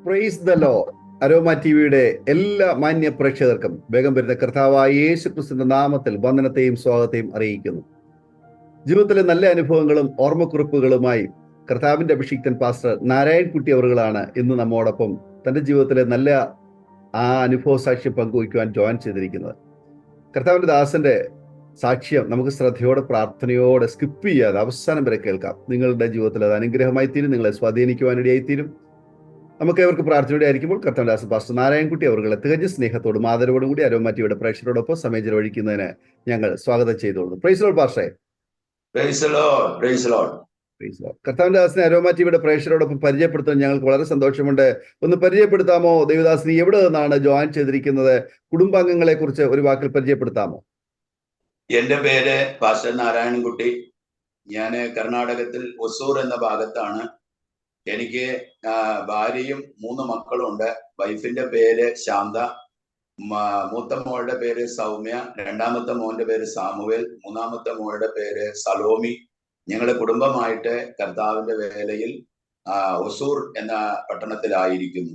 Praise the Lord. Aroma ടിവിയുടെ എല്ലാ മാന്യ പ്രേക്ഷകർക്കും വേഗം വരുന്ന കർത്താവായ യേശു ക്രിസ്തുവിന്റെ നാമത്തിൽ വന്ദനത്തെയും സ്വാഗതത്തെയും അറിയിക്കുന്നു. ജീവിതത്തിലെ നല്ല അനുഭവങ്ങളും ഓർമ്മക്കുറിപ്പുകളുമായി കർത്താവിന്റെ അഭിഷിക്തൻ പാസ്റ്റർ നാരായൺകുട്ടി അവറുകളാണ് ഇന്ന് നമ്മോടൊപ്പം തന്റെ ജീവിതത്തിലെ നല്ല അനുഭവ സാക്ഷ്യം പങ്കുവയ്ക്കുവാൻ ജോയിൻ ചെയ്തിരിക്കുന്നത്. കർത്താവിന്റെ ദാസന്റെ സാക്ഷ്യം നമുക്ക് ശ്രദ്ധയോടെ പ്രാർത്ഥനയോടെ സ്കിപ്പ് ചെയ്യാതെ അവസാനം വരെ കേൾക്കാം. നിങ്ങളുടെ ജീവിതത്തിൽ അത് അനുഗ്രഹമായി തീരും, നിങ്ങളെ സ്വാധീനിക്കുവാനിടയായി തീരും. നമുക്ക് ഏവർക്ക് പ്രാർത്ഥനയോടെ ആയിരിക്കുമ്പോൾ കർത്താവിന്റെ ദാസൻ പാസ്റ്റർ നാരായൺകുട്ടി അവരുടെ തികഞ്ഞ സ്നേഹത്തോടും ആദരവോടും കൂടി അരോമ ടിവിയുടെ പ്രേക്ഷകരോടൊപ്പം സമയം ചെലവഴിക്കുന്നതിന് ഞങ്ങൾ സ്വാഗതം ചെയ്തോളുന്നു. പ്രൈസ് ലോർഡ് പാസ്റ്ററെ. കർത്താവിന്റെ ദാസനെ അരോമ ടിവിയുടെ പ്രേക്ഷകരോടൊപ്പം പരിചയപ്പെടുത്താൻ ഞങ്ങൾക്ക് വളരെ സന്തോഷമുണ്ട്. ഒന്ന് പരിചയപ്പെടുത്താമോ? ദേവദാസിനി എവിടെ നിന്നാണ് ജോയിൻ ചെയ്തിരിക്കുന്നത്? കുടുംബാംഗങ്ങളെ കുറിച്ച് ഒരു വാക്കിൽ പരിചയപ്പെടുത്താമോ? എന്റെ പേര് പാസ്റ്റർ നാരായണൻകുട്ടി. ഞാൻ കർണാടകത്തിൽ ഒസൂർ എന്ന ഭാഗത്താണ്. എനിക്ക് ഭാര്യയും 3 മക്കളും ഉണ്ട്. വൈഫിന്റെ പേര് ശാന്ത, മൂത്ത മോളുടെ പേര് സൗമ്യ, രണ്ടാമത്തെ മോന്റെ പേര് സാമുവേൽ, മൂന്നാമത്തെ മോളുടെ പേര് സലോമി. ഞങ്ങളുടെ കുടുംബമായിട്ട് കർത്താവിന്റെ വേലയിൽ ഒസൂർ എന്ന പട്ടണത്തിലായിരിക്കുന്നു.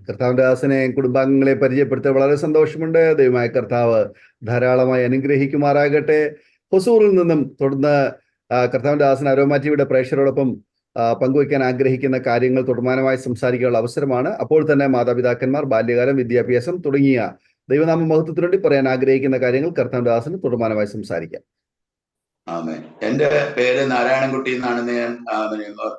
കർത്താവിന്റെ ദാസനെ കുടുംബാംഗങ്ങളെ പരിചയപ്പെടുത്താൻ വളരെ സന്തോഷമുണ്ട്. ദൈവമായ കർത്താവ് ധാരാളമായി അനുഗ്രഹിക്കുമാറാകട്ടെ. ഹൊസൂറിൽ നിന്നും തുടർന്ന് കർത്താവിന്റെ ദാസൻ അരോമ ടിവിയുടെ പ്രേക്ഷകരോടൊപ്പം പങ്കുവയ്ക്കാൻ ആഗ്രഹിക്കുന്ന കാര്യങ്ങൾ തുടർമാനമായി സംസാരിക്കാനുള്ള അവസരമാണ്. അപ്പോൾ തന്നെ മാതാപിതാക്കന്മാർ, ബാല്യകാലം, വിദ്യാഭ്യാസം തുടങ്ങിയ ദൈവനാമ മഹത്വത്തിനു വേണ്ടി പറയാൻ ആഗ്രഹിക്കുന്ന കാര്യങ്ങൾ കർത്താവിന്റെ ദാസന് തുടർമാനമായി സംസാരിക്കാം. എന്റെ പേര് നാരായണൻകുട്ടി എന്നാണ് ഞാൻ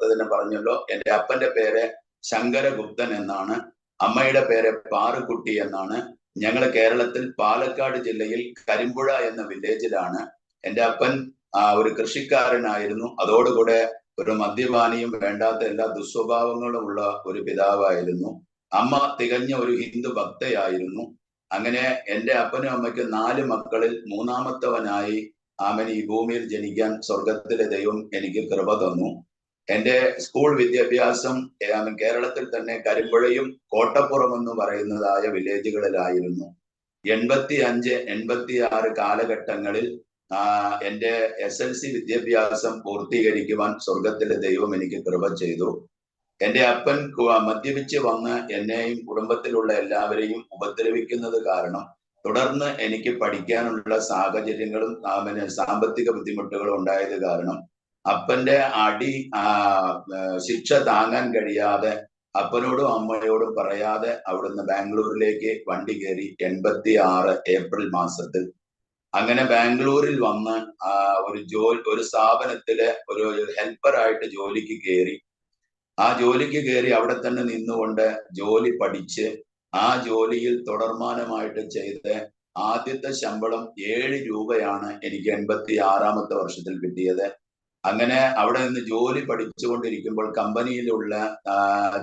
തന്നെ പറഞ്ഞല്ലോ. എന്റെ അപ്പന്റെ പേര് ശങ്കരഗുപ്തൻ എന്നാണ്. അമ്മയുടെ പേര് പാറുക്കുട്ടി എന്നാണ്. ഞങ്ങൾ കേരളത്തിൽ പാലക്കാട് ജില്ലയിൽ കരിമ്പുഴ എന്ന വില്ലേജിലാണ്. എന്റെ അപ്പൻ ഒരു കൃഷിക്കാരനായിരുന്നു. അതോടുകൂടെ ഒരു മദ്യപാനിയും വേണ്ടാത്ത എല്ലാ ദുസ്വഭാവങ്ങളും ഉള്ള ഒരു പിതാവായിരുന്നു. അമ്മ തികഞ്ഞ ഒരു ഹിന്ദു ഭക്തയായിരുന്നു. അങ്ങനെ എന്റെ അപ്പനും അമ്മയ്ക്ക് 4 മക്കളിൽ മൂന്നാമത്തവനായി ഈ ഭൂമിയിൽ ജനിക്കാൻ സ്വർഗത്തിലെ ദൈവം എനിക്ക് കൃപ തന്നു. എന്റെ സ്കൂൾ വിദ്യാഭ്യാസം കേരളത്തിൽ തന്നെ കരിമ്പുഴയും കോട്ടപ്പുറം എന്ന് പറയുന്നതായ വില്ലേജുകളിലായിരുന്നു. 85, 86 കാലഘട്ടങ്ങളിൽ എന്റെ SLC വിദ്യാഭ്യാസം പൂർത്തീകരിക്കുവാൻ സ്വർഗത്തിലെ ദൈവം എനിക്ക് കൃപ ചെയ്തു. എന്റെ അപ്പൻ മദ്യപിച്ച് വന്ന് എന്നെയും കുടുംബത്തിലുള്ള എല്ലാവരെയും ഉപദ്രവിക്കുന്നത് കാരണം തുടർന്ന് എനിക്ക് പഠിക്കാനുള്ള സാഹചര്യങ്ങളും സാമ്പത്തിക ബുദ്ധിമുട്ടുകളും ഉണ്ടായത് കാരണം അപ്പന്റെ അടി ശിക്ഷ താങ്ങാൻ കഴിയാതെ അപ്പനോടും അമ്മയോടും പറയാതെ അവിടുന്ന് ബാംഗ്ലൂരിലേക്ക് വണ്ടി കയറി 86 ഏപ്രിൽ മാസത്തിൽ. അങ്ങനെ ബാംഗ്ലൂരിൽ വന്ന് ഒരു സ്ഥാപനത്തിലെ ഒരു ഹെൽപ്പറായിട്ട് ജോലിക്ക് കയറി. ആ ജോലിക്ക് കയറി അവിടെ തന്നെ നിന്നുകൊണ്ട് ജോലി പഠിച്ച് ആ ജോലിയിൽ തുടർമാനമായിട്ട് ചെയ്ത് ആദ്യത്തെ ശമ്പളം 7 രൂപയാണ് എനിക്ക് 86-ാമത്തെ വർഷത്തിൽ കിട്ടിയത്. അങ്ങനെ അവിടെ നിന്ന് ജോലി പഠിച്ചുകൊണ്ടിരിക്കുമ്പോൾ കമ്പനിയിലുള്ള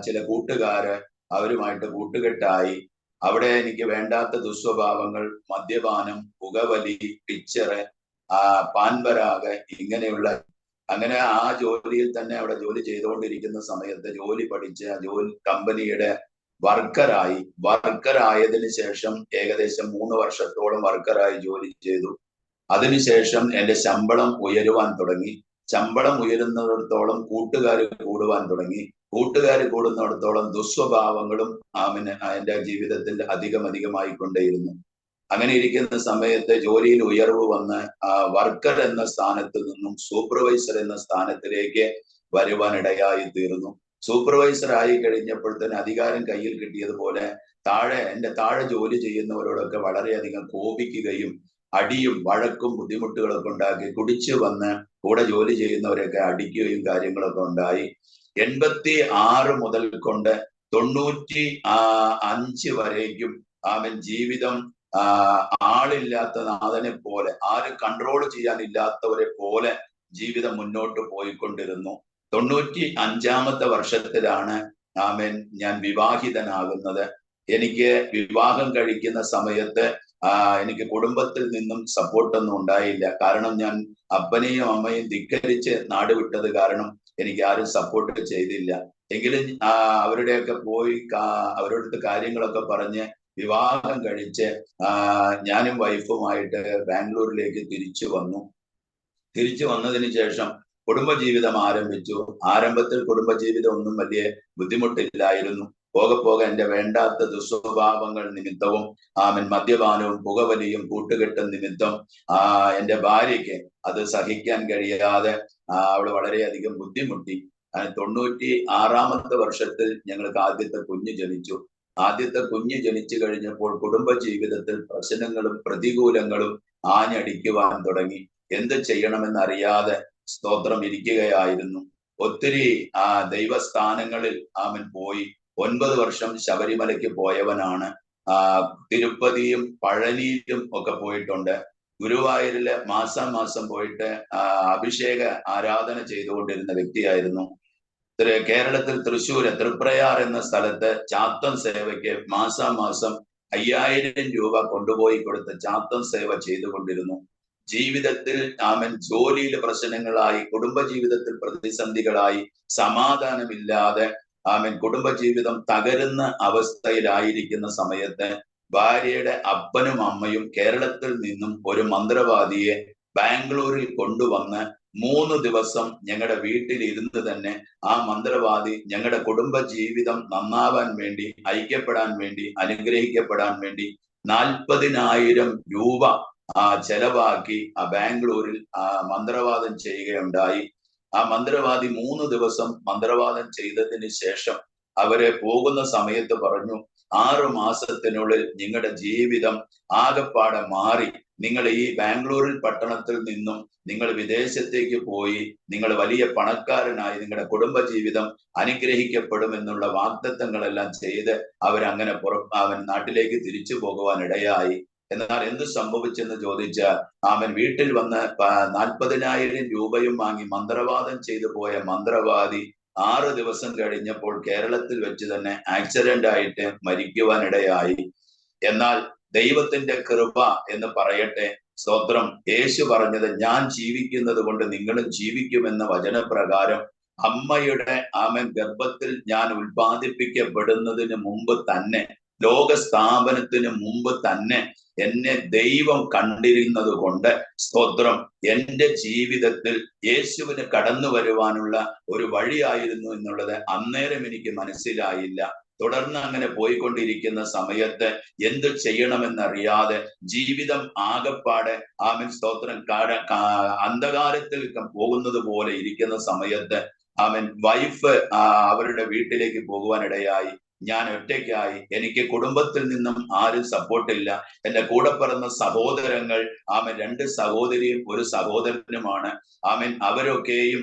ചില കൂട്ടുകാര് അവരുമായിട്ട് കൂട്ടുകെട്ടായി. അവിടെ എനിക്ക് വേണ്ടാത്ത ദുസ്വഭാവങ്ങൾ, മദ്യപാനം, പുകവലി, പിക്ചറ്, പാൻപരാഗ് ഇങ്ങനെയുള്ള അങ്ങനെ ആ ജോലിയിൽ തന്നെ അവിടെ ജോലി ചെയ്തുകൊണ്ടിരിക്കുന്ന സമയത്ത് ജോലി പഠിച്ച് കമ്പനിയുടെ വർക്കറായതിനു ശേഷം ഏകദേശം 3 വർഷത്തോളം വർക്കറായി ജോലി ചെയ്തു. അതിനുശേഷം എന്റെ ശമ്പളം ഉയരുവാൻ തുടങ്ങി. ശമ്പളം ഉയരുന്നിടത്തോളം കൂട്ടുകാർ കൂടുവാൻ തുടങ്ങി. കൂട്ടുകാർ കൂടുന്നിടത്തോളം ദുസ്വഭാവങ്ങളും എന്റെ ജീവിതത്തിൽ അധികമായിക്കൊണ്ടേയിരുന്നു. അങ്ങനെ ഇരിക്കുന്ന സമയത്ത് ജോലിയിൽ ഉയർവ് വന്ന് വർക്കർ എന്ന സ്ഥാനത്ത് നിന്നും സൂപ്പർവൈസർ എന്ന സ്ഥാനത്തിലേക്ക് വരുവാനിടയായി തീർന്നു. സൂപ്പർവൈസർ ആയി കഴിഞ്ഞപ്പോഴത്തേന് അധികാരം കയ്യിൽ കിട്ടിയതുപോലെ എന്റെ താഴെ ജോലി ചെയ്യുന്നവരോടൊക്കെ വളരെയധികം കോപിക്കുകയും അടിയും വഴക്കും ബുദ്ധിമുട്ടുകളൊക്കെ ഉണ്ടാക്കി കുടിച്ചു വന്ന് കൂടെ ജോലി ചെയ്യുന്നവരെയൊക്കെ അടിക്കുകയും കാര്യങ്ങളൊക്കെ ഉണ്ടായി. 86 മുതൽ കൊണ്ട് 95 വരേക്കും ജീവിതം ആളില്ലാത്ത നാഥനെ പോലെ, ആരും കൺട്രോൾ ചെയ്യാനില്ലാത്തവരെ പോലെ ജീവിതം മുന്നോട്ട് പോയിക്കൊണ്ടിരുന്നു. 95-ാമത്തെ വർഷത്തിലാണ് ഞാൻ വിവാഹിതനാകുന്നത്. എനിക്ക് വിവാഹം കഴിക്കുന്ന സമയത്ത് എനിക്ക് കുടുംബത്തിൽ നിന്നും സപ്പോർട്ടൊന്നും ഉണ്ടായില്ല. കാരണം ഞാൻ അപ്പനെയും അമ്മയും ധിക്കരിച്ച് നാട് വിട്ടത് കാരണം എനിക്ക് ആരും സപ്പോർട്ട് ചെയ്തില്ല. എങ്കിലും അവരുടെയൊക്കെ പോയി അവരുടെ കാര്യങ്ങളൊക്കെ പറഞ്ഞ് വിവാഹം കഴിച്ച് ഞാനും വൈഫുമായിട്ട് ബാംഗ്ലൂരിലേക്ക് തിരിച്ചു വന്നു. തിരിച്ചു വന്നതിന് ശേഷം കുടുംബജീവിതം ആരംഭിച്ചു. ആരംഭത്തിൽ കുടുംബജീവിതം ഒന്നും വലിയ ബുദ്ധിമുട്ടില്ലായിരുന്നു. പോകെ പോകെ എന്റെ വേണ്ടാത്ത ദുസ്വഭാവങ്ങൾ നിമിത്തവും മദ്യപാനവും പുകവലിയും കൂട്ടുകെട്ടും നിമിത്തം എന്റെ ഭാര്യയ്ക്ക് അത് സഹിക്കാൻ കഴിയാതെ അവള് വളരെയധികം ബുദ്ധിമുട്ടി. 96-ാമത്തെ വർഷത്തിൽ ഞങ്ങൾക്ക് ആദ്യത്തെ കുഞ്ഞ് ജനിച്ചു. ആദ്യത്തെ കുഞ്ഞ് ജനിച്ചു കഴിഞ്ഞപ്പോൾ കുടുംബജീവിതത്തിൽ പ്രശ്നങ്ങളും പ്രതികൂലങ്ങളും ആഞ്ഞടിക്കുവാൻ തുടങ്ങി. എന്ത് ചെയ്യണമെന്നറിയാതെ സ്തോത്രം ഇരിക്കുകയായിരുന്നു. ഒത്തിരി ദൈവസ്ഥാനങ്ങളിൽ പോയി. 9 വർഷം ശബരിമലയ്ക്ക് പോയവനാണ്. തിരുപ്പതിയും പഴനിയിലും ഒക്കെ പോയിട്ടുണ്ട്. ഗുരുവായൂരില് മാസം പോയിട്ട് അഭിഷേക ആരാധന ചെയ്തുകൊണ്ടിരുന്ന വ്യക്തിയായിരുന്നു. കേരളത്തിൽ തൃശ്ശൂര് തൃപ്രയാർ എന്ന സ്ഥലത്ത് ചാത്തൻ സേവയ്ക്ക് മാസം 5000 രൂപ കൊണ്ടുപോയി കൊടുത്ത് ചാത്തൻ സേവ ചെയ്തുകൊണ്ടിരുന്നു. ജീവിതത്തിൽ ജോലിയിൽ പ്രശ്നങ്ങളായി, കുടുംബജീവിതത്തിൽ പ്രതിസന്ധികളായി, സമാധാനമില്ലാതെ കുടുംബജീവിതം തകരുന്ന അവസ്ഥയിലായിരിക്കുന്ന സമയത്ത് ഭാര്യയുടെ അപ്പനും അമ്മയും കേരളത്തിൽ നിന്നും ഒരു മന്ത്രവാദിയെ ബാംഗ്ലൂരിൽ കൊണ്ടുവന്ന് 3 ദിവസം ഞങ്ങളുടെ വീട്ടിൽ ഇരുന്ന് തന്നെ ആ മന്ത്രവാദി ഞങ്ങളുടെ കുടുംബ ജീവിതം നന്നാവാൻ വേണ്ടി, ഐക്യപ്പെടാൻ വേണ്ടി, അനുഗ്രഹിക്കപ്പെടാൻ വേണ്ടി 40,000 രൂപ ചെലവാക്കി ബാംഗ്ലൂരിൽ മന്ത്രവാദം ചെയ്യുകയുണ്ടായി. ആ മന്ത്രവാദി 3 ദിവസം മന്ത്രവാദം ചെയ്തതിന് ശേഷം അവരെ പോകുന്ന സമയത്ത് പറഞ്ഞു, 6 മാസത്തിനുള്ളിൽ നിങ്ങളുടെ ജീവിതം ആകപ്പാടെ മാറി. നിങ്ങൾ ഈ ബാംഗ്ലൂരിൽ പട്ടണത്തിൽ നിന്നും നിങ്ങൾ വിദേശത്തേക്ക് പോയി നിങ്ങൾ വലിയ പണക്കാരനായി നിങ്ങളുടെ കുടുംബജീവിതം അനുഗ്രഹിക്കപ്പെടുമെന്നുള്ള വാഗ്ദത്തങ്ങളെല്ലാം ചെയ്ത് അവരങ്ങനെ നാട്ടിലേക്ക് തിരിച്ചു പോകുവാൻ ഇടയായി. എന്നാൽ എന്ത് സംഭവിച്ചെന്ന് ചോദിച്ചാൽ വീട്ടിൽ വന്ന് 40,000 രൂപയും വാങ്ങി മന്ത്രവാദം ചെയ്തു പോയ മന്ത്രവാദി 6 ദിവസം കഴിഞ്ഞപ്പോൾ കേരളത്തിൽ വെച്ച് തന്നെ ആക്സിഡന്റ് ആയിട്ട് മരിക്കുവാനിടയായി. എന്നാൽ ദൈവത്തിന്റെ കൃപ എന്ന് പറയട്ടെ, സ്തോത്രം, യേശു പറഞ്ഞത് ഞാൻ ജീവിക്കുന്നത് കൊണ്ട് നിങ്ങളും ജീവിക്കുമെന്ന വചനപ്രകാരം അമ്മയുടെ ഗർഭത്തിൽ ഞാൻ ഉൽപ്പാദിപ്പിക്കപ്പെടുന്നതിന് മുമ്പ് തന്നെ, ലോക സ്ഥാപനത്തിന് മുമ്പ് തന്നെ എന്നെ ദൈവം കണ്ടിരുന്നത് കൊണ്ട് സ്തോത്രം, എന്റെ ജീവിതത്തിൽ യേശുവിന് കടന്നു വരുവാനുള്ള ഒരു വഴിയായിരുന്നു എന്നുള്ളത് അന്നേരം എനിക്ക് മനസ്സിലായില്ല. തുടർന്ന് അങ്ങനെ പോയിക്കൊണ്ടിരിക്കുന്ന സമയത്ത് എന്ത് ചെയ്യണമെന്നറിയാതെ ജീവിതം ആകപ്പാടെ സ്തോത്രം അന്ധകാരത്തിൽ പോകുന്നത് പോലെ ഇരിക്കുന്ന സമയത്ത് വൈഫ് അവരുടെ വീട്ടിലേക്ക് പോകുവാനിടയായി. ഞാൻ ഒറ്റയ്ക്കായി. എനിക്ക് കുടുംബത്തിൽ നിന്നും ആരും സപ്പോർട്ടില്ല. എന്റെ കൂടെ പിറന്ന സഹോദരങ്ങൾ 2 സഹോദരിയും 1 സഹോദരനുമാണ്. അവരൊക്കെയും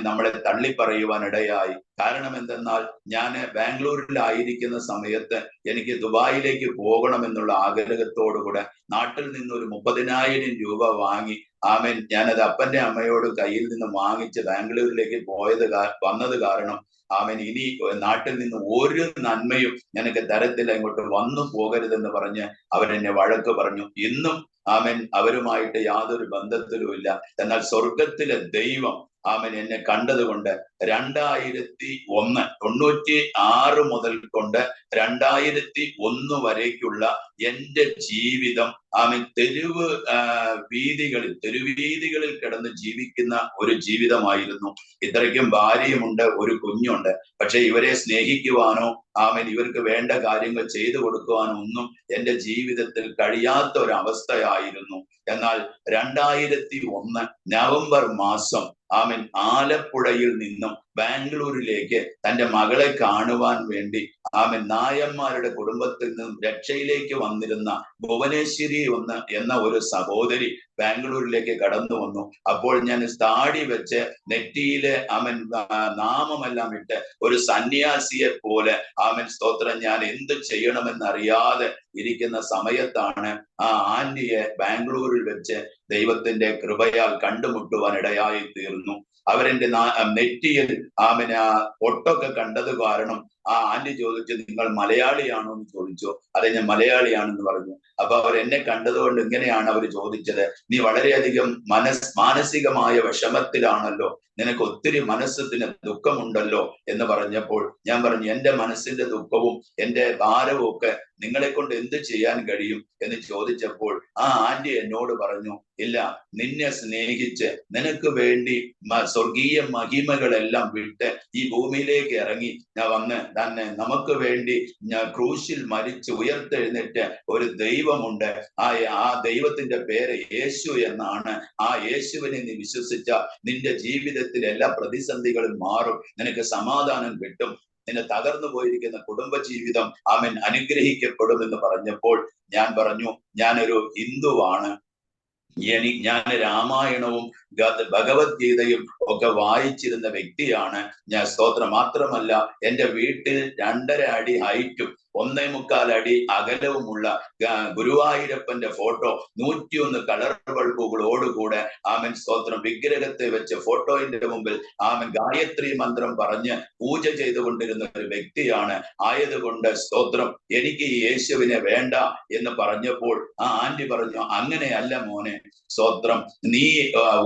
നമ്മളെ തള്ളിപ്പറയുവാനിടയായി. കാരണം എന്തെന്നാൽ ഞാൻ ബാംഗ്ലൂരിലായിരിക്കുന്ന സമയത്ത് എനിക്ക് ദുബായിലേക്ക് പോകണമെന്നുള്ള ആഗ്രഹത്തോടുകൂടെ നാട്ടിൽ നിന്ന് ഒരു 30,000 രൂപ വാങ്ങി ഞാനത് അപ്പന്റെ അമ്മയോട് കയ്യിൽ നിന്ന് വാങ്ങിച്ച് ബാംഗ്ലൂരിലേക്ക് വന്നത് കാരണം ഇനി നാട്ടിൽ നിന്ന് ഒരു നന്മയും നിനക്ക് തരത്തില്ല, ഇങ്ങോട്ട് വന്നു പോകരുതെന്ന് പറഞ്ഞ് അവരെന്നെ വഴക്ക് പറഞ്ഞു. ഇന്നും അവരുമായിട്ട് യാതൊരു ബന്ധത്തിലുമില്ല. എന്നാൽ സ്വർഗത്തിലെ ദൈവം എന്നെ കണ്ടതുകൊണ്ട് 2001 96 മുതൽ കൊണ്ട് 2001 വരേക്കുള്ള എന്റെ ജീവിതം തെരുവീതികളിൽ കിടന്ന് ജീവിക്കുന്ന ഒരു ജീവിതമായിരുന്നു. ഇത്രയ്ക്കും ഭാര്യയുമുണ്ട്, ഒരു കുഞ്ഞുണ്ട്. പക്ഷെ ഇവരെ സ്നേഹിക്കുവാനോ ഇവർക്ക് വേണ്ട കാര്യങ്ങൾ ചെയ്തു കൊടുക്കുവാനോ ഒന്നും എന്റെ ജീവിതത്തിൽ കഴിയാത്ത ഒരവസ്ഥയായിരുന്നു. എന്നാൽ 2001 നവംബർ മാസം ആലപ്പുഴയിൽ നിന്നും ബാംഗ്ലൂരിലേക്ക് തന്റെ മകളെ കാണുവാൻ വേണ്ടി നായന്മാരുടെ കുടുംബത്തിൽ നിന്നും രക്ഷയിലേക്ക് വന്നിരുന്ന ഭുവനേശ്വരി എന്ന ഒരു സഹോദരി ബാംഗ്ലൂരിലേക്ക് കടന്നു വന്നു. അപ്പോൾ ഞാൻ താടി വെച്ച് നെറ്റിയിലെ നാമമെല്ലാം ഇട്ട് ഒരു സന്യാസിയെ പോലെ സ്തോത്രം ഞാൻ എന്ത് ചെയ്യണമെന്നറിയാതെ ഇരിക്കുന്ന സമയത്താണ് ആ ആന്റിയെ ബാംഗ്ലൂരിൽ വെച്ച് ദൈവത്തിന്റെ കൃപയാൽ കണ്ടുമുട്ടുവാൻ ഇടയായി തീർന്നു. അവരെന്റെ നെറ്റിയിൽ പൊട്ടൊക്കെ കണ്ടത് കാരണം ആ ആന്റി ചോദിച്ചു, നിങ്ങൾ മലയാളിയാണോ എന്ന് ചോദിച്ചു. അതെ, ഞാൻ മലയാളിയാണെന്ന് പറഞ്ഞു. അപ്പൊ അവർ എന്നെ കണ്ടതുകൊണ്ട് ഇങ്ങനെയാണ് അവർ ചോദിച്ചത്, നീ വളരെയധികം മാനസികമായ വിഷമത്തിലാണല്ലോ, നിനക്ക് ഒത്തിരി മനസ്സിന് ദുഃഖമുണ്ടല്ലോ എന്ന് പറഞ്ഞപ്പോൾ ഞാൻ പറഞ്ഞു, എന്റെ മനസ്സിന്റെ ദുഃഖവും എന്റെ ഭാരവും ഒക്കെ നിങ്ങളെ കൊണ്ട് എന്ത് ചെയ്യാൻ കഴിയും എന്ന് ചോദിച്ചപ്പോൾ ആ ആന്റി എന്നോട് പറഞ്ഞു, ഇല്ല, നിന്നെ സ്നേഹിച്ച് നിനക്ക് വേണ്ടി സ്വർഗീയ മഹിമകളെല്ലാം വിട്ട് ഈ ഭൂമിയിലേക്ക് ഇറങ്ങി ഞാൻ വന്ന് തന്നെ നമുക്ക് വേണ്ടി ക്രൂശിൽ മരിച്ച് ഉയർത്തെഴുന്നേറ്റ് ഒരു ദൈവമുണ്ട്. ആ ദൈവത്തിന്റെ പേര് യേശു എന്നാണ്. ആ യേശുവിനെ നീ വിശ്വസിച്ച നിന്റെ ജീവിതത്തിൽ എല്ലാ പ്രതിസന്ധികളും മാറും, നിനക്ക് സമാധാനം കിട്ടും, നിന്നെ തകർന്നു പോയിരിക്കുന്ന കുടുംബ ജീവിതം അവൻ അനുഗ്രഹിക്കപ്പെടും എന്ന് പറഞ്ഞപ്പോൾ ഞാൻ പറഞ്ഞു, ഞാനൊരു ഹിന്ദുവാണ്, ഞാൻ രാമായണവും ഭഗവത്ഗീതയും ഒക്കെ വായിച്ചിരുന്ന വ്യക്തിയാണ് ഞാൻ. സ്തോത്രം. മാത്രമല്ല എന്റെ വീട്ടിൽ 2.5 അടി ഹൈറ്റും 1.25 അടി അകലവുമുള്ള ഗുരുവായൂരപ്പന്റെ ഫോട്ടോ 101 കളർ ബൾബുകളോടുകൂടെ ആമൻ സ്തോത്രം വിഗ്രഹത്തെ വെച്ച് ഫോട്ടോയുടെ മുമ്പിൽ ആമൻ ഗായത്രി മന്ത്രം പറഞ്ഞ് പൂജ ചെയ്തുകൊണ്ടിരുന്ന ഒരു വ്യക്തിയാണ്. ആയതുകൊണ്ട് സ്തോത്രം എനിക്ക് ഈ യേശുവിനെ വേണ്ട എന്ന് പറഞ്ഞപ്പോൾ ആ ആന്റി പറഞ്ഞു, അങ്ങനെയല്ല മോനെ, സ്തോത്രം, നീ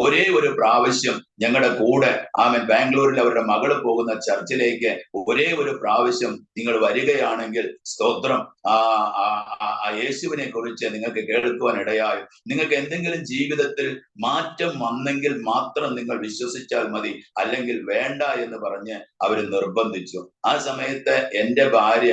ഒരേ ഒരു പ്രാവശ്യം ഞങ്ങളുടെ കൂടെ ആമൻ ബാംഗ്ലൂരിൽ അവരുടെ മകള് പോകുന്ന ചർച്ചിലേക്ക് ഒരേ ഒരു പ്രാവശ്യം നിങ്ങൾ വരികയാണെങ്കിൽ സ്തോത്രം ആ യേശുവിനെ കുറിച്ച് നിങ്ങൾക്ക് കേൾക്കുവാൻ ഇടയായും. നിങ്ങൾക്ക് എന്തെങ്കിലും ജീവിതത്തിൽ മാറ്റം വന്നെങ്കിൽ മാത്രം നിങ്ങൾ വിശ്വസിച്ചാൽ മതി, അല്ലെങ്കിൽ വേണ്ട എന്ന് പറഞ്ഞ് അവര് നിർബന്ധിച്ചു. ആ സമയത്ത് എന്റെ ഭാര്യ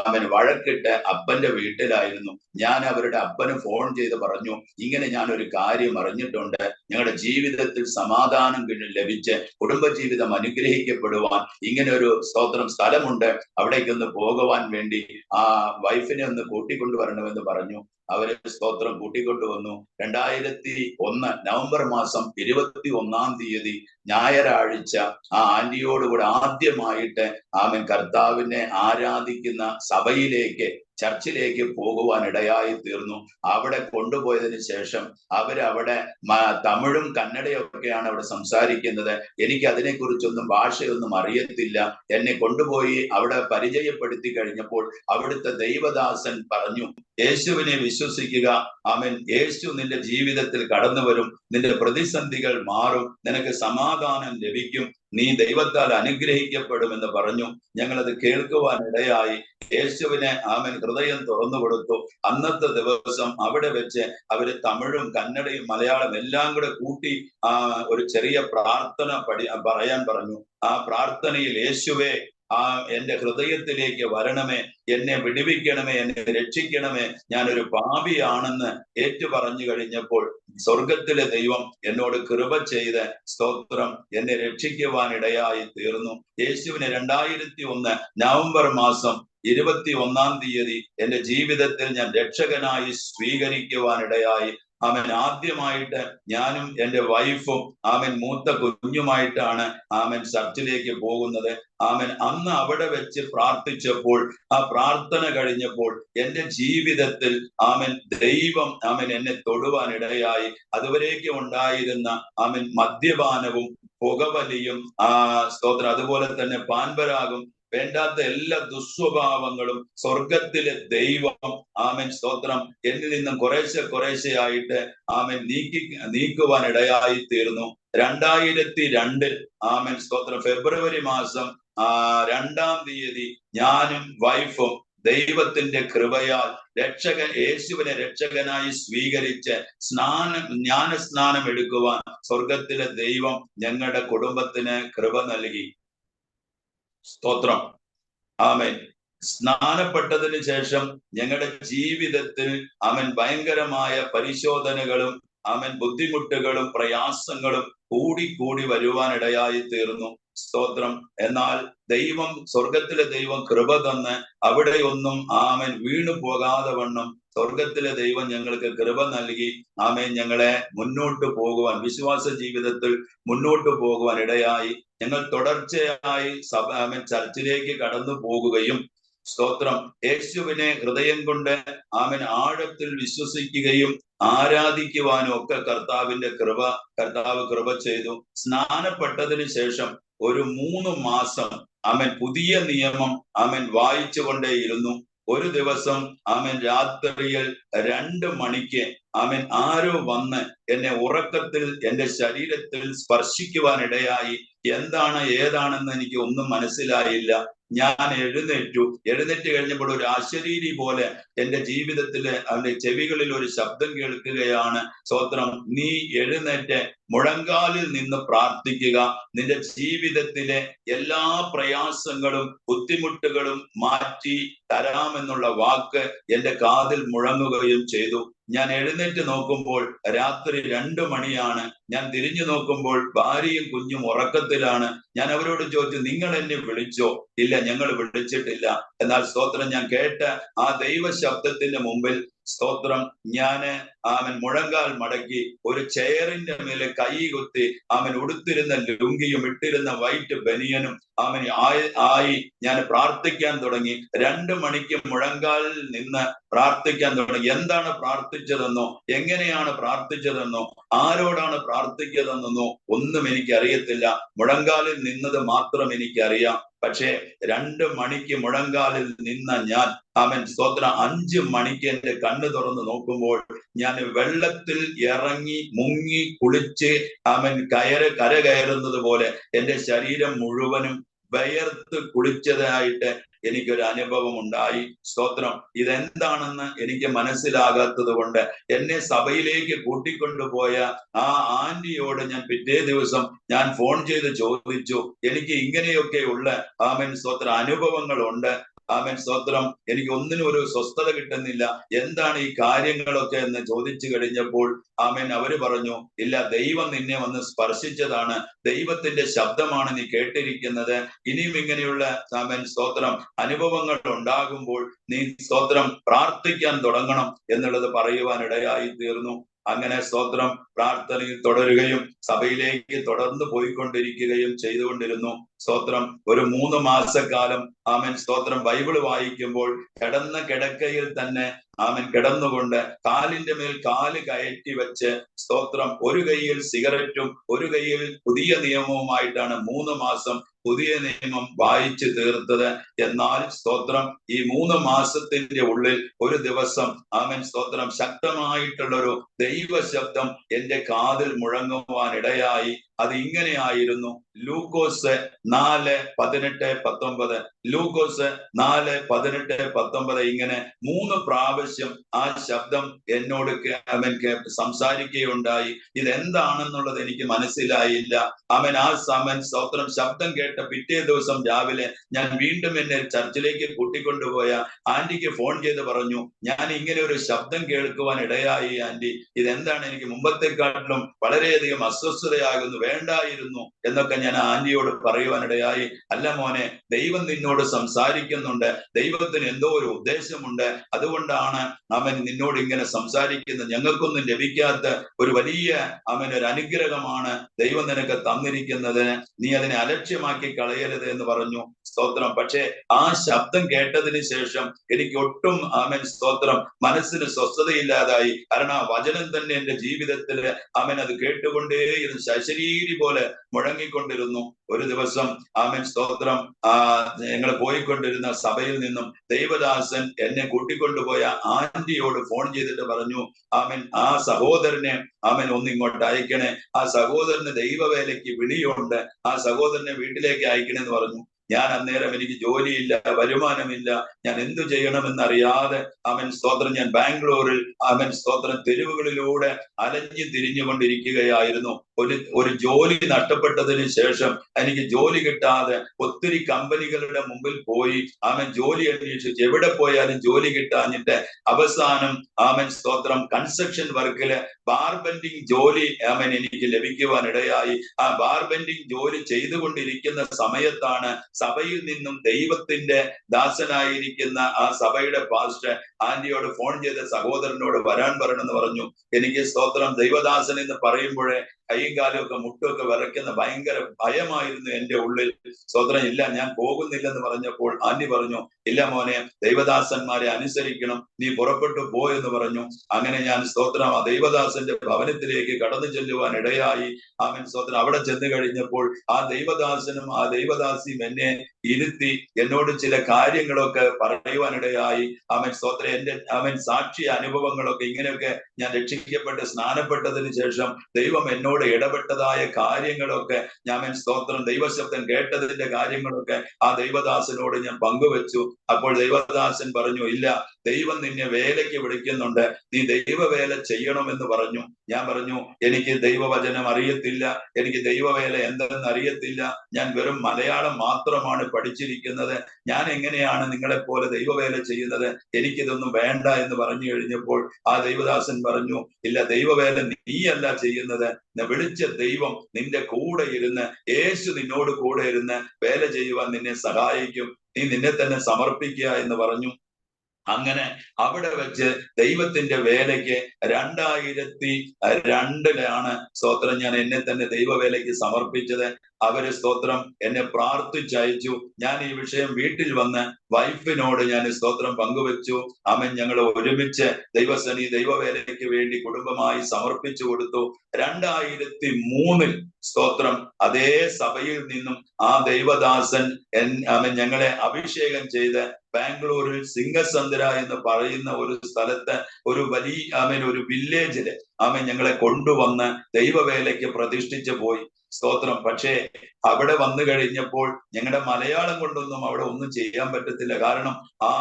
അവൻ വഴക്കിട്ട് അപ്പന്റെ വീട്ടിലായിരുന്നു. ഞാൻ അവരുടെ അപ്പന് ഫോൺ ചെയ്ത് പറഞ്ഞു, ഇങ്ങനെ ഞാൻ ഒരു കാര്യം അറിഞ്ഞിട്ടുണ്ട്, ഞങ്ങളുടെ ജീവിതത്തിൽ സമാധാനം ലഭിച്ച് കുടുംബജീവിതം അനുഗ്രഹിക്കപ്പെടുവാൻ ഇങ്ങനെ ഒരു സ്തോത്രം സ്ഥലമുണ്ട്, അവിടേക്കൊന്ന് പോകുവാൻ വേണ്ടി ആ വൈഫിനെ ഒന്ന് കൂട്ടിക്കൊണ്ടുവരണമെന്ന് പറഞ്ഞു. അവര് സ്തോത്രം കൂട്ടിക്കൊണ്ടുവന്നു. 2001 നവംബർ മാസം 21-ാം തീയതി ഞായറാഴ്ച ആ ആന്റിയോടുകൂടെ ആദ്യമായിട്ട് ആമൻ കർത്താവിനെ ആരാധിക്കുന്ന സഭയിലേക്ക്, ചർച്ചിലേക്ക് പോകുവാൻ ഇടയായി തീർന്നു. അവിടെ കൊണ്ടുപോയതിന് ശേഷം അവരവിടെ തമിഴും കന്നഡയും ഒക്കെയാണ് അവിടെ സംസാരിക്കുന്നത്. എനിക്ക് അതിനെക്കുറിച്ചൊന്നും ഭാഷയൊന്നും അറിയത്തില്ല. എന്നെ കൊണ്ടുപോയി അവിടെ പരിചയപ്പെടുത്തി കഴിഞ്ഞപ്പോൾ അവിടുത്തെ ദൈവദാസൻ പറഞ്ഞു, യേശുവിനെ വിശ്വസിക്കുക, ആമേൻ, യേശു നിന്റെ ജീവിതത്തിൽ കടന്നു വരും, നിന്റെ പ്രതിസന്ധികൾ മാറും, നിനക്ക് സമാധാനം ലഭിക്കും, നീ ദൈവത്താൽ അനുഗ്രഹിക്കപ്പെടുമെന്ന് പറഞ്ഞു. ഞങ്ങളത് കേൾക്കുവാൻ ഇടയായി. യേശുവിനെ ആമൻ ഹൃദയം തുറന്നു കൊടുത്തു. അന്നത്തെ ദിവസം അവിടെ വെച്ച് അവര് തമിഴും കന്നഡയും മലയാളം എല്ലാം കൂടെ കൂട്ടി ഒരു ചെറിയ പ്രാർത്ഥന പറയാൻ പറഞ്ഞു. ആ പ്രാർത്ഥനയിൽ യേശുവേ, എന്റെ ഹൃദയത്തിലേക്ക് വരണമേ, എന്നെ വിടുവിക്കണമേ, എന്നെ രക്ഷിക്കണമേ, ഞാനൊരു പാപിയാണെന്ന് ഏറ്റു പറഞ്ഞു കഴിഞ്ഞപ്പോൾ സ്വർഗത്തിലെ ദൈവം എന്നോട് കൃപ ചെയ്ത് സ്തോത്രം എന്നെ രക്ഷിക്കുവാൻ ഇടയായി തീർന്നു. യേശുവിനെ 2001 നവംബർ മാസം 21-ാം തീയതി എന്റെ ജീവിതത്തിൽ ഞാൻ രക്ഷകനായി സ്വീകരിക്കുവാൻ ഇടയായി. അവൻ ആദ്യമായിട്ട് ഞാനും എന്റെ വൈഫും ആമൻ മൂത്ത കുഞ്ഞുമായിട്ടാണ് ആമൻ ചർച്ചിലേക്ക് പോകുന്നത്. ആമൻ അന്ന് അവിടെ വെച്ച് പ്രാർത്ഥിച്ചപ്പോൾ, ആ പ്രാർത്ഥന കഴിഞ്ഞപ്പോൾ എന്റെ ജീവിതത്തിൽ ആമൻ ദൈവം ആമൻ എന്നെ തൊടുവാൻ ഇടയായി. അതുവരേക്കും ഉണ്ടായിരുന്ന ആമൻ മദ്യപാനവും പുകവലിയും സ്തോത്രം, അതുപോലെ തന്നെ പാൻപരാഗും, വേണ്ടാത്ത എല്ലാ ദുസ്വഭാവങ്ങളും സ്വർഗത്തിലെ ദൈവം ആമൻ സ്തോത്രം എന്നിൽ നിന്നും കുറേശ്ശെയായിട്ട് ആമൻ നീക്കുവാൻ ഇടയായി തീർന്നു. 2002 ആമൻ സ്തോത്രം ഫെബ്രുവരി മാസം 2-ാം തീയതി ഞാനും വൈഫും ദൈവത്തിന്റെ കൃപയാൽ യേശുവിനെ രക്ഷകനായി സ്വീകരിച്ച് ജ്ഞാനസ്നാനം എടുക്കുവാൻ സ്വർഗത്തിലെ ദൈവം ഞങ്ങളുടെ കുടുംബത്തിന് കൃപ നൽകി. സ്തോത്രം. ആമേൻ. സ്നാനപ്പെട്ടതിന് ശേഷം ഞങ്ങളുടെ ജീവിതത്തിൽ അവൻ ഭയങ്കരമായ പരിശോധനകളും അവൻ ബുദ്ധിമുട്ടുകളും പ്രയാസങ്ങളും കൂടി വരുവാനിടയായി തീർന്നു. സ്തോത്രം. എന്നാൽ ദൈവം, സ്വർഗത്തിലെ ദൈവം കൃപ തന്ന് അവിടെയൊന്നും ആമൻ വീണു പോകാതെ വണ്ണം സ്വർഗത്തിലെ ദൈവം ഞങ്ങൾക്ക് കൃപ നൽകി. ആമേൻ. ഞങ്ങളെ മുന്നോട്ട് പോകുവാൻ, വിശ്വാസ ജീവിതത്തിൽ മുന്നോട്ട് പോകുവാൻ ഇടയായി. ഞങ്ങൾ തുടർച്ചയായി ചർച്ചിലേക്ക് കടന്നു പോകുകയും സ്തോത്രം യേശുവിനെ ഹൃദയം കൊണ്ട് ആമൻ ആഴത്തിൽ വിശ്വസിക്കുകയും ആരാധിക്കുവാനും ഒക്കെ കർത്താവ് കൃപ ചെയ്തു. സ്നാനപ്പെട്ടതിന് ശേഷം ഒരു 3 മാസം ആമൻ പുതിയ നിയമം ആമൻ വായിച്ചു കൊണ്ടേയിരുന്നു. ഒരു ദിവസം ആമൻ രാത്രിയിൽ 2 മണിക്ക് ആമൻ ആരോ വന്ന് എന്നെ ഉറക്കത്തിൽ എന്റെ ശരീരത്തിൽ സ്പർശിക്കുവാനിടയായി. എന്താണ് ഏതാണെന്ന് എനിക്ക് ഒന്നും മനസ്സിലായില്ല. ഞാൻ എഴുന്നേറ്റ് കഴിഞ്ഞപ്പോൾ ഒരു അശരീരി പോലെ എന്റെ ജീവിതത്തില് അവന്റെ ചെവികളിൽ ഒരു ശബ്ദം കേൾക്കുകയാണ്. സ്തോത്രം, നീ എഴുന്നേറ്റ് മുഴങ്കാലിൽ നിന്ന് പ്രാർത്ഥിക്കുക, നിന്റെ ജീവിതത്തിലെ എല്ലാ പ്രയാസങ്ങളും ബുദ്ധിമുട്ടുകളും മാറ്റി തരാമെന്നുള്ള വാക്ക് എന്റെ കാതിൽ മുഴങ്ങുകയും ചെയ്തു. ഞാൻ എഴുന്നേറ്റ് നോക്കുമ്പോൾ രാത്രി 2 മണിയാണ്. ഞാൻ തിരിഞ്ഞു നോക്കുമ്പോൾ ഭാര്യയും കുഞ്ഞും ഉറക്കത്തിലാണ്. ഞാൻ അവരോട് ചോദിച്ചു, നിങ്ങൾ എന്നെ വിളിച്ചോ? ഇല്ല, ഞങ്ങൾ വിളിച്ചിട്ടില്ല. എന്നാൽ സ്തോത്രം, ഞാൻ കേട്ട ആ ദൈവ ശബ്ദത്തിന്റെ മുമ്പിൽ സ്തോത്രം, ഞാന് അവൻ മുഴങ്കാൽ മടക്കി ഒരു ചെയറിന്റെ മേലെ കൈ കുത്തി അവൻ ഉടുത്തിരുന്ന ലുങ്കിയും ഇട്ടിരുന്ന വൈറ്റ് ബനിയനും അവൻ ആയി ഞാൻ പ്രാർത്ഥിക്കാൻ തുടങ്ങി. 2 മണിക്ക് മുഴങ്കാലിൽ നിന്ന് പ്രാർത്ഥിക്കാൻ തുടങ്ങി. എന്താണ് പ്രാർത്ഥിച്ചതെന്നോ, എങ്ങനെയാണ് പ്രാർത്ഥിച്ചതെന്നോ, ആരോടാണ് പ്രാർത്ഥിച്ചതെന്നോ ഒന്നും എനിക്കറിയത്തില്ല. മുഴങ്കാലിൽ നിന്നത് മാത്രം എനിക്കറിയാം. പക്ഷേ 2 മണിക്ക് മുഴങ്കാലിൽ നിന്ന ഞാൻ അവൻ സ്തോത്രം 5 മണിക്ക് എന്റെ കണ്ണ് തുറന്ന് നോക്കുമ്പോൾ ഞാൻ വെള്ളത്തിൽ ഇറങ്ങി മുങ്ങി കുളിച്ച് അവൻ കര കയറുന്നത് പോലെ എന്റെ ശരീരം മുഴുവനും വയർത്ത് കുളിച്ചതായിട്ട് എനിക്കൊരു അനുഭവം ഉണ്ടായി. സ്തോത്രം, ഇതെന്താണെന്ന് എനിക്ക് മനസ്സിലാകാത്തത് കൊണ്ട് എന്നെ സഭയിലേക്ക് കൂട്ടിക്കൊണ്ടുപോയ ആ ആന്റിയോട് ഞാൻ പിറ്റേ ദിവസം ഞാൻ ഫോൺ ചെയ്ത് ചോദിച്ചു, എനിക്ക് ഇങ്ങനെയൊക്കെയുള്ള ആമേൻ സ്തോത്ര അനുഭവങ്ങൾ ഉണ്ട്. ആമേൻ സ്തോത്രം, എനിക്ക് ഒന്നിനും ഒരു സ്വസ്ഥത കിട്ടുന്നില്ല, എന്താണ് ഈ കാര്യങ്ങളൊക്കെ എന്ന് ചോദിച്ചു കഴിഞ്ഞപ്പോൾ ആമേൻ അവര് പറഞ്ഞു, ഇല്ല, ദൈവം നിന്നെ വന്ന് സ്പർശിച്ചതാണ്, ദൈവത്തിന്റെ ശബ്ദമാണ് നീ കേട്ടിരിക്കുന്നത്. ഇനിയും ഇങ്ങനെയുള്ള ആമേൻ സ്തോത്രം അനുഭവങ്ങൾ ഉണ്ടാകുമ്പോൾ നീ സ്തോത്രം പ്രാർത്ഥിക്കാൻ തുടങ്ങണം എന്നുള്ളത് പറയുവാനിടയായി തീർന്നു. അങ്ങനെ സ്തോത്രം പ്രാർത്ഥനയിൽ തുടരുകയും സഭയിലേക്ക് തുടർന്ന് പോയിക്കൊണ്ടിരിക്കുകയും ചെയ്തുകൊണ്ടിരുന്നു. സ്തോത്രം, ഒരു 3 മാസക്കാലം ആമൻ സ്തോത്രം ബൈബിള് വായിക്കുമ്പോൾ കിടന്ന കിടക്കയിൽ തന്നെ ആമൻ കിടന്നുകൊണ്ട് കാലിന്റെ മേൽ കാല് കയറ്റി വെച്ച് സ്തോത്രം ഒരു കൈയിൽ സിഗരറ്റും ഒരു കൈയിൽ പുതിയ നിയമവുമായിട്ടാണ് 3 മാസം പുതിയ നിയമം വായിച്ചു തീർത്തത്. എന്നാൽ സ്തോത്രം ഈ 3 മാസത്തിന്റെ ഉള്ളിൽ ഒരു ദിവസം ആമൻ സ്തോത്രം ശക്തമായിട്ടുള്ളൊരു ദൈവ ശബ്ദം എന്റെ കാതിൽ മുഴങ്ങുവാനിടയായി. അത് ഇങ്ങനെയായിരുന്നു, ലൂക്കോസ് 4:18-19. ലൂക്കോസ് 4:18-19 ഇങ്ങനെ 3 പ്രാവശ്യം ആ ശബ്ദം എന്നോട് അവൻ സംസാരിക്കുകയുണ്ടായി. ഇതെന്താണെന്നുള്ളത് എനിക്ക് മനസ്സിലായില്ല. അവൻ ആ സമൻ സ്തോത്രം ശബ്ദം കേട്ട പിറ്റേ ദിവസം രാവിലെ ഞാൻ വീണ്ടും എന്നെ ചർച്ചിലേക്ക് കൂട്ടിക്കൊണ്ടുപോയ ആന്റിക്ക് ഫോൺ ചെയ്ത് പറഞ്ഞു, ഞാൻ ഇങ്ങനെ ഒരു ശബ്ദം കേൾക്കുവാൻ ഇടയായി ആന്റി, ഇതെന്താണ്, എനിക്ക് മുമ്പത്തെക്കാട്ടിലും വളരെയധികം അസ്വസ്ഥതയാകുന്നു, വേണ്ടായിരുന്നു എന്നൊക്കെ ഞാൻ ആന്റിയോട് പറയുവാനിടയായി. അല്ല മോനെ, ദൈവം നിന്നോട് സംസാരിക്കുന്നുണ്ട്, ദൈവത്തിന് എന്തോ ഒരു ഉദ്ദേശമുണ്ട്, അതുകൊണ്ടാണ് അവൻ നിന്നോട് ഇങ്ങനെ സംസാരിക്കുന്നത്. ഞങ്ങൾക്കൊന്നും ലഭിക്കാത്ത ഒരു വലിയ ഒരു അനുഗ്രഹമാണ് ദൈവം നിനക്ക് തന്നിരിക്കുന്നത്, നീ അതിനെ അലക്ഷ്യമാക്കി കളയരുത് എന്ന് പറഞ്ഞു. സ്തോത്രം. പക്ഷേ ആ ശബ്ദം കേട്ടതിന് ശേഷം എനിക്ക് ഒട്ടും ആമൻ സ്തോത്രം മനസ്സിന് സ്വസ്ഥതയില്ലാതായി. കാരണം ആ വചനം തന്നെ എന്റെ ജീവിതത്തിൽ ആമൻ അത് കേട്ടുകൊണ്ടേയിരുന്നു, ശരീരി പോലെ മുഴങ്ങിക്കൊണ്ടിരുന്നു. ഒരു ദിവസം ആമൻ സ്തോത്രം ഞങ്ങൾ പോയിക്കൊണ്ടിരുന്ന സഭയിൽ നിന്നും ദൈവദാസൻ എന്നെ കൂട്ടിക്കൊണ്ടുപോയ ആന്റിയോട് ഫോൺ ചെയ്തിട്ട് പറഞ്ഞു, ആമൻ ആ സഹോദരനെ ആമൻ ഒന്നിങ്ങോട്ട് അയക്കണേ, ആ സഹോദരന് ദൈവവേലയ്ക്ക് വിളിയുണ്ട്, ആ സഹോദരനെ വീട്ടിലേക്ക് അയക്കണമെന്ന് പറഞ്ഞു. ഞാൻ അന്നേരം എനിക്ക് ജോലിയില്ല, വരുമാനമില്ല, ഞാൻ എന്തു ചെയ്യണമെന്നറിയാതെ അവൻ സ്തോത്രം ഞാൻ ബാംഗ്ലൂരിൽ അവൻ സ്തോത്രം തെരുവുകളിലൂടെ അലഞ്ഞു തിരിഞ്ഞുകൊണ്ടിരിക്കുകയായിരുന്നു. ഒരു ജോലി നഷ്ടപ്പെട്ടതിന് ശേഷം എനിക്ക് ജോലി കിട്ടാതെ ഒത്തിരി കമ്പനികളുടെ മുമ്പിൽ പോയി അവൻ ജോലി അന്വേഷിച്ച് എവിടെ പോയാലും ജോലി കിട്ടാഞ്ഞിട്ട് അവസാനം അവൻ സ്തോത്രം കൺസ്ട്രക്ഷൻ വർക്കില് ബാർബെൻഡിങ് ജോലി അവൻ എനിക്ക് ലഭിക്കുവാനിടയായി. ആ ബാർബെൻഡിങ് ജോലി ചെയ്തുകൊണ്ടിരിക്കുന്ന സമയത്താണ് സഭയിൽ നിന്നും ദൈവത്തിന്റെ ദാസനായിരിക്കുന്ന ആ സഭയുടെ പാസ്റ്റർ ആന്റിയോട് ഫോൺ ചെയ്ത സഹോദരനോട് വരാൻ പറയണമെന്ന് പറഞ്ഞു. എനിക്ക് സ്തോത്രം ദൈവദാസൻ എന്ന് പറയുമ്പോഴേ കൈയും കാലും ഒക്കെ മുട്ടൊക്കെ വിറയ്ക്കുന്ന ഭയങ്കര ഭയമായിരുന്നു എന്റെ ഉള്ളിൽ. സ്തോത്രം, ഇല്ല ഞാൻ പോകുന്നില്ലെന്ന് പറഞ്ഞപ്പോൾ ആന്റി പറഞ്ഞു, ഇല്ല മോനെ, ദൈവദാസന്മാരെ അനുസരിക്കണം, നീ പുറപ്പെട്ടു പോ എന്ന് പറഞ്ഞു. അങ്ങനെ ഞാൻ സ്തോത്രം ആ ദൈവദാസന്റെ ഭവനത്തിലേക്ക് കടന്നു ചെല്ലുവാൻ ഇടയായി. ആമൻ സ്തോത്രം അവിടെ ചെന്ന് കഴിഞ്ഞപ്പോൾ ആ ദൈവദാസനും ആ ദൈവദാസിയും എന്നെ ഇരുത്തി എന്നോട് ചില കാര്യങ്ങളൊക്കെ പറയുവാനിടയായി. അവൻ സ്തോത്രം അവൻ സാക്ഷ്യ അനുഭവങ്ങളൊക്കെ ഇങ്ങനെയൊക്കെ ഞാൻ രക്ഷിക്കപ്പെട്ട് സ്നാനപ്പെട്ടതിന് ശേഷം ദൈവം എന്നോട് ഇടപെട്ടതായ കാര്യങ്ങളൊക്കെ ഞാൻ സ്തോത്രം ദൈവശബ്ദം കേട്ടതിന്റെ കാര്യങ്ങളൊക്കെ ആ ദൈവദാസനോട് ഞാൻ പങ്കുവെച്ചു. അപ്പോൾ ദൈവദാസൻ പറഞ്ഞു, ഇല്ല, ദൈവം നിന്നെ വേലയ്ക്ക് വിളിക്കുന്നുണ്ട്, നീ ദൈവവേല ചെയ്യണമെന്ന് പറഞ്ഞു. ഞാൻ പറഞ്ഞു, എനിക്ക് ദൈവവചനം അറിയത്തില്ല, എനിക്ക് ദൈവവേല എന്തെന്ന് അറിയത്തില്ല, ഞാൻ വെറും മലയാളം മാത്രമാണ് പഠിച്ചിരിക്കുന്നത്, ഞാൻ എങ്ങനെയാണ് നിങ്ങളെപ്പോലെ ദൈവവേല ചെയ്യുന്നത്, എനിക്കിതൊന്നും വേണ്ട എന്ന് പറഞ്ഞു കഴിഞ്ഞപ്പോൾ ആ ദൈവദാസൻ പറഞ്ഞു, ഇല്ല, ദൈവവേല നീയല്ല ചെയ്യുന്നത്, വിളിച്ച ദൈവം നിന്റെ കൂടെ ഇരുന്ന്, യേശു നിന്നോട് കൂടെ ഇരുന്ന് വേല ചെയ്യുവാൻ നിന്നെ സഹായിക്കും, നീ നിന്നെ തന്നെ സമർപ്പിക്കുക എന്ന് പറഞ്ഞു. അങ്ങനെ അവിടെ വെച്ച് ദൈവത്തിന്റെ വേലയ്ക്ക് 2002 സ്തോത്രം ഞാൻ എന്നെ തന്നെ ദൈവവേലയ്ക്ക് സമർപ്പിച്ചത്. അവര് സ്തോത്രം എന്നെ പ്രാർത്ഥിച്ചയച്ചു. ഞാൻ ഈ വിഷയം വീട്ടിൽ വന്ന് വൈഫിനോട് ഞാൻ സ്തോത്രം പങ്കുവെച്ചു. അവൻ ഞങ്ങൾ ഒരുമിച്ച് ദൈവവേലയ്ക്ക് വേണ്ടി കുടുംബമായി സമർപ്പിച്ചു കൊടുത്തു. 2003 സ്തോത്രം അതേ സഭയിൽ നിന്നും ആ ദൈവദാസൻ അവൻ ഞങ്ങളെ അഭിഷേകം ചെയ്ത് ബാംഗ്ലൂരിൽ സിംഗസന്ദ്ര എന്ന് പറയുന്ന ഒരു സ്ഥലത്ത് ഒരു ഒരു വില്ലേജില് ഞങ്ങളെ കൊണ്ടുവന്ന് ദൈവവേലയ്ക്ക് പ്രതിഷ്ഠിച്ചു പോയി. സ്തോത്രം. പക്ഷേ അവിടെ വന്നു കഴിഞ്ഞപ്പോൾ ഞങ്ങളുടെ മലയാളം കൊണ്ടൊന്നും അവിടെ ഒന്നും ചെയ്യാൻ പറ്റത്തില്ല. കാരണം ആ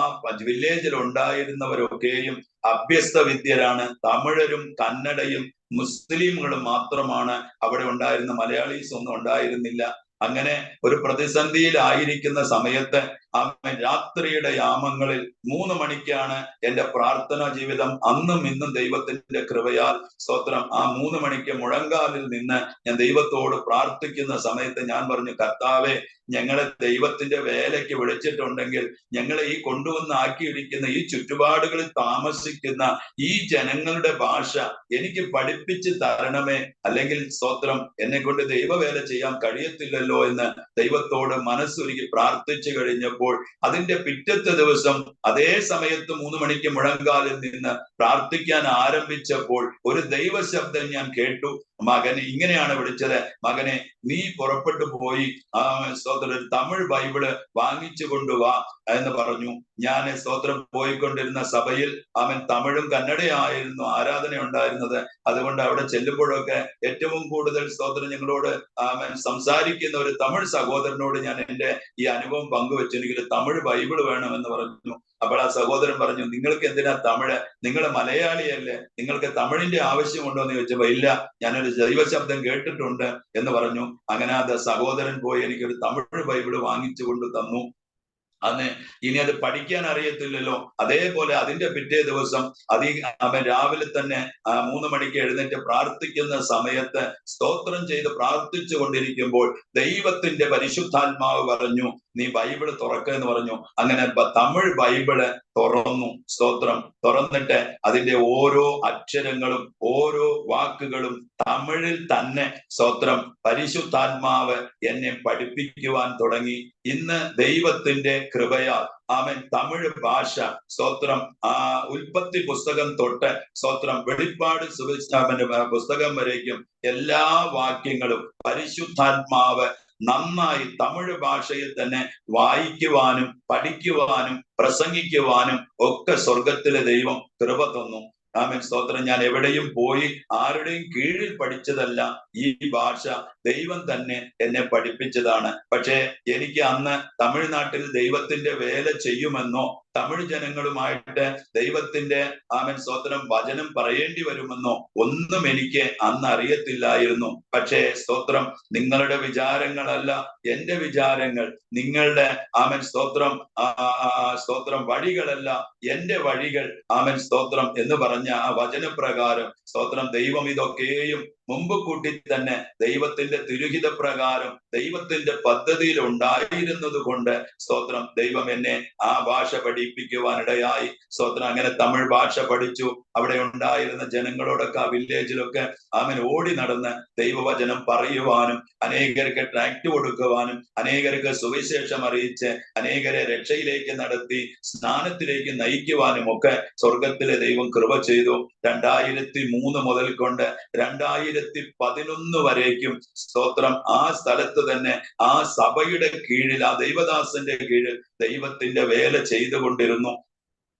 വില്ലേജിൽ ഉണ്ടായിരുന്നവരൊക്കെയും അഭ്യസ്ത വിദ്യരാണ്. തമിഴരും കന്നഡയും മുസ്ലിമുകളും മാത്രമാണ് അവിടെ ഉണ്ടായിരുന്ന. മലയാളീസ് ഒന്നും ഉണ്ടായിരുന്നില്ല. അങ്ങനെ ഒരു പ്രതിസന്ധിയിലായിരിക്കുന്ന സമയത്ത് രാത്രിയുടെ യാമങ്ങളിൽ 3 മണിക്കാണ് എന്റെ പ്രാർത്ഥനാ ജീവിതം. അന്നും ഇന്നും ദൈവത്തിന്റെ കൃപയാൽ സ്തോത്രം ആ 3 മണിക്ക് മുഴങ്കാലിൽ നിന്ന് ഞാൻ ദൈവത്തോട് പ്രാർത്ഥിക്കുന്ന സമയത്ത് ഞാൻ പറഞ്ഞു, കർത്താവേ, ഞങ്ങളെ ദൈവത്തിന്റെ വേലയ്ക്ക് വിളിച്ചിട്ടുണ്ടെങ്കിൽ ഞങ്ങളെ ഈ കൊണ്ടുവന്നാക്കിയിരിക്കുന്ന ഈ ചുറ്റുപാടുകളിൽ താമസിക്കുന്ന ഈ ജനങ്ങളുടെ ഭാഷ എനിക്ക് പഠിപ്പിച്ച് തരണമേ, അല്ലെങ്കിൽ സ്തോത്രം എന്നെ കൊണ്ട് ദൈവവേല ചെയ്യാൻ കഴിയത്തില്ലല്ലോ എന്ന് ദൈവത്തോട് മനസ്സൊരുക്കി പ്രാർത്ഥിച്ചു കഴിഞ്ഞപ്പോൾ അതിന്റെ പിറ്റത്തെ ദിവസം അതേ സമയത്ത് 3 മണിക്ക് മുഴങ്കാലിൽ നിന്ന് പ്രാർത്ഥിക്കാൻ ആരംഭിച്ചപ്പോൾ ഒരു ദൈവശബ്ദം ഞാൻ കേട്ടു. മകനെ ഇങ്ങനെയാണ് വിളിച്ചത്, മകനെ, നീ പുറപ്പെട്ടു പോയി സ്തോത്രം തമിഴ് ബൈബിള് വാങ്ങിച്ചു കൊണ്ടുവാ എന്ന് പറഞ്ഞു. ഞാൻ സ്തോത്രം പോയിക്കൊണ്ടിരുന്ന സഭയിൽ തമിഴും കന്നഡയായിരുന്നു ആരാധന ഉണ്ടായിരുന്നത്. അതുകൊണ്ട് അവിടെ ചെല്ലുമ്പോഴൊക്കെ ഏറ്റവും കൂടുതൽ സ്തോത്രം ഞങ്ങളോട് സംസാരിക്കുന്ന ഒരു തമിഴ് സഹോദരനോട് ഞാൻ എന്റെ ഈ അനുഭവം പങ്കുവെച്ചു. എനിക്ക് തമിഴ് ബൈബിള് വേണമെന്ന് പറഞ്ഞു. അപ്പോൾ ആ സഹോദരൻ പറഞ്ഞു, നിങ്ങൾക്ക് എന്തിനാ തമിഴ്, നിങ്ങൾ മലയാളിയല്ലേ, നിങ്ങൾക്ക് തമിഴിന്റെ ആവശ്യമുണ്ടോ എന്ന് ചോദിച്ചപ്പോ, ഇല്ല, ഞാനൊരു ദൈവശബ്ദം കേട്ടിട്ടുണ്ട് എന്ന് പറഞ്ഞു. അങ്ങനെ അത് സഹോദരൻ പോയി എനിക്കൊരു തമിഴ് ബൈബിള് വാങ്ങിച്ചു കൊണ്ട് തന്നു. അന്ന് ഇനി അത് പഠിക്കാൻ അറിയത്തില്ലല്ലോ. അതേപോലെ അതിന്റെ പിറ്റേ ദിവസം അവൻ രാവിലെ തന്നെ 3 മണിക്ക് എഴുന്നേറ്റ് പ്രാർത്ഥിക്കുന്ന സമയത്ത് സ്തോത്രം ചെയ്ത് പ്രാർത്ഥിച്ചു കൊണ്ടിരിക്കുമ്പോൾ ദൈവത്തിന്റെ പരിശുദ്ധാത്മാവ് പറഞ്ഞു, നീ ബൈബിള് തുറക്കുക എന്ന് പറഞ്ഞു. അങ്ങനെ തമിഴ് ബൈബിള് തുറന്നു. സ്തോത്രം. തുറന്നിട്ട് അതിന്റെ ഓരോ അക്ഷരങ്ങളും ഓരോ വാക്കുകളും തമിഴിൽ തന്നെ സ്തോത്രം പരിശുദ്ധാത്മാവ് എന്നെ പഠിപ്പിക്കുവാൻ തുടങ്ങി. ഇന്ന് ദൈവത്തിന്റെ കൃപയാൽ തമിഴ് ഭാഷ സ്തോത്രം ഉൽപ്പത്തി പുസ്തകം തൊട്ട് സ്തോത്രം വെളിപ്പാട് പുസ്തകം വരേക്കും എല്ലാ വാക്യങ്ങളും പരിശുദ്ധാത്മാവ് നന്നായി തമിഴ് ഭാഷയിൽ തന്നെ വായിക്കുവാനും പഠിക്കുവാനും പ്രസംഗിക്കുവാനും ഒക്കെ സ്വർഗത്തിലെ ദൈവം കൃപ തന്നു. സ്തോത്രം. ഞാൻ എവിടെയും പോയി ആരുടെയും കീഴിൽ പഠിച്ചതല്ല. ഈ ഭാഷ ദൈവം തന്നെ എന്നെ പഠിപ്പിച്ചതാണ്. പക്ഷേ എനിക്ക് അന്ന് തമിഴ്നാട്ടിൽ ദൈവത്തിന്റെ വേല ചെയ്യുമെന്നോ തമിഴ് ജനങ്ങളുമായിട്ട് ദൈവത്തിന്റെ സ്തോത്രം വചനം പറയേണ്ടി വരുമെന്നോ ഒന്നും എനിക്ക് അന്ന് അറിയത്തില്ലായിരുന്നു. പക്ഷേ സ്തോത്രം, നിങ്ങളുടെ വിചാരങ്ങളല്ല എന്റെ വിചാരങ്ങൾ, നിങ്ങളുടെ സ്തോത്രം വഴികളല്ല എന്റെ വഴികൾ സ്തോത്രം എന്ന് പറഞ്ഞ ആ വചനപ്രകാരം സ്തോത്രം ദൈവം ഇതൊക്കെയും മുമ്പ് കൂട്ടി തന്നെ ദൈവത്തിന്റെ തിരുഹിത പ്രകാരം ദൈവത്തിന്റെ പദ്ധതിയിൽ ഉണ്ടായിരുന്നത് കൊണ്ട് സ്തോത്രം ദൈവം എന്നെ ആ ഭാഷ അറിയിപ്പിക്കുവാനിടയായി. സ്തോത്രം. അങ്ങനെ തമിഴ് ഭാഷ പഠിച്ചു. അവിടെ ഉണ്ടായിരുന്ന ജനങ്ങളോടൊക്കെ ആ വില്ലേജിലൊക്കെ ആമൻ ഓടി നടന്ന് ദൈവവചനം പറയുവാനും അനേകർക്ക് ട്രാക്ട് കൊടുക്കുവാനും അനേകർക്ക് സുവിശേഷം അറിയിച്ച് അനേകരെ രക്ഷയിലേക്ക് നടത്തി സ്നാനത്തിലേക്ക് നയിക്കുവാനും ഒക്കെ സ്വർഗത്തിലെ ദൈവം കൃപ ചെയ്തു. 2003 മുതൽ കൊണ്ട് 2011 വരേക്കും സ്തോത്രം ആ സ്ഥലത്ത് തന്നെ ആ സഭയുടെ കീഴിൽ ആ ദൈവദാസന്റെ കീഴിൽ ദൈവത്തിന്റെ വേല ചെയ്തുകൊണ്ടിരുന്നു.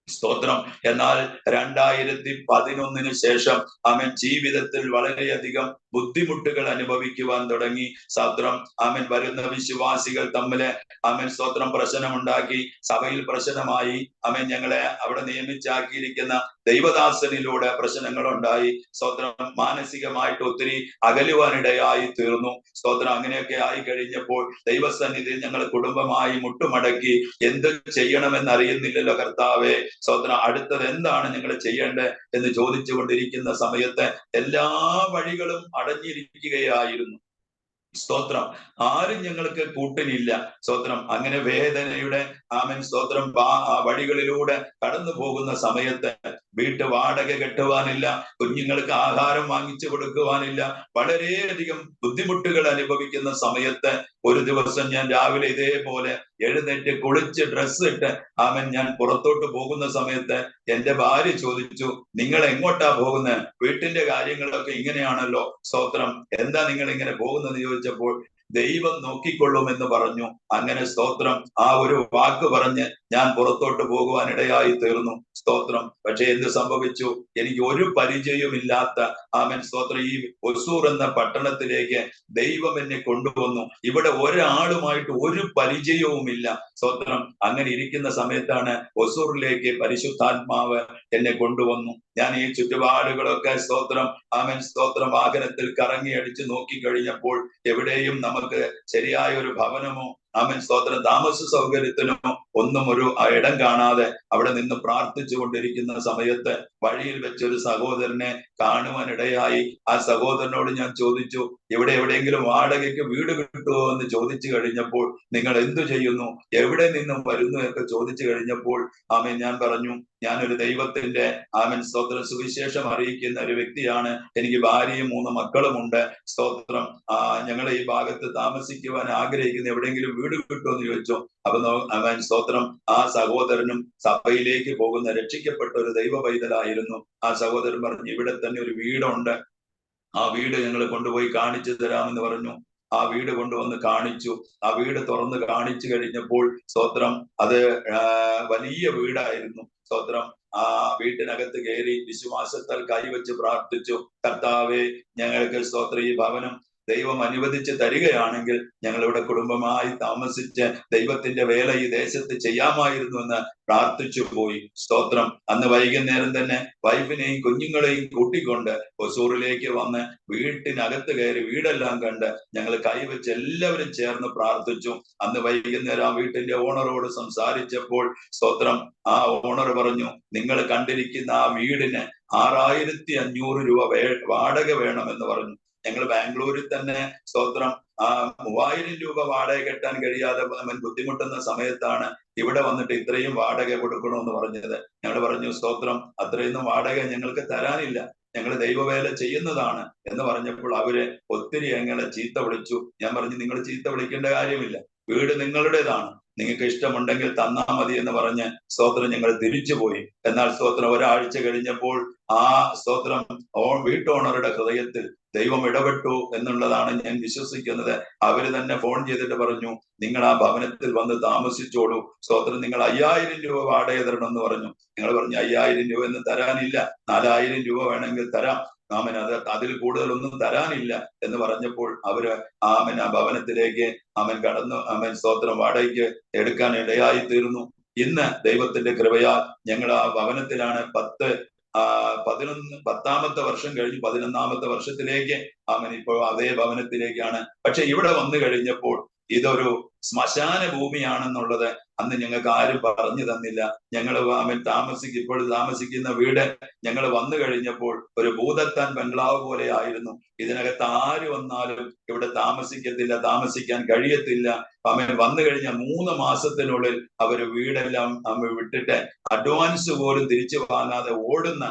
സ്തോത്രം. എന്നാൽ 2011 ശേഷം അവൻ ജീവിതത്തിൽ വളരെയധികം ബുദ്ധിമുട്ടുകൾ അനുഭവിക്കുവാൻ തുടങ്ങി. സ്തോത്രം. അവൻ വരുന്ന വിശ്വാസികൾ തമ്മില് അവൻ സ്തോത്രം പ്രശ്നമുണ്ടാക്കി. സഭയിൽ പ്രശ്നമായി. അവൻ ഞങ്ങളെ അവിടെ നിയമിച്ചാക്കിയിരിക്കുന്ന ദൈവദാസനിലൂടെ പ്രശ്നങ്ങൾ ഉണ്ടായി. സ്തോത്രം. മാനസികമായിട്ട് ഒത്തിരി അകലുവാനിടയായി തീർന്നു. സ്തോത്രം. അങ്ങനെയൊക്കെ ആയി കഴിഞ്ഞപ്പോൾ ദൈവസന്നിധിയിൽ ഞങ്ങൾ കുടുംബമായി മുട്ടുമടക്കി എന്ത് ചെയ്യണമെന്ന് അറിയുന്നില്ലല്ലോ കർത്താവേ. സ്തോത്രം. അടുത്തത് എന്താണ് ഞങ്ങൾ ചെയ്യേണ്ടത് എന്ന് ചോദിച്ചുകൊണ്ടിരിക്കുന്ന സമയത്ത് എല്ലാ വഴികളും അടഞ്ഞിരിക്കുകയായിരുന്നു. സ്തോത്രം. ആരും ഞങ്ങൾക്ക് കൂട്ടിനില്ല. സ്തോത്രം. അങ്ങനെ വേദനയുടെ ആമൻ സ്തോത്രം വഴികളിലൂടെ കടന്നു പോകുന്ന സമയത്ത് വീട്ടു വാടക കെട്ടുവാനില്ല, കുഞ്ഞുങ്ങൾക്ക് ആഹാരം വാങ്ങിച്ചു കൊടുക്കുവാനില്ല, വളരെയധികം ബുദ്ധിമുട്ടുകൾ അനുഭവിക്കുന്ന സമയത്ത് ഒരു ദിവസം ഞാൻ രാവിലെ ഇതേപോലെ എഴുന്നേറ്റ് കുളിച്ച് ഡ്രസ്സ് ഇട്ട് ഞാൻ പുറത്തോട്ട് പോകുന്ന സമയത്ത് എന്റെ ഭാര്യ ചോദിച്ചു, നിങ്ങൾ എങ്ങോട്ടാ പോകുന്നത്? വീട്ടിന്റെ കാര്യങ്ങളൊക്കെ ഇങ്ങനെയാണല്ലോ. സ്തോത്രം. എന്താ നിങ്ങൾ ഇങ്ങനെ പോകുന്നത് ചോദിച്ചപ്പോൾ ദൈവം നോക്കിക്കൊള്ളുമെന്ന് പറഞ്ഞു. അങ്ങനെ സ്തോത്രം ആ ഒരു വാക്ക് പറഞ്ഞ് ഞാൻ പുറത്തോട്ട് പോകുവാൻ ഇടയായി തീർന്നു. സ്തോത്രം. പക്ഷെ എന്ത് സംഭവിച്ചു? എനിക്ക് ഒരു പരിചയമില്ലാത്ത സ്തോത്രം ഈ ഒസൂർ എന്ന പട്ടണത്തിലേക്ക് ദൈവം എന്നെ കൊണ്ടുവന്നു. ഇവിടെ ഒരാളുമായിട്ട് ഒരു പരിചയവുമില്ല. സ്തോത്രം. അങ്ങനെ ഇരിക്കുന്ന സമയത്താണ് ഒസൂറിലേക്ക് പരിശുദ്ധാത്മാവ് എന്നെ കൊണ്ടുവന്നു. ഞാൻ ഈ ചുറ്റുപാടുകളൊക്കെ സ്തോത്രം സ്തോത്രം വാഹനത്തിൽ കറങ്ങി അടിച്ച് നോക്കി കഴിഞ്ഞപ്പോൾ എവിടെയും നമുക്ക് ശരിയായ ഒരു ഭവനമോ സ്തോത്രം താമസ സൗകര്യത്തിനോ ഒന്നും ഒരു ഇടം കാണാതെ അവിടെ നിന്ന് പ്രാർത്ഥിച്ചു കൊണ്ടിരിക്കുന്ന സമയത്ത് വഴിയിൽ വെച്ചൊരു സഹോദരനെ കാണുവാനിടയായി. ആ സഹോദരനോട് ഞാൻ ചോദിച്ചു, ഇവിടെ എവിടെയെങ്കിലും വാടകയ്ക്ക് വീട് കിട്ടുമോ എന്ന് ചോദിച്ചു കഴിഞ്ഞപ്പോൾ നിങ്ങൾ എന്തു ചെയ്യുന്നു, എവിടെ നിന്നും വരുന്നു ഒക്കെ ചോദിച്ചു കഴിഞ്ഞപ്പോൾ ഞാൻ പറഞ്ഞു, ഞാനൊരു ദൈവത്തിന്റെ സ്തോത്രം സുവിശേഷം അറിയിക്കുന്ന ഒരു വ്യക്തിയാണ്. എനിക്ക് ഭാര്യയും 3 മക്കളുമുണ്ട്. സ്തോത്രം. ഞങ്ങൾ ഈ ഭാഗത്ത് താമസിക്കുവാൻ ആഗ്രഹിക്കുന്ന എവിടെയെങ്കിലും വീട് കിട്ടുമോ എന്ന് ചോദിച്ചു. അപ്പൊ സ്തോത്രം ആ സഹോദരനും സഭയിലേക്ക് പോകുന്ന രക്ഷിക്കപ്പെട്ട ഒരു ദൈവ പൈതലായിരുന്നു. ആ സഹോദരൻ പറഞ്ഞു, ഇവിടെ തന്നെ ഒരു വീടുണ്ട്, ആ വീട് ഞങ്ങൾ കൊണ്ടുപോയി കാണിച്ചു തരാമെന്ന് പറഞ്ഞു. ആ വീട് കൊണ്ടുവന്ന് കാണിച്ചു. ആ വീട് തുറന്ന് കാണിച്ചു കഴിഞ്ഞപ്പോൾ സ്തോത്രം അത് വലിയ വീടായിരുന്നു. സ്തോത്രം. ആ വീട്ടിനകത്ത് കയറി വിശ്വാസത്താൽ കൈവച്ച് പ്രാർത്ഥിച്ചു, കർത്താവേ ഞങ്ങൾക്ക് സ്തോത്രം ഈ ഭവനം ദൈവം അനുവദിച്ച് തരികയാണെങ്കിൽ ഞങ്ങളിവിടെ കുടുംബമായി താമസിച്ച് ദൈവത്തിന്റെ വേല ഈ ദേശത്ത് ചെയ്യാമായിരുന്നു എന്ന് പ്രാർത്ഥിച്ചു പോയി. സ്തോത്രം. അന്ന് വൈകുന്നേരം തന്നെ വൈഫിനെയും കുഞ്ഞുങ്ങളെയും കൂട്ടിക്കൊണ്ട് ഒസൂറിലേക്ക് വന്ന് വീട്ടിനകത്ത് കയറി വീടെല്ലാം കണ്ട് ഞങ്ങൾ കൈവച്ച് എല്ലാവരും ചേർന്ന് പ്രാർത്ഥിച്ചു. അന്ന് വൈകുന്നേരം ആ വീട്ടിന്റെ ഓണറോട് സംസാരിച്ചപ്പോൾ സ്തോത്രം ആ ഓണർ പറഞ്ഞു, നിങ്ങൾ കണ്ടിരിക്കുന്ന ആ വീടിന് 6500 രൂപ വാടക വേണമെന്ന് പറഞ്ഞു. ഞങ്ങൾ ബാംഗ്ലൂരിൽ തന്നെ സ്തോത്രം 3000 രൂപ വാടക കെട്ടാൻ കഴിയാതെ ബുദ്ധിമുട്ടുന്ന സമയത്താണ് ഇവിടെ വന്നിട്ട് ഇത്രയും വാടക കൊടുക്കണമെന്ന് പറഞ്ഞത്. ഞങ്ങൾ പറഞ്ഞു, സ്തോത്രം അത്രയൊന്നും വാടക ഞങ്ങൾക്ക് തരാനില്ല, ഞങ്ങൾ ദൈവവേല ചെയ്യുന്നതാണ് എന്ന് പറഞ്ഞപ്പോൾ അവര് ഒത്തിരി ഞങ്ങളെ ചീത്ത വിളിച്ചു. ഞാൻ പറഞ്ഞു, നിങ്ങൾ ചീത്ത വിളിക്കേണ്ട കാര്യമില്ല, വീട് നിങ്ങളുടേതാണ്, നിങ്ങൾക്ക് ഇഷ്ടമുണ്ടെങ്കിൽ തന്നാ മതി എന്ന് പറഞ്ഞ് സ്തോത്രം ഞങ്ങൾ തിരിച്ചുപോയി. എന്നാൽ സ്തോത്രം ഒരാഴ്ച കഴിഞ്ഞപ്പോൾ ആ സ്തോത്രം വീട്ടോണറുടെ ഹൃദയത്തിൽ ദൈവം ഇടപെട്ടു എന്നുള്ളതാണ് ഞാൻ വിശ്വസിക്കുന്നത്. അവര് തന്നെ ഫോൺ ചെയ്തിട്ട് പറഞ്ഞു, നിങ്ങൾ ആ ഭവനത്തിൽ വന്ന് താമസിച്ചോളൂ, സ്തോത്രം നിങ്ങൾ 5000 രൂപ വാടക തരണം എന്ന് പറഞ്ഞു. ഞങ്ങൾ പറഞ്ഞു, 5000 രൂപ ഒന്നും തരാനില്ല, 4000 രൂപ വേണമെങ്കിൽ തരാം, അതിൽ കൂടുതലൊന്നും തരാനില്ല എന്ന് പറഞ്ഞപ്പോൾ അവര് ആ ഭവനത്തിലേക്ക് കടന്നു സ്തോത്രം വാടകയ്ക്ക് എടുക്കാൻ ഇടയായി തീർന്നു. ഇന്ന് ദൈവത്തിന്റെ കൃപയാൽ ഞങ്ങൾ ആ ഭവനത്തിലാണ് 10ാമത്തെ വർഷം കഴിഞ്ഞ് 11ാമത്തെ വർഷത്തിലേക്ക് ഇപ്പോൾ അതേ ഭവനത്തിലേക്കാണ്. പക്ഷെ ഇവിടെ വന്നു കഴിഞ്ഞപ്പോൾ ഇതൊരു ശ്മശാന ഭൂമിയാണെന്നുള്ളത് അന്ന് ഞങ്ങൾക്ക് ആരും പറഞ്ഞു തന്നില്ല. ഞങ്ങൾ ഇപ്പോൾ താമസിക്കുന്ന വീട് ഞങ്ങൾ വന്നു കഴിഞ്ഞപ്പോൾ ഒരു ഭൂതത്താൻ ബംഗ്ലാവ് പോലെ ആയിരുന്നു. ഇതിനകത്ത് ആര് വന്നാലും ഇവിടെ താമസിക്കത്തില്ല, താമസിക്കാൻ കഴിയത്തില്ല. വന്നു കഴിഞ്ഞ 3 മാസത്തിനുള്ളിൽ വീടെല്ലാം വിട്ടിട്ട് അഡ്വാൻസ് പോലും തിരിച്ചു വാങ്ങാതെ ഓടുന്ന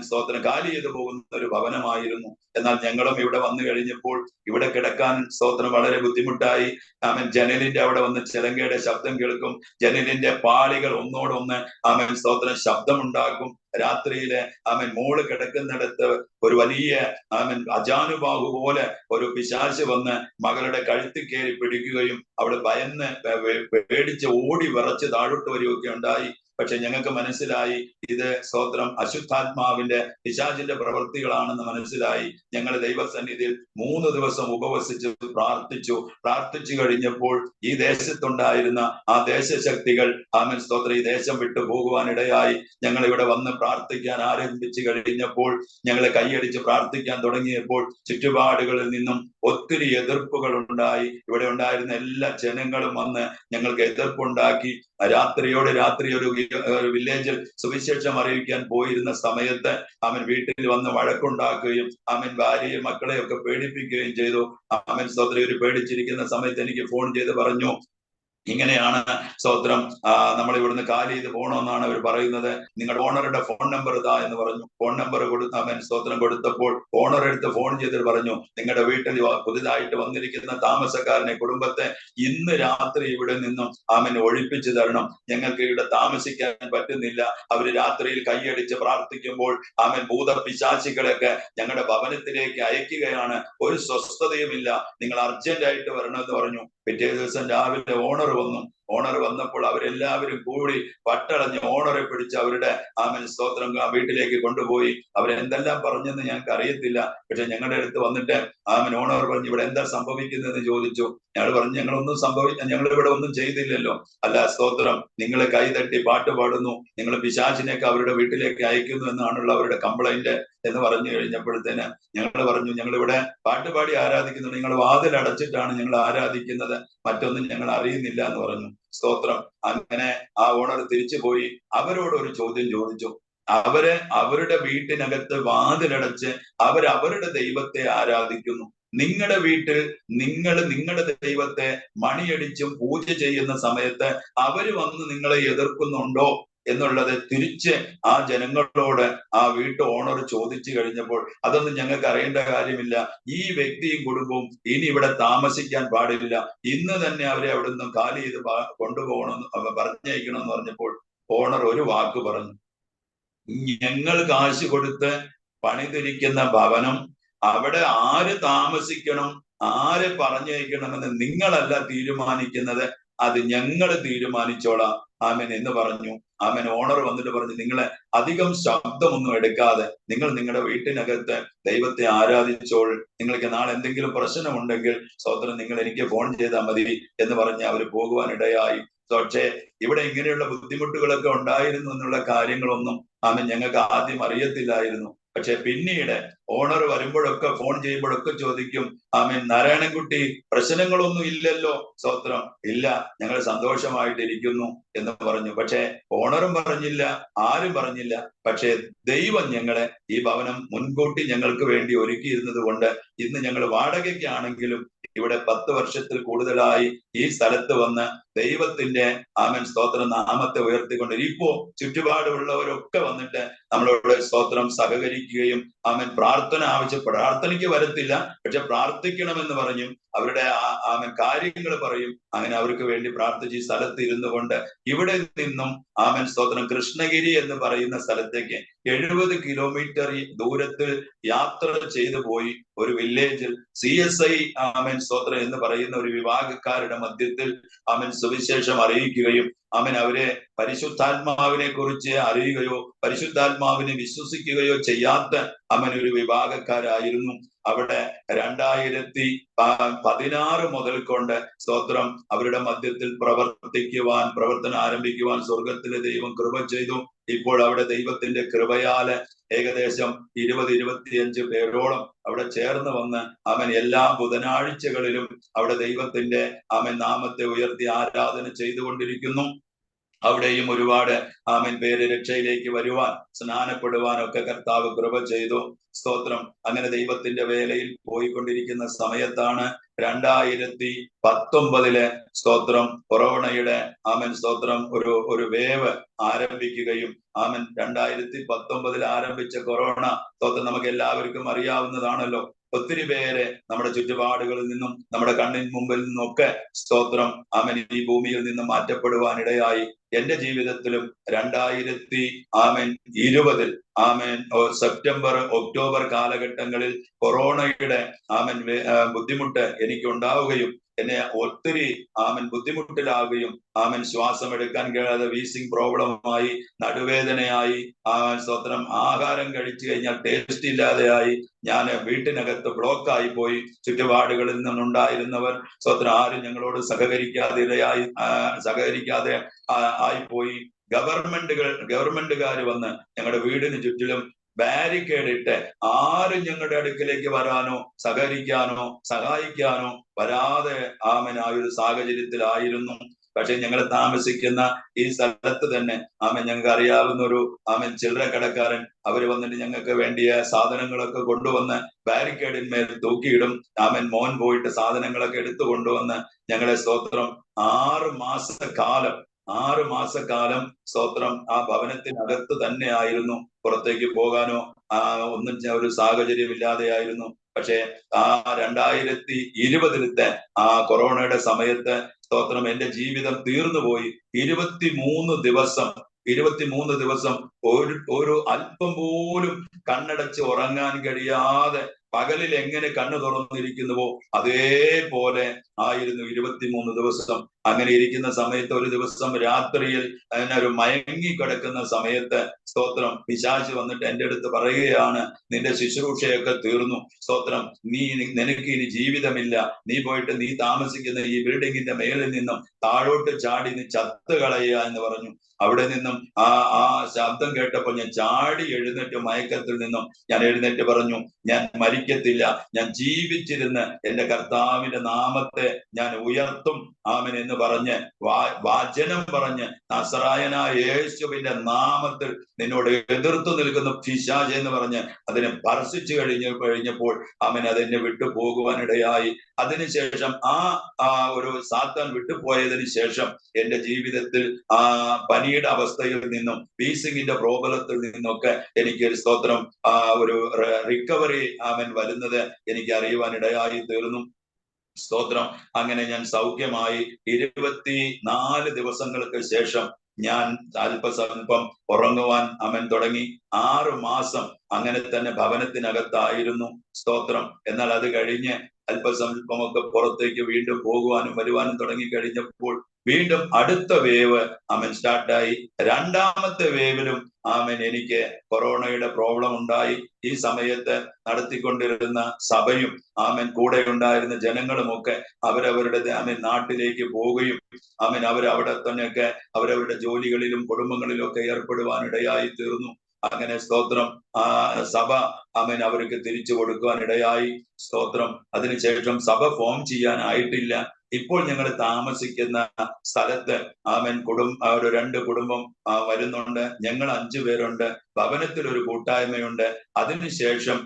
സ്തോത്രം കാലി ചെയ്തു പോകുന്ന ഒരു ഭവനമായിരുന്നു. എന്നാൽ ഞങ്ങളും ഇവിടെ വന്നു കഴിഞ്ഞപ്പോൾ ഇവിടെ കിടക്കാൻ സ്തോത്രം വളരെ ബുദ്ധിമുട്ടായി. ജനലിന്റെ അവിടെ വന്ന് ചിലങ്കയുടെ ശബ്ദം കേൾക്കും. ജനലിന്റെ പാളികൾ ഒന്നോടൊന്ന് സ്തോത്രം ശബ്ദമുണ്ടാക്കും. രാത്രിയില് മോള് കിടക്കുന്നിടത്ത് ഒരു വലിയ അജാനുബാഹു പോലെ ഒരു പിശാച് വന്ന് മകളുടെ കഴുത്തിൽ കയറി പിടിക്കുകയും അവള് ഭയന്ന് പേടിച്ച് ഓടി വിറച്ച് താഴോട്ട് വരികയൊക്കെ ഉണ്ടായി. പക്ഷെ ഞങ്ങൾക്ക് മനസ്സിലായി ഇത് സ്തോത്രം അശുദ്ധാത്മാവിന്റെ പിശാചിന്റെ പ്രവൃത്തികളാണെന്ന് മനസ്സിലായി. ഞങ്ങൾ ദൈവസന്നിധിയിൽ 3 ദിവസം ഉപവസിച്ച് പ്രാർത്ഥിച്ചു കഴിഞ്ഞപ്പോൾ ഈ ദേശത്തുണ്ടായിരുന്ന ആ ദേശശക്തികൾ സ്തോത്രം ഈ ദേശം വിട്ടു പോകുവാനിടയായി. ഞങ്ങൾ ഇവിടെ വന്ന് പ്രാർത്ഥിക്കാൻ ആരംഭിച്ചു കഴിഞ്ഞപ്പോൾ, ഞങ്ങളെ കൈയടിച്ച് പ്രാർത്ഥിക്കാൻ തുടങ്ങിയപ്പോൾ ചുറ്റുപാടുകളിൽ നിന്നും ഒത്തിരി എതിർപ്പുകൾ ഉണ്ടായി. ഇവിടെ ഉണ്ടായിരുന്ന എല്ലാ ജനങ്ങളും വന്ന് ഞങ്ങൾക്ക് എതിർപ്പുണ്ടാക്കി. രാത്രിയോട് രാത്രി ഒരു വില്ലേജിൽ സുവിശേഷം അറിയിക്കാൻ പോയിരുന്ന സമയത്ത് വീട്ടിൽ വന്ന് വഴക്കുണ്ടാക്കുകയും ഭാര്യയും മക്കളെയൊക്കെ പേടിപ്പിക്കുകയും ചെയ്തു. സ്തോത്രം ഒരു പേടിച്ചിരിക്കുന്ന സമയത്ത് എനിക്ക് ഫോൺ ചെയ്ത് പറഞ്ഞു, ഇങ്ങനെയാണ് സ്തോത്രം നമ്മൾ ഇവിടുന്ന് കാലി ചെയ്ത് പോകണമെന്നാണ് അവർ പറയുന്നത്. നിങ്ങളുടെ ഓണറുടെ ഫോൺ നമ്പർ ഇതാ എന്ന് പറഞ്ഞു. ഫോൺ നമ്പർ സ്തോത്രം കൊടുത്തപ്പോൾ ഓണർ എടുത്ത് ഫോൺ ചെയ്തിട്ട് പറഞ്ഞു, നിങ്ങളുടെ വീട്ടിൽ പുതുതായിട്ട് വന്നിരിക്കുന്ന താമസക്കാരനെ കുടുംബത്തെ ഇന്ന് രാത്രി ഇവിടെ നിന്നും ഒഴിപ്പിച്ചു തരണം. ഞങ്ങൾക്ക് ഇവിടെ താമസിക്കാൻ പറ്റുന്നില്ല. അവര് രാത്രിയിൽ കൈയടിച്ച് പ്രാർത്ഥിക്കുമ്പോൾ ഭൂതപിശാചികളൊക്കെ ഞങ്ങളുടെ ഭവനത്തിലേക്ക് അയക്കുകയാണ്. ഒരു സ്വസ്ഥതയുമില്ല. നിങ്ങൾ അർജന്റായിട്ട് വരണമെന്ന് പറഞ്ഞു. പിറ്റേ ദിവസം രാവിലെ ഓണർ വന്നപ്പോൾ അവരെല്ലാവരും കൂടി പട്ടളഞ്ഞ് ഓണറെ പിടിച്ച് അവരുടെ സ്തോത്രം വീട്ടിലേക്ക് കൊണ്ടുപോയി. അവരെന്തെല്ലാം പറഞ്ഞെന്ന് ഞങ്ങൾക്ക് അറിയത്തില്ല. പക്ഷെ ഞങ്ങളുടെ അടുത്ത് വന്നിട്ട് ഓണർ പറഞ്ഞു, ഇവിടെ എന്താ സംഭവിക്കുന്നതെന്ന് ചോദിച്ചു. ഞങ്ങൾ പറഞ്ഞു, ഞങ്ങൾ ഇവിടെ ഒന്നും ചെയ്തില്ലല്ലോ. അല്ല സ്തോത്രം, നിങ്ങൾ കൈതട്ടി പാട്ട് പാടുന്നു, നിങ്ങൾ പിശാചിനെയൊക്കെ അവരുടെ വീട്ടിലേക്ക് അയക്കുന്നു എന്നാണുള്ള അവരുടെ കംപ്ലൈന്റ് എന്ന് പറഞ്ഞു കഴിഞ്ഞപ്പോഴത്തേന് ഞങ്ങൾ പറഞ്ഞു, ഞങ്ങൾ ഇവിടെ പാട്ടുപാടി ആരാധിക്കുന്നുണ്ട്, നിങ്ങൾ വാതിൽ അടച്ചിട്ടാണ് ഞങ്ങൾ ആരാധിക്കുന്നത്, മറ്റൊന്നും ഞങ്ങൾ അറിയുന്നില്ല എന്ന് പറഞ്ഞു. സ്തോത്രം. അങ്ങനെ ആ ഓണർ തിരിച്ചു പോയി അവരോട് ഒരു ചോദ്യം ചോദിച്ചു. അവരുടെ വീട്ടിനകത്ത് വാതിലടച്ച് അവരുടെ ദൈവത്തെ ആരാധിക്കുന്നു. നിങ്ങളുടെ വീട്ടിൽ നിങ്ങളുടെ ദൈവത്തെ മണിയടിച്ചും പൂജ ചെയ്യുന്ന സമയത്ത് അവര് വന്ന് നിങ്ങളെ എതിർക്കുന്നുണ്ടോ എന്നുള്ളത് തിരിച്ച് ആ ജനങ്ങളോട് ആ വീട്ടു ഓണർ ചോദിച്ചു കഴിഞ്ഞപ്പോൾ, അതൊന്നും ഞങ്ങൾക്ക് അറിയേണ്ട കാര്യമില്ല, ഈ വ്യക്തിയും കുടുംബവും ഇനി ഇവിടെ താമസിക്കാൻ പാടില്ല, ഇന്ന് തന്നെ അവരെ അവിടെ നിന്നും കാലി ചെയ്ത് കൊണ്ടുപോകണമെന്ന് പറഞ്ഞയക്കണമെന്ന് പറഞ്ഞപ്പോൾ ഓണർ ഒരു വാക്ക് പറഞ്ഞു, ഞങ്ങൾ കാശ് കൊടുത്ത് പണിതിരിക്കുന്ന ഭവനം അവിടെ ആര് താമസിക്കണം, ആരെ പറഞ്ഞയക്കണമെന്ന് നിങ്ങളല്ല തീരുമാനിക്കുന്നത്, അത് ഞങ്ങൾ തീരുമാനിച്ചോളാം എന്ന് പറഞ്ഞു. ഓണർ വന്നിട്ട് പറഞ്ഞു, നിങ്ങളെ അധികം ശബ്ദമൊന്നും എടുക്കാതെ നിങ്ങൾ നിങ്ങളുടെ വീട്ടിനകത്ത് ദൈവത്തെ ആരാധിച്ചോൾ, നിങ്ങൾക്ക് നാളെ എന്തെങ്കിലും പ്രശ്നമുണ്ടെങ്കിൽ സ്തോത്രം നിങ്ങൾ എനിക്ക് ഫോൺ ചെയ്താൽ മതി എന്ന് പറഞ്ഞ് അവർ പോകുവാനിടയായി. പക്ഷേ ഇവിടെ ഇങ്ങനെയുള്ള ബുദ്ധിമുട്ടുകളൊക്കെ ഉണ്ടായിരുന്നു എന്നുള്ള കാര്യങ്ങളൊന്നും ഞങ്ങൾക്ക് ആദ്യം അറിയത്തില്ലായിരുന്നു. പക്ഷെ പിന്നീട് ഓണർ വരുമ്പോഴൊക്കെ ഫോൺ ചെയ്യുമ്പോഴൊക്കെ ചോദിക്കും, നാരായണൻകുട്ടി പ്രശ്നങ്ങളൊന്നും ഇല്ലല്ലോ? സ്തോത്രം, ഇല്ല, ഞങ്ങൾ സന്തോഷമായിട്ടിരിക്കുന്നു എന്ന് പറഞ്ഞു. പക്ഷെ ഓണറും പറഞ്ഞില്ല, ആരും പറഞ്ഞില്ല. പക്ഷെ ദൈവം ഞങ്ങളെ ഈ ഭവനം മുൻകൂട്ടി ഞങ്ങൾക്ക് വേണ്ടി ഒരുക്കിയിരുന്നത് കൊണ്ട് ഇന്ന് ഞങ്ങൾ വാടകയ്ക്കാണെങ്കിലും ഇവിടെ 10 വർഷത്തിൽ കൂടുതലായി ഈ സ്ഥലത്ത് വന്ന് ദൈവത്തിന്റെ സ്തോത്രം നാമത്തെ ഉയർത്തിക്കൊണ്ട് ഇപ്പോ ചുറ്റുപാടുള്ളവരൊക്കെ വന്നിട്ട് നമ്മളോട് സ്തോത്രം സഹകരിക്കുകയും പ്രാർത്ഥന പ്രാർത്ഥനയ്ക്ക് വരത്തില്ല, പക്ഷെ പ്രാർത്ഥിക്കണമെന്ന് പറഞ്ഞും അവരുടെ കാര്യങ്ങൾ പറയും. അങ്ങനെ അവർക്ക് വേണ്ടി പ്രാർത്ഥിച്ച് ഈ സ്ഥലത്ത് ഇരുന്നു കൊണ്ട് ഇവിടെ നിന്നും സ്തോത്രം കൃഷ്ണഗിരി എന്ന് പറയുന്ന സ്ഥലത്തേക്ക് 70 കിലോമീറ്റർ ദൂരത്തിൽ യാത്ര ചെയ്തു പോയി ഒരു വില്ലേജിൽ CSI സ്തോത്രം എന്ന് പറയുന്ന ഒരു വിഭാഗക്കാരുടെ മധ്യത്തിൽ സുവിശേഷം അറിയിക്കുകയും അവരെ പരിശുദ്ധാത്മാവിനെ കുറിച്ച് അറിയുകയോ പരിശുദ്ധാത്മാവിനെ വിശ്വസിക്കുകയോ ചെയ്യാത്ത ഒരു വിഭാഗക്കാരായിരുന്നു. അവിടെ 2016 മുതൽ കൊണ്ട് സ്തോത്രം അവരുടെ മധ്യത്തിൽ പ്രവർത്തനം ആരംഭിക്കുവാൻ സ്വർഗത്തിലെ ദൈവം കൃപ ചെയ്തു. ഇപ്പോൾ അവിടെ ദൈവത്തിന്റെ കൃപയാല് ഏകദേശം 20-25 പേരോളം അവിടെ ചേർന്ന് വന്ന് എല്ലാ ബുധനാഴ്ചകളിലും അവിടെ ദൈവത്തിന്റെ നാമത്തെ ഉയർത്തി ആരാധന ചെയ്തുകൊണ്ടിരിക്കുന്നു. അവിടെയും ഒരുപാട് പേര് രക്ഷയിലേക്ക് വരുവാൻ, സ്നാനപ്പെടുവാനൊക്കെ കർത്താവ് കൃപ ചെയ്തു. സ്തോത്രം. അങ്ങനെ ദൈവത്തിന്റെ വേലയിൽ പോയിക്കൊണ്ടിരിക്കുന്ന സമയത്താണ് 2019 സ്തോത്രം കൊറോണയുടെ സ്തോത്രം ഒരു വേവ് ആരംഭിക്കുകയും 2019 ആരംഭിച്ച കൊറോണ സ്തോത്രം നമുക്ക് എല്ലാവർക്കും അറിയാവുന്നതാണല്ലോ. ഒത്തിരി പേരെ നമ്മുടെ ചുറ്റുപാടുകളിൽ നിന്നും നമ്മുടെ കണ്ണിൻ മുമ്പിൽ നിന്നൊക്കെ സ്തോത്രം ഈ ഭൂമിയിൽ നിന്ന് മാറ്റപ്പെടുവാനിടയായി. എന്റെ ജീവിതത്തിലും 2020 സെപ്റ്റംബർ ഒക്ടോബർ കാലഘട്ടങ്ങളിൽ കൊറോണയുടെ ബുദ്ധിമുട്ട് എനിക്ക് ഉണ്ടാവുകയും എന്നെ ഒത്തിരി ബുദ്ധിമുട്ടിലാവുകയും ശ്വാസം എടുക്കാൻ കഴിയാതെ വീസിങ് പ്രോബ്ലമായി, നടുവേദനയായി, സ്തോത്രം ആഹാരം കഴിച്ചു കഴിഞ്ഞാൽ ടേസ്റ്റ് ഇല്ലാതെയായി. ഞാൻ വീട്ടിനകത്ത് ബ്ലോക്കായി പോയി. ചുറ്റുപാടുകളിൽ നിന്നുണ്ടായിരുന്നവർ സ്തോത്രം ആരും ഞങ്ങളോട് സഹകരിക്കാതെ ആയിപ്പോയി. ഗവൺമെന്റുകാർ വന്ന് ഞങ്ങളുടെ വീടിന് ചുറ്റിലും ബാരിക്കേഡ് ഇട്ട് ആരും ഞങ്ങളുടെ അടുക്കിലേക്ക് വരാനോ സഹായിക്കാനോ വരാതെ ആ ഒരു സാഹചര്യത്തിലായിരുന്നു. പക്ഷെ ഞങ്ങൾ താമസിക്കുന്ന ഈ സ്ഥലത്ത് തന്നെ ഞങ്ങൾക്ക് അറിയാവുന്ന ഒരു ചില്ലറ കടക്കാരൻ അവര് വന്നിട്ട് ഞങ്ങൾക്ക് വേണ്ടിയ സാധനങ്ങളൊക്കെ കൊണ്ടുവന്ന് ബാരിക്കേഡിന്മേൽ തൂക്കിയിടും. മോൻ പോയിട്ട് സാധനങ്ങളൊക്കെ എടുത്തു കൊണ്ടുവന്ന് ഞങ്ങളെ സ്തോത്രം 6 മാസക്കാലം സ്തോത്രം ആ ഭവനത്തിനകത്ത് തന്നെ ആയിരുന്നു. പുറത്തേക്ക് പോകാനോ ഒന്നും ഒരു സാഹചര്യം ഇല്ലാതെയായിരുന്നു. പക്ഷെ 2020 കൊറോണയുടെ സമയത്ത് സ്തോത്രം എന്റെ ജീവിതം തീർന്നുപോയി. 23 ദിവസം ഒരു അല്പം പോലും കണ്ണടച്ച് ഉറങ്ങാൻ കഴിയാതെ പകലിൽ എങ്ങനെ കണ്ണു തുറന്നിരിക്കുന്നുവോ അതേപോലെ ആയിരുന്നു 23 ദിവസം. അങ്ങനെ ഇരിക്കുന്ന സമയത്ത് ഒരു ദിവസം രാത്രിയിൽ ഒരു മയങ്ങി കിടക്കുന്ന സമയത്ത് സ്തോത്രം പിശാച് വന്നിട്ട് എൻ്റെ അടുത്ത് പറയുകയാണ്, നിന്റെ ശുശ്രൂഷയൊക്കെ തീർന്നു. സ്തോത്രം, നിനക്ക് ഇനി ജീവിതമില്ല. നീ പോയിട്ട് നീ താമസിക്കുന്ന ഈ ബിൽഡിങ്ങിന്റെ മേലിൽ നിന്നും താഴോട്ട് ചാടി നീ ചത്ത് കളയുക എന്ന് പറഞ്ഞു. അവിടെ നിന്നും ആ ശബ്ദം കേട്ടപ്പോൾ ഞാൻ ചാടി എഴുന്നേറ്റ് മയക്കത്തിൽ നിന്നും ഞാൻ എഴുന്നേറ്റ് പറഞ്ഞു, ഞാൻ മരിക്കത്തില്ല, ഞാൻ ജീവിച്ചിരുന്ന് എന്റെ കർത്താവിന്റെ നാമത്തെ ഞാൻ ഉയർത്തും എന്ന് പറഞ്ഞ് വചനം പറഞ്ഞ് നസറായനായ യേശുവിന്റെ നാമത്തിൽ നിന്നോട് എതിർത്തു നിൽക്കുന്ന പിശാച് എന്ന് പറഞ്ഞ് അതിനെ ഭർഷിച്ചു കഴിഞ്ഞപ്പോൾ അതെന്നെ വിട്ടു പോകുവാനിടയായി. അതിനുശേഷം ഒരു സാത്താൻ വിട്ടുപോയതിനു ശേഷം എന്റെ ജീവിതത്തിൽ പനിയുടെ അവസ്ഥയിൽ നിന്നും വീസിങ്ങിന്റെ പ്രോബലത്തിൽ നിന്നൊക്കെ എനിക്ക് ഒരു സ്തോത്രം ഒരു റിക്കവറി വരുന്നത് എനിക്ക് അറിയുവാനിടയായി തീർന്നു. സ്തോത്രം. അങ്ങനെ ഞാൻ സൗഖ്യമായി. 24 ദിവസങ്ങൾക്ക് ശേഷം ഞാൻ അല്പസ്വല്പം ഉറങ്ങുവാൻ തുടങ്ങി. 6 മാസം അങ്ങനെ തന്നെ ഭവനത്തിനകത്തായിരുന്നു. സ്തോത്രം. എന്നാൽ അത് കഴിഞ്ഞ് അല്പസ്വല്പമൊക്കെ പുറത്തേക്ക് വീണ്ടും പോകുവാനും വരുവാനും തുടങ്ങി കഴിഞ്ഞപ്പോൾ വീണ്ടും അടുത്ത വേവ് സ്റ്റാർട്ടായി. രണ്ടാമത്തെ വേവിലും എനിക്ക് കൊറോണയുടെ പ്രോബ്ലം ഉണ്ടായി. ഈ സമയത്ത് നടത്തിക്കൊണ്ടിരുന്ന സഭയും കൂടെ ഉണ്ടായിരുന്ന ജനങ്ങളുമൊക്കെ അവരവരുടെ നാട്ടിലേക്ക് പോവുകയും അവരവിടെ തന്നെയൊക്കെ അവരവരുടെ ജോലികളിലും കുടുംബങ്ങളിലും ഒക്കെ ഏർപ്പെടുവാനിടയായി തീർന്നു. അങ്ങനെ സ്തോത്രം സഭ അവർക്ക് തിരിച്ചു കൊടുക്കുവാനിടയായി. സ്തോത്രം. അതിനുശേഷം സഭ ഫോം ചെയ്യാനായിട്ടില്ല. ഇപ്പോൾ ഞങ്ങൾ താമസിക്കുന്ന സ്ഥലത്ത് ഒരു 2 കുടുംബം വരുന്നുണ്ട്. ഞങ്ങൾ 5 പേരുണ്ട്. ഭവനത്തിൽ ഒരു കൂട്ടായ്മയുണ്ട്. അതിനുശേഷം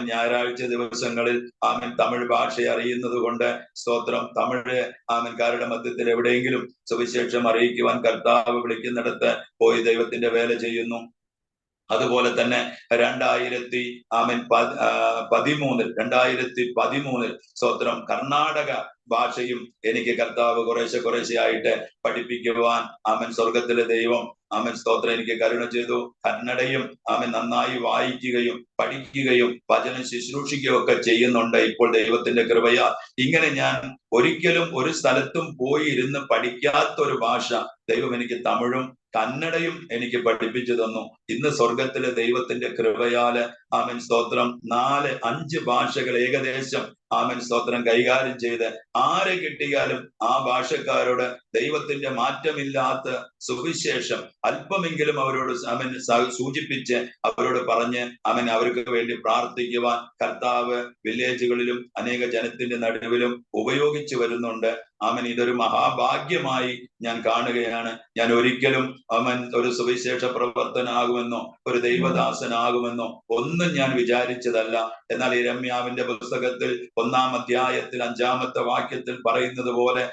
ഞായറാഴ്ച ദിവസങ്ങളിൽ തമിഴ് ഭാഷ അറിയുന്നത് കൊണ്ട് സ്തോത്രം തമിഴ് കാരുടെ മധ്യത്തിൽ എവിടെയെങ്കിലും സുവിശേഷം അറിയിക്കുവാൻ കർത്താവ് വിളിക്കുന്നിടത്ത് പോയി ദൈവത്തിന്റെ വേല ചെയ്യുന്നു. അതുപോലെ തന്നെ 2013 സ്തോത്രം കർണാടക ഭാഷയും എനിക്ക് കർത്താവ് കുറേശ്ശെ ആയിട്ട് പഠിപ്പിക്കുവാൻ സ്വർഗത്തിലെ ദൈവം സ്തോത്രം എനിക്ക് കരുണ ചെയ്തു. കന്നഡയും നന്നായി വായിക്കുകയും പഠിക്കുകയും വചനം ശുശ്രൂഷിക്കുകയും ഒക്കെ ചെയ്യുന്നുണ്ട് ഇപ്പോൾ ദൈവത്തിന്റെ കൃപയാ. ഇങ്ങനെ ഞാൻ ഒരിക്കലും ഒരു സ്ഥലത്തും പോയി ഇരുന്ന് പഠിക്കാത്ത ഒരു ഭാഷ ദൈവം എനിക്ക് തമിഴും കന്നഡയും എനിക്ക് പഠിപ്പിച്ചു തന്നു. ഇന്ന് സ്വർഗത്തിലെ ദൈവത്തിന്റെ കൃപയാല് സ്തോത്രം 4-5 ഭാഷകൾ ഏകദേശം സ്തോത്രം കൈകാര്യം ചെയ്ത് ആരെ കിട്ടിയാലും ആ ഭാഷക്കാരോട് ദൈവത്തിന്റെ മാറ്റമില്ലാത്ത സുവിശേഷം അല്പമെങ്കിലും അവരോട് സൂചിപ്പിച്ച് അവരോട് പറഞ്ഞ് അവർക്ക് വേണ്ടി പ്രാർത്ഥിക്കുവാൻ കർത്താവ് വില്ലേജുകളിലും അനേക ജനത്തിന്റെ നടുവിലും ഉപയോഗിച്ചു വരുന്നുണ്ട്. ഇതൊരു മഹാഭാഗ്യമായി ഞാൻ കാണുകയാണ്. ഞാൻ ഒരിക്കലും ഒരു സുവിശേഷ പ്രവർത്തനാകുമെന്നോ ഒരു ദൈവദാസനാകുമെന്നോ ഒന്നും ഞാൻ വിചാരിച്ചതല്ല. എന്നാൽ യിരെമ്യാവിന്റെ പുസ്തകത്തിൽ 1-ാം അധ്യായത്തിൽ 5-ാമത്തെ വാക്യത്തിൽ പറയുന്നത് പോലെ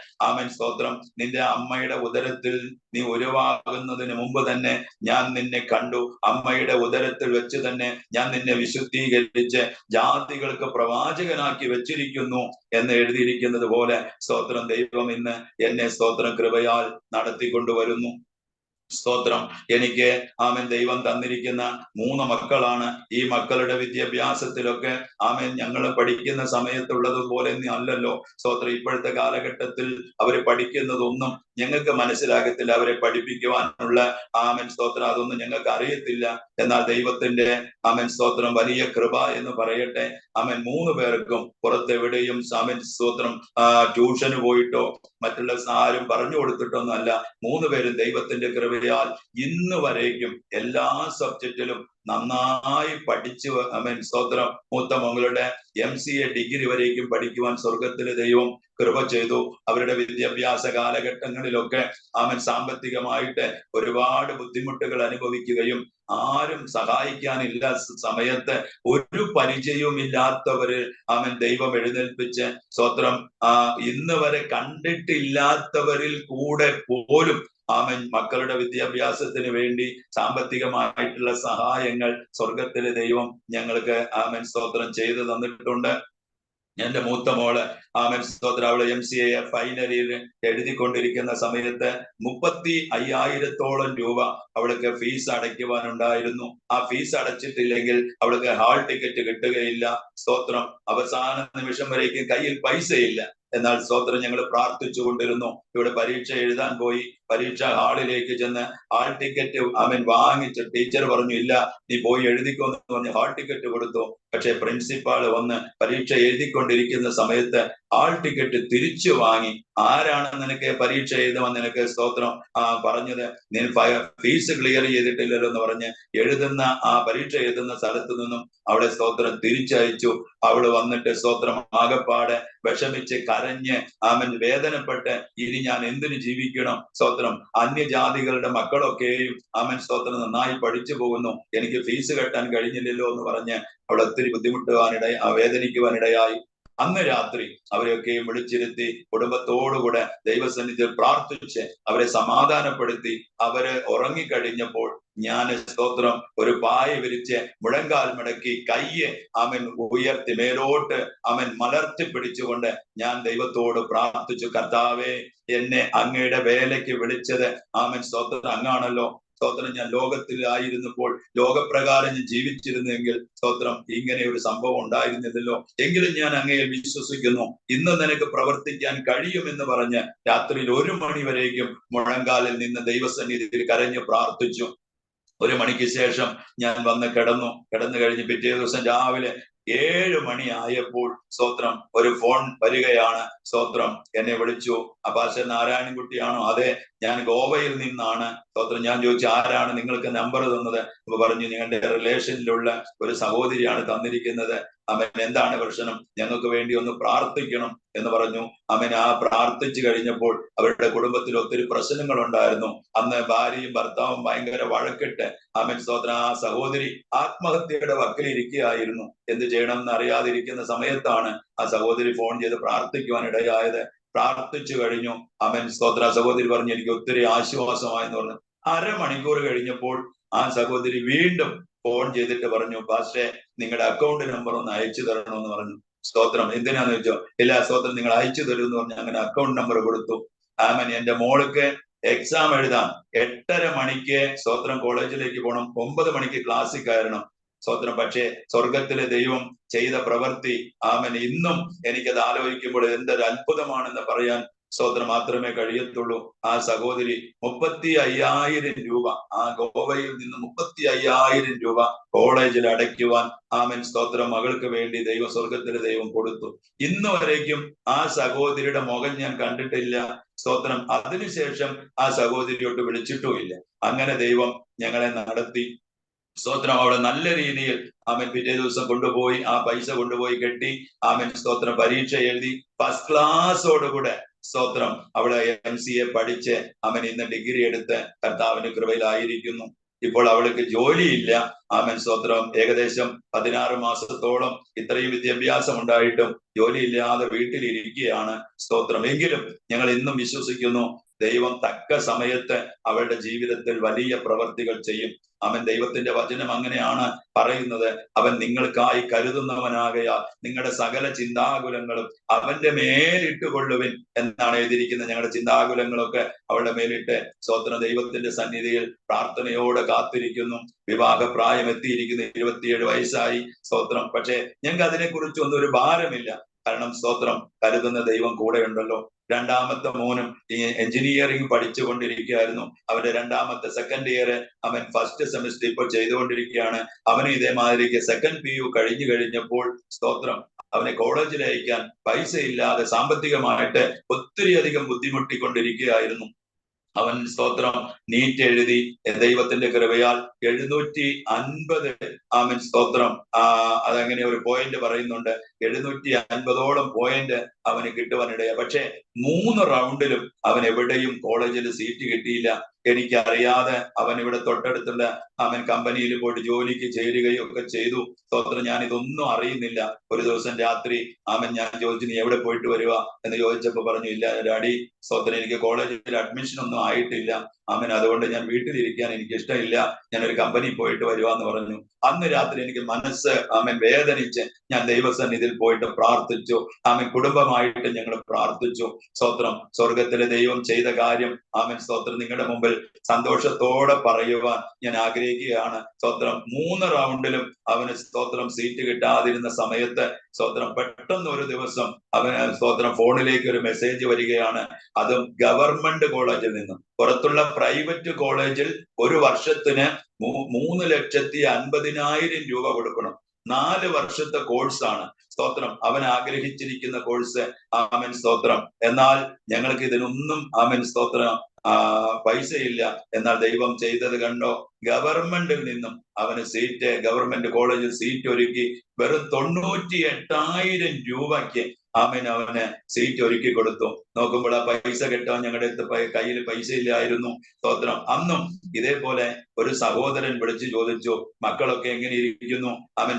സ്തോത്രം, നിന്റെ അമ്മയുടെ ഉദരത്തിൽ നീ ഉരുവാകുന്നതിന് മുമ്പ് തന്നെ ഞാൻ നിന്നെ കണ്ടു. അമ്മയുടെ ഉദരത്തിൽ വെച്ച് തന്നെ ഞാൻ നിന്നെ വിശുദ്ധീകരിച്ച് ജാതികൾക്ക് പ്രവാചകനാക്കി വെച്ചിരിക്കുന്നു എന്ന് എഴുതിയിരിക്കുന്നത് പോലെ സ്തോത്രം, ദൈവം ഇന്ന് എന്നെ സ്തോത്രം കൃപയാൽ നടത്തിക്കൊണ്ടുവരുന്നു. സ്തോത്രം, എനിക്ക് ദൈവം തന്നിരിക്കുന്ന 3 മക്കളാണ്. ഈ മക്കളുടെ വിദ്യാഭ്യാസത്തിലൊക്കെ ഞങ്ങൾ പഠിക്കുന്ന സമയത്തുള്ളതുപോലെ അല്ലല്ലോ സ്തോത്രം. ഇപ്പോഴത്തെ കാലഘട്ടത്തിൽ അവര് പഠിക്കുന്നതൊന്നും ഞങ്ങൾക്ക് മനസ്സിലാകത്തില്ല. അവരെ പഠിപ്പിക്കുവാനുള്ള സ്തോത്രം അതൊന്നും ഞങ്ങൾക്ക് അറിയത്തില്ല. എന്നാൽ ദൈവത്തിന്റെ സ്തോത്രം വലിയ കൃപ എന്ന് പറയട്ടെ. 3 പേർക്കും പുറത്തെവിടെയും സ്തോത്രം ട്യൂഷന് പോയിട്ടോ മറ്റുള്ള ആരും പറഞ്ഞു കൊടുത്തിട്ടൊന്നും അല്ല. 3 പേരും ദൈവത്തിന്റെ കൃപയാൽ ഇന്ന് വരേക്കും എല്ലാ സബ്ജക്റ്റിലും നന്നായി പഠിച്ചു സ്തോത്രം. മൂത്ത മകളുടെ MCA ഡിഗ്രി വരേക്കും പഠിക്കുവാൻ സ്വർഗത്തിലെ ദൈവം കൃപ ചെയ്തു. അവരുടെ വിദ്യാഭ്യാസ കാലഘട്ടങ്ങളിലൊക്കെ സാമ്പത്തികമായിട്ട് ഒരുപാട് ബുദ്ധിമുട്ടുകൾ അനുഭവിക്കുകയും ആരും സഹായിക്കാനില്ല സമയത്ത് ഒരു പരിചയവും ഇല്ലാത്തവര് ദൈവം എഴുന്നേൽപ്പിച്ച് സ്തോത്രം ഇന്ന് വരെ കണ്ടിട്ടില്ലാത്തവരിൽ കൂടെ പോലും മക്കളുടെ വിദ്യാഭ്യാസത്തിന് വേണ്ടി സാമ്പത്തികമായിട്ടുള്ള സഹായങ്ങൾ സ്വർഗത്തിലെ ദൈവം ഞങ്ങൾക്ക് സ്തോത്രം ചെയ്തു തന്നിട്ടുണ്ട്. എന്റെ മൂത്ത മോള് സ്തോത്രം അവള് MCA ഫൈനൽ ഇയർ എഴുതിക്കൊണ്ടിരിക്കുന്ന സമയത്ത് 35,000-ഓളം രൂപ അവൾക്ക് ഫീസ് അടയ്ക്കുവാനുണ്ടായിരുന്നു. ആ ഫീസ് അടച്ചിട്ടില്ലെങ്കിൽ അവൾക്ക് ഹാൾ ടിക്കറ്റ് കിട്ടുകയില്ല. സ്തോത്രം, അവസാന നിമിഷം വരേക്കും കയ്യിൽ പൈസയില്ല. എന്നാൽ സ്തോത്രം ഞങ്ങൾ പ്രാർത്ഥിച്ചു കൊണ്ടിരുന്നു. ഇവിടെ പരീക്ഷ എഴുതാൻ പോയി. പരീക്ഷ ഹാളിലേക്ക് ചെന്ന് ഹാൾ ടിക്കറ്റ് വാങ്ങിച്ച് ടീച്ചർ പറഞ്ഞു, ഇല്ല നീ പോയി എഴുതിക്കോന്ന് പറഞ്ഞ് ഹാൾ ടിക്കറ്റ് കൊടുത്തു. പക്ഷെ പ്രിൻസിപ്പാൾ വന്ന് പരീക്ഷ എഴുതിക്കൊണ്ടിരിക്കുന്ന സമയത്ത് ഹാൾ ടിക്കറ്റ് തിരിച്ചു വാങ്ങി. ആരാണ് നിനക്ക് പരീക്ഷ എഴുതുവാൻ നിനക്ക് സ്തോത്രം പറഞ്ഞത്? നീ ഫീസ് ക്ലിയർ ചെയ്തിട്ടില്ലല്ലോ എന്ന് പറഞ്ഞ് എഴുതുന്ന പരീക്ഷ എഴുതുന്ന സ്ഥലത്ത് നിന്നും അവളെ സ്തോത്രം തിരിച്ചയച്ചു. അവള് വന്നിട്ട് സ്തോത്രം ആകപ്പാടെ വിഷമിച്ച് കരഞ്ഞ് വേദനപ്പെട്ട് ഇനി ഞാൻ എന്തിനു ജീവിക്കണം? സ്തോത്രം, അന്യജാതികളുടെ മക്കളൊക്കെയും സ്തോത്രം നന്നായി പഠിച്ചു പോകുന്നു, എനിക്ക് ഫീസ് കെട്ടാൻ കഴിഞ്ഞില്ലല്ലോ എന്ന് പറഞ്ഞ് അവൾ ഒത്തിരി വേദനിക്കുവാനിടയായി. അന്ന് രാത്രി അവരെയൊക്കെയും വിളിച്ചിരുത്തി കുടുംബത്തോടുകൂടെ ദൈവസന്നിധിയിൽ പ്രാർത്ഥിച്ച് അവരെ സമാധാനപ്പെടുത്തി. അവര് ഉറങ്ങിക്കഴിഞ്ഞപ്പോൾ ഞാൻ സ്തോത്രം ഒരു പായ വിരിച്ച് മുഴങ്കാൽ മടക്കി കയ്യെ ഉയർത്തി മേലോട്ട് മലർത്തി പിടിച്ചുകൊണ്ട് ഞാൻ ദൈവത്തോട് പ്രാർത്ഥിച്ചു, കർത്താവേ, എന്നെ അങ്ങയുടെ വേലയ്ക്ക് വിളിച്ചത് സ്തോത്രം അങ്ങാണല്ലോ. സ്തോത്രം, ഞാൻ ലോകത്തിലായിരുന്നപ്പോൾ ലോകപ്രകാരം ഞാൻ ജീവിച്ചിരുന്നെങ്കിൽ സ്തോത്രം ഇങ്ങനെ ഒരു സംഭവം ഉണ്ടായിരുന്നില്ലല്ലോ. എങ്കിലും ഞാൻ അങ്ങയെ വിശ്വസിക്കുന്നു, ഇന്ന് നിനക്ക് പ്രവർത്തിക്കാൻ കഴിയുമെന്ന് പറഞ്ഞ് രാത്രിയിൽ 1 മണി വരേക്കും മുഴങ്കാലിൽ നിന്ന് ദൈവസന്നിധിയിൽ കരഞ്ഞു പ്രാർത്ഥിച്ചു. 1 മണിക്ക് ശേഷം ഞാൻ വന്ന് കിടന്നു കഴിഞ്ഞ് പിറ്റേ ദിവസം രാവിലെ 7 മണി ആയപ്പോൾ സ്തോത്രം ഒരു ഫോൺ വരികയാണ്. സ്തോത്രം, എന്നെ വിളിച്ചു. പാസ്റ്റർ നാരായണൻകുട്ടിയാണോ? അതെ, ഞാൻ ഗോവയിൽ നിന്നാണ്. സ്തോത്രം, ഞാൻ ചോദിച്ചു ആരാണ് നിങ്ങൾക്ക് നമ്പർ തന്നത്? അപ്പൊ പറഞ്ഞു, നിങ്ങളുടെ റിലേഷനിലുള്ള ഒരു സഹോദരിയാണ് തന്നിരിക്കുന്നത്. എന്താണ് പ്രശ്നം? ഞങ്ങൾക്ക് വേണ്ടി ഒന്ന് പ്രാർത്ഥിക്കണം എന്ന് പറഞ്ഞു. പ്രാർത്ഥിച്ചു കഴിഞ്ഞപ്പോൾ അവരുടെ കുടുംബത്തിൽ ഒത്തിരി പ്രശ്നങ്ങൾ ഉണ്ടായിരുന്നു. അന്ന് ഭാര്യയും ഭർത്താവും ഭയങ്കര വഴക്കിട്ട് സ്തോത്രം ആ സഹോദരി ആത്മഹത്യയുടെ വക്കിലിരിക്കുകയായിരുന്നു. എന്ത് ചെയ്യണമെന്ന് അറിയാതിരിക്കുന്ന സമയത്താണ് ആ സഹോദരി ഫോൺ ചെയ്ത് പ്രാർത്ഥിക്കുവാൻ ഇടയായത്. പ്രാർത്ഥിച്ചു കഴിഞ്ഞു. സ്തോത്ര സഹോദരി പറഞ്ഞു, എനിക്ക് ഒത്തിരി ആശ്വാസമായെന്ന് പറഞ്ഞു. 1/2 മണിക്കൂർ കഴിഞ്ഞപ്പോൾ ആ സഹോദരി വീണ്ടും ഫോൺ ചെയ്തിട്ട് പറഞ്ഞു, പാസ്റ്റേ, നിങ്ങളുടെ അക്കൗണ്ട് നമ്പർ ഒന്ന് അയച്ചു തരണമെന്ന് പറഞ്ഞു. സ്തോത്രം. എന്തിനാന്ന് വെച്ചോ, ഇല്ല സ്തോത്രം നിങ്ങൾ അയച്ചു തരൂ എന്ന് പറഞ്ഞ് അങ്ങനെ അക്കൗണ്ട് നമ്പർ കൊടുത്തു. ആമൻ. എന്റെ മോൾക്ക് എക്സാം എഴുതാം 8:30 മണിക്ക് സ്തോത്രം കോളേജിലേക്ക് പോകണം, 9 മണിക്ക് ക്ലാസ്സിൽ കയറണം. സ്തോത്രം. പക്ഷേ സ്വർഗത്തിലെ ദൈവം ചെയ്ത പ്രവൃത്തി, ആമൻ, ഇന്നും എനിക്കത് ആലോചിക്കുമ്പോൾ എന്തൊരു അത്ഭുതമാണെന്ന് പറയാൻ സ്തോത്രം മാത്രമേ കഴിയത്തുള്ളൂ. ആ സഹോദരി 35,000 രൂപ, ആ ഗോവയിൽ നിന്ന് 35,000 രൂപ കോളേജിൽ അടയ്ക്കുവാൻ, ആമൻ സ്തോത്രം, മകൾക്ക് വേണ്ടി സ്വർഗത്തിലെ ദൈവം കൊടുത്തു. ഇന്ന് വരേക്കും ആ സഹോദരിയുടെ മുഖം ഞാൻ കണ്ടിട്ടില്ല. സ്തോത്രം. അതിനുശേഷം ആ സഹോദരിയോട്ട് വിളിച്ചിട്ടുമില്ല. അങ്ങനെ ദൈവം ഞങ്ങളെ നടത്തി. സ്തോത്രം. അവിടെ നല്ല രീതിയിൽ ആമൻ പിറ്റേ ദിവസം കൊണ്ടുപോയി ആ പൈസ കൊണ്ടുപോയി കെട്ടി, ആമൻ സ്തോത്രം, പരീക്ഷ എഴുതി ഫസ്റ്റ് ക്ലാസ്സോടുകൂടെ സ്തോത്രം അവിടെ MCA പഠിച്ച് അവൻ ഇന്ന് ഡിഗ്രി എടുത്ത് കർത്താവിന്റെ കൃപയിലായിരിക്കുന്നു. ഇപ്പോൾ അവൾക്ക് ജോലിയില്ല. ആമൻ സ്തോത്രം. ഏകദേശം 16 മാസത്തോളം ഇത്രയും വിദ്യാഭ്യാസം ഉണ്ടായിട്ടും ജോലിയില്ലാതെ വീട്ടിലിരിക്കുകയാണ്. സ്തോത്രം. എങ്കിലും ഞങ്ങൾ ഇന്നും വിശ്വസിക്കുന്നു ദൈവം തക്ക സമയത്ത് അവളുടെ ജീവിതത്തിൽ വലിയ പ്രവർത്തികൾ ചെയ്യും. അവൻ ദൈവത്തിന്റെ വചനം അങ്ങനെയാണ് പറയുന്നത്. അവൻ നിങ്ങൾക്കായി കരുതുന്നവനാകയാൽ നിങ്ങളുടെ സകല ചിന്താകുലങ്ങളും അവന്റെ മേലിട്ടുകൊള്ളുവിൻ എന്നാണ് എഴുതിയിരിക്കുന്നത്. ഞങ്ങളുടെ ചിന്താകുലങ്ങളൊക്കെ അവളുടെ മേലിട്ട് സ്തോത്രം ദൈവത്തിന്റെ സന്നിധിയിൽ പ്രാർത്ഥനയോടെ കാത്തിരിക്കുന്നു. വിവാഹപ്രായം എത്തിയിരിക്കുന്നു, 27 വയസ്സായി. സ്തോത്രം. പക്ഷേ ഞങ്ങൾക്ക് അതിനെക്കുറിച്ചൊന്നും ഒരു ഭാരമില്ല. കാരണം സ്തോത്രം കരുതുന്ന ദൈവം കൂടെ ഉണ്ടല്ലോ. രണ്ടാമത്തെ മോനും എഞ്ചിനീയറിംഗ് പഠിച്ചുകൊണ്ടിരിക്കുകയായിരുന്നു. അവന്റെ രണ്ടാമത്തെ സെക്കൻഡ് ഇയർ അവൻ ഫസ്റ്റ് സെമിസ്റ്റർ ഇപ്പോൾ ചെയ്തുകൊണ്ടിരിക്കുകയാണ്. അവന് ഇതേമാതിരിക്ക് സെക്കൻഡ് PU കഴിഞ്ഞപ്പോൾ സ്തോത്രം അവനെ കോളേജിൽ അയക്കാൻ പൈസ ഇല്ലാതെ സാമ്പത്തികമായിട്ട് ഒത്തിരി അധികം ബുദ്ധിമുട്ടിക്കൊണ്ടിരിക്കുകയായിരുന്നു. അവൻ സ്തോത്രം നീറ്റ് എഴുതി ദൈവത്തിന്റെ കൃപയാൽ 750 ആമൻ സ്തോത്രം അതങ്ങനെ ഒരു പോയിന്റ് പറയുന്നുണ്ട്. 750ഓളം പോയിന്റ് അവന് കിട്ടുവാനിടയാ. പക്ഷെ 3 റൗണ്ടിലും അവൻ എവിടെയും കോളേജിൽ സീറ്റ് കിട്ടിയില്ല. എനിക്കറിയാതെ അവൻ ഇവിടെ തൊട്ടടുത്തുള്ള അവൻ കമ്പനിയിൽ പോയിട്ട് ജോലിക്ക് ചേരുകയും ഒക്കെ ചെയ്തു. സ്തോത്രം. ഞാൻ ഇതൊന്നും അറിയുന്നില്ല. ഒരു ദിവസം രാത്രി ഞാൻ ചോദിച്ചു, നീ എവിടെ പോയിട്ട് വരുക എന്ന് ചോദിച്ചപ്പോ പറഞ്ഞു, ഇല്ല ഡാഡി സ്തോത്രം, എനിക്ക് കോളേജിൽ അഡ്മിഷൻ ഒന്നും ആയിട്ടില്ല. അതുകൊണ്ട് ഞാൻ വീട്ടിലിരിക്കാൻ എനിക്ക് ഇഷ്ടമില്ല, ഞാൻ ഒരു കമ്പനി പോയിട്ട് വരുവാന്ന് പറഞ്ഞു. അന്ന് രാത്രി എനിക്ക് മനസ്സ് വേദനിച്ച് ഞാൻ ദൈവസന്നിധിയിൽ പോയിട്ട് പ്രാർത്ഥിച്ചു. കുടുംബമായിട്ട് ഞങ്ങൾ പ്രാർത്ഥിച്ചു. സ്തോത്രം. സ്വർഗത്തിലെ ദൈവം ചെയ്ത കാര്യം സ്തോത്രം നിങ്ങളുടെ മുമ്പിൽ സന്തോഷത്തോടെ പറയുവാൻ ഞാൻ ആഗ്രഹിക്കുകയാണ്. സ്തോത്രം. 3 റൗണ്ടിലും അവന് സ്തോത്രം സീറ്റ് കിട്ടാതിരുന്ന സമയത്ത് സ്തോത്രം പെട്ടെന്ന് ഒരു ദിവസം അവന് സ്തോത്രം ഫോണിലേക്ക് ഒരു മെസ്സേജ് വരികയാണ്. അതും ഗവൺമെന്റ് കോളേജിൽ നിന്നും. പുറത്തുള്ള പ്രൈവറ്റ് കോളേജിൽ ഒരു വർഷത്തിന് 3,50,000 രൂപ കൊടുക്കണം. 4 വർഷത്തെ കോഴ്സാണ്. സ്തോത്രം. അവൻ ആഗ്രഹിച്ചിരിക്കുന്ന കോഴ്സ്. ആമൻ സ്തോത്രം. എന്നാൽ ഞങ്ങൾക്ക് ഇതിനൊന്നും സ്തോത്രം പൈസയില്ല. എന്നാൽ ദൈവം ചെയ്തത് കണ്ടോ? ഗവൺമെന്റിൽ നിന്നും അവന് സീറ്റ്, ഗവൺമെന്റ് കോളേജിൽ സീറ്റ് ഒരുക്കി വെറും 98,000 രൂപയ്ക്ക് അവന് സീറ്റ് ഒരുക്കി കൊടുത്തു. നോക്കുമ്പോൾ ആ പൈസ കിട്ടാൻ ഞങ്ങളുടെ കയ്യിൽ പൈസ ഇല്ലായിരുന്നു. സ്തോത്രം. അന്നും ഇതേപോലെ ഒരു സഹോദരൻ വിളിച്ചു ചോദിച്ചു, മക്കളൊക്കെ എങ്ങനെ ഇരിക്കുന്നു,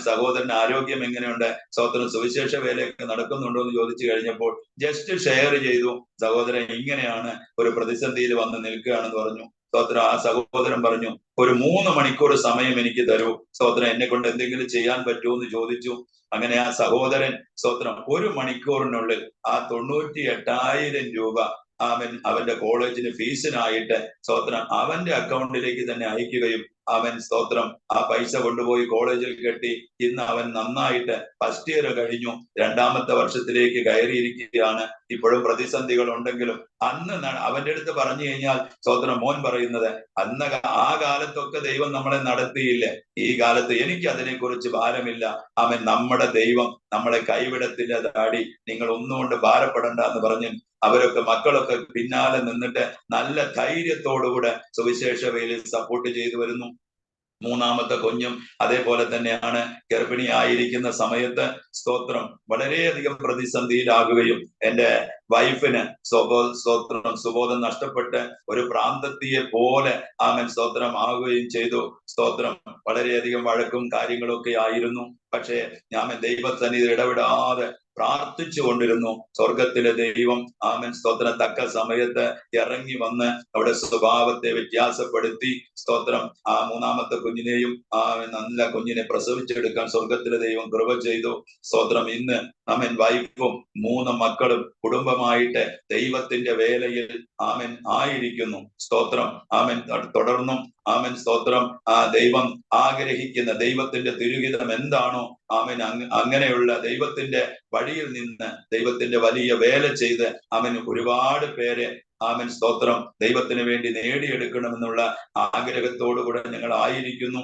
സഹോദരന്റെ ആരോഗ്യം എങ്ങനെയുണ്ട്, സ്തോത്രം സുവിശേഷ വേലയൊക്കെ നടക്കുന്നുണ്ടോ എന്ന് ചോദിച്ചു കഴിഞ്ഞപ്പോൾ ജസ്റ്റ് ഷെയർ ചെയ്തു, സഹോദരൻ ഇങ്ങനെയാണ്, ഒരു പ്രതിസന്ധിയിൽ വന്ന് നിൽക്കുകയാണെന്ന് പറഞ്ഞു. സ്തോത്രം. ആ സഹോദരൻ പറഞ്ഞു, ഒരു 3 മണിക്കൂർ സമയം എനിക്ക് തരൂ, സ്തോത്രം, എന്നെ കൊണ്ട് എന്തെങ്കിലും ചെയ്യാൻ പറ്റുമോ എന്ന് ചോദിച്ചു. അങ്ങനെ ആ സഹോദരൻ സ്തോത്രം 1 മണിക്കൂറിനുള്ളിൽ ആ 98,000 രൂപ അവന്റെ കോളേജിന് ഫീസിനായിട്ട് സ്തോത്രം അവന്റെ അക്കൗണ്ടിലേക്ക് തന്നെ അയക്കുകയും സ്തോത്രം ആ പൈസ കൊണ്ടുപോയി കോളേജിൽ കെട്ടി ഇന്ന് അവൻ നന്നായിട്ട് ഫസ്റ്റ് ഇയർ കഴിഞ്ഞു, 2ാമത്തെ വർഷത്തിലേക്ക് കയറിയിരിക്കുകയാണ്. ഇപ്പോഴും പ്രതിസന്ധികൾ ഉണ്ടെങ്കിലും അന്ന് അവന്റെ അടുത്ത് പറഞ്ഞു കഴിഞ്ഞാൽ സ്തോത്രം മോൻ പറയുന്നത്, അന്ന് ആ കാലത്തൊക്കെ ദൈവം നമ്മളെ നടത്തിയില്ലേ, ഈ കാലത്ത് എനിക്ക് അതിനെക്കുറിച്ച് ഭാരമില്ല. നമ്മുടെ ദൈവം നമ്മളെ കൈവിടത്തില്ല ഡാഡി, നിങ്ങൾ ഒന്നുകൊണ്ട് ഭാരപ്പെടണ്ട എന്ന് പറഞ്ഞ് അവരൊക്കെ മക്കളൊക്കെ പിന്നാലെ നിന്നിട്ട് നല്ല ധൈര്യത്തോടുകൂടെ സുവിശേഷ വേലയിൽ സപ്പോർട്ട് ചെയ്തു വരുന്നു. 3ാമത്തെ കുഞ്ഞും അതേപോലെ തന്നെയാണ്. ഗർഭിണിയായിരിക്കുന്ന സമയത്ത് സ്തോത്രം വളരെയധികം പ്രതിസന്ധിയിലാകുകയും എൻ്റെ വൈഫിന് സ്തോത്രം സുബോധം നഷ്ടപ്പെട്ട് ഒരു പ്രാന്തത്തിയെ പോലെ സ്തോത്രം ആകുകയും ചെയ്തു. സ്തോത്രം. വളരെയധികം വഴക്കും കാര്യങ്ങളൊക്കെ ആയിരുന്നു. പക്ഷേ ഞാൻ ദൈവസന്നിധിയിൽ ഇടപെടാതെ പ്രാർത്ഥിച്ചു കൊണ്ടിരുന്നു. സ്വർഗത്തിലെ ദൈവം ആമൻ സ്തോത്രം തക്ക സമയത്ത് ഇറങ്ങി വന്ന് അവിടെ സ്വഭാവത്തെ വ്യത്യാസപ്പെടുത്തി. സ്തോത്രം ആ മൂന്നാമത്തെ കുഞ്ഞിനെയും ആ നല്ല കുഞ്ഞിനെ പ്രസവിച്ചെടുക്കാൻ സ്വർഗത്തിലെ ദൈവം കൃപ ചെയ്തു. സ്തോത്രം ഇന്ന് ആമൻ വൈഫും 3 മക്കളും കുടുംബമായിട്ട് ദൈവത്തിന്റെ വേലയിൽ ആമൻ ആയിരിക്കുന്നു. സ്തോത്രം ആമൻ തുടർന്നും ആമൻ സ്തോത്രം ആ ദൈവം ആഗ്രഹിക്കുന്ന ദൈവത്തിന്റെ തിരുഹിതം എന്താണോ ആമൻ അങ്ങനെയുള്ള ദൈവത്തിന്റെ വഴിയിൽ നിന്ന് ദൈവത്തിന്റെ വലിയ വേല ചെയ്ത് ആമൻ ഒരുപാട് പേരെ ആമൻ സ്തോത്രം ദൈവത്തിന് വേണ്ടി നേടിയെടുക്കണമെന്നുള്ള ആഗ്രഹത്തോടുകൂടെ ഞങ്ങൾ ആയിരിക്കുന്നു.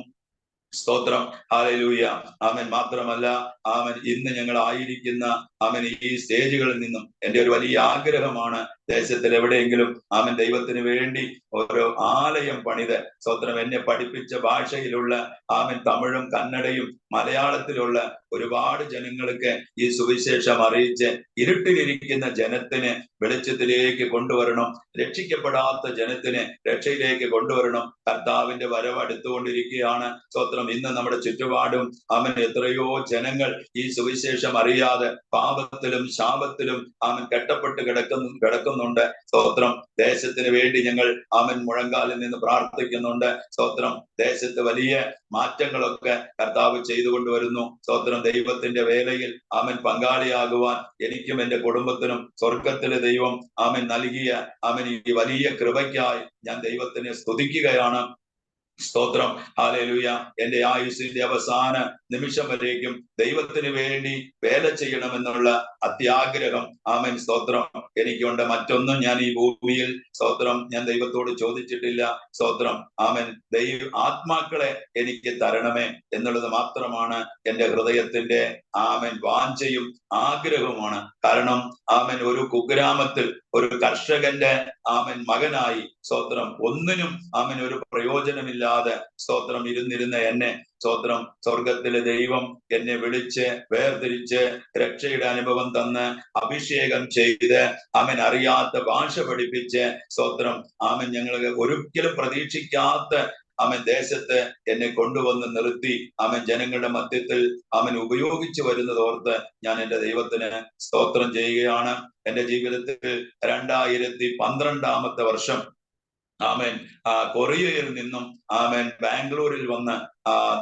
സ്തോത്രം ഹല്ലേലൂയ. ആമൻ മാത്രമല്ല ആമൻ ഇന്ന് ഞങ്ങൾ ആയിരിക്കുന്ന ആമൻ ഈ സ്റ്റേജുകളിൽ നിന്നും എൻ്റെ ഒരു വലിയ ആഗ്രഹമാണ് ദേശത്തിൽ എവിടെയെങ്കിലും ആമൻ ദൈവത്തിന് വേണ്ടി ഓരോ ആലയം പണിത് സ്തോത്രം എന്നെ പഠിപ്പിച്ച ഭാഷയിലുള്ള ആമൻ തമിഴും കന്നഡയും മലയാളത്തിലുള്ള ഒരുപാട് ജനങ്ങൾക്ക് ഈ സുവിശേഷം അറിയിച്ച് ഇരുട്ടിലിരിക്കുന്ന ജനത്തിന് വെളിച്ചത്തിലേക്ക് കൊണ്ടുവരണം. രക്ഷിക്കപ്പെടാത്ത ജനത്തിന് രക്ഷയിലേക്ക് കൊണ്ടുവരണം. കർത്താവിന്റെ വരവ് അടുത്തുകൊണ്ടിരിക്കുകയാണ്. സ്തോത്രം ഇന്ന് നമ്മുടെ ചുറ്റുപാടും അവൻ എത്രയോ ജനങ്ങൾ ഈ സുവിശേഷം അറിയാതെ പാപത്തിലും ശാപത്തിലും അവൻ കെട്ടപ്പെട്ട് കിടക്കുന്നുണ്ട്. സ്തോത്രം ദേശത്തിന് വേണ്ടി ഞങ്ങൾ അവൻ മുഴങ്കാലിൽ നിന്ന് പ്രാർത്ഥിക്കുന്നുണ്ട്. സ്തോത്രം ദേശത്ത് വലിയ മാറ്റങ്ങളൊക്കെ കർത്താവ് ചെയ്തുകൊണ്ടുവരുന്നു. സ്തോത്രം ദൈവത്തിന്റെ വേലയിൽ അവൻ പങ്കാളിയാകുവാൻ എനിക്കും എന്റെ കുടുംബത്തിനും സ്വർഗത്തിലെ ദൈവം അവൻ നൽകിയ അവൻ ഈ വലിയ കൃപയ്ക്കായി ഞാൻ ദൈവത്തിനെ സ്തുതിക്കുകയാണ്. സ്തോത്രം ഹല്ലേലൂയ. എന്റെ ആയുസ്സിന്റെ അവസാന നിമിഷം വരേക്കും ദൈവത്തിന് വേണ്ടി വേല ചെയ്യണമെന്നുള്ള അത്യാഗ്രഹം ആമൻ സ്തോത്രം എനിക്കുണ്ട്. മറ്റൊന്നും ഞാൻ ഈ ഭൂമിയിൽ സ്തോത്രം ഞാൻ ദൈവത്തോട് ചോദിച്ചിട്ടില്ല. സ്തോത്രം ആമൻ ആത്മാക്കളെ എനിക്ക് തരണമേ എന്നുള്ളത് മാത്രമാണ് എന്റെ ഹൃദയത്തിന്റെ ആമൻ വാഞ്ചയും ആഗ്രഹവുമാണ്. കാരണം ആമൻ ഒരു കുഗ്രാമത്തിൽ ഒരു കർഷകന്റെ ആമൻ മകനായി സ്തോത്രം ഒന്നിനും ആമൻ ഒരു പ്രയോജനമില്ലാതെ സ്തോത്രം ഇരുന്നിരുന്ന എന്നെ സ്തോത്രം സ്വർഗത്തിലെ ദൈവം എന്നെ വിളിച്ച് വേർതിരിച്ച് രക്ഷയുടെ അനുഭവം തന്ന് അഭിഷേകം ചെയ്ത് ആമൻ അറിയാത്ത ഭാഷ പഠിപ്പിച്ച് സ്തോത്രം ആമൻ ഞങ്ങൾ ഒരിക്കലും പ്രതീക്ഷിക്കാത്ത അവൻ ദേശത്ത് എന്നെ കൊണ്ടുവന്ന് നിർത്തി അവൻ ജനങ്ങളുടെ മധ്യത്തിൽ അവൻ ഉപയോഗിച്ചു വരുന്നത് ഓർത്ത് ഞാൻ എൻ്റെ ദൈവത്തിന് സ്തോത്രം ചെയ്യുകയാണ്. എൻ്റെ ജീവിതത്തിൽ 2012 വർഷം ആമേൻ കൊറിയയിൽ നിന്നും ആമേൻ ബാംഗ്ലൂരിൽ വന്ന്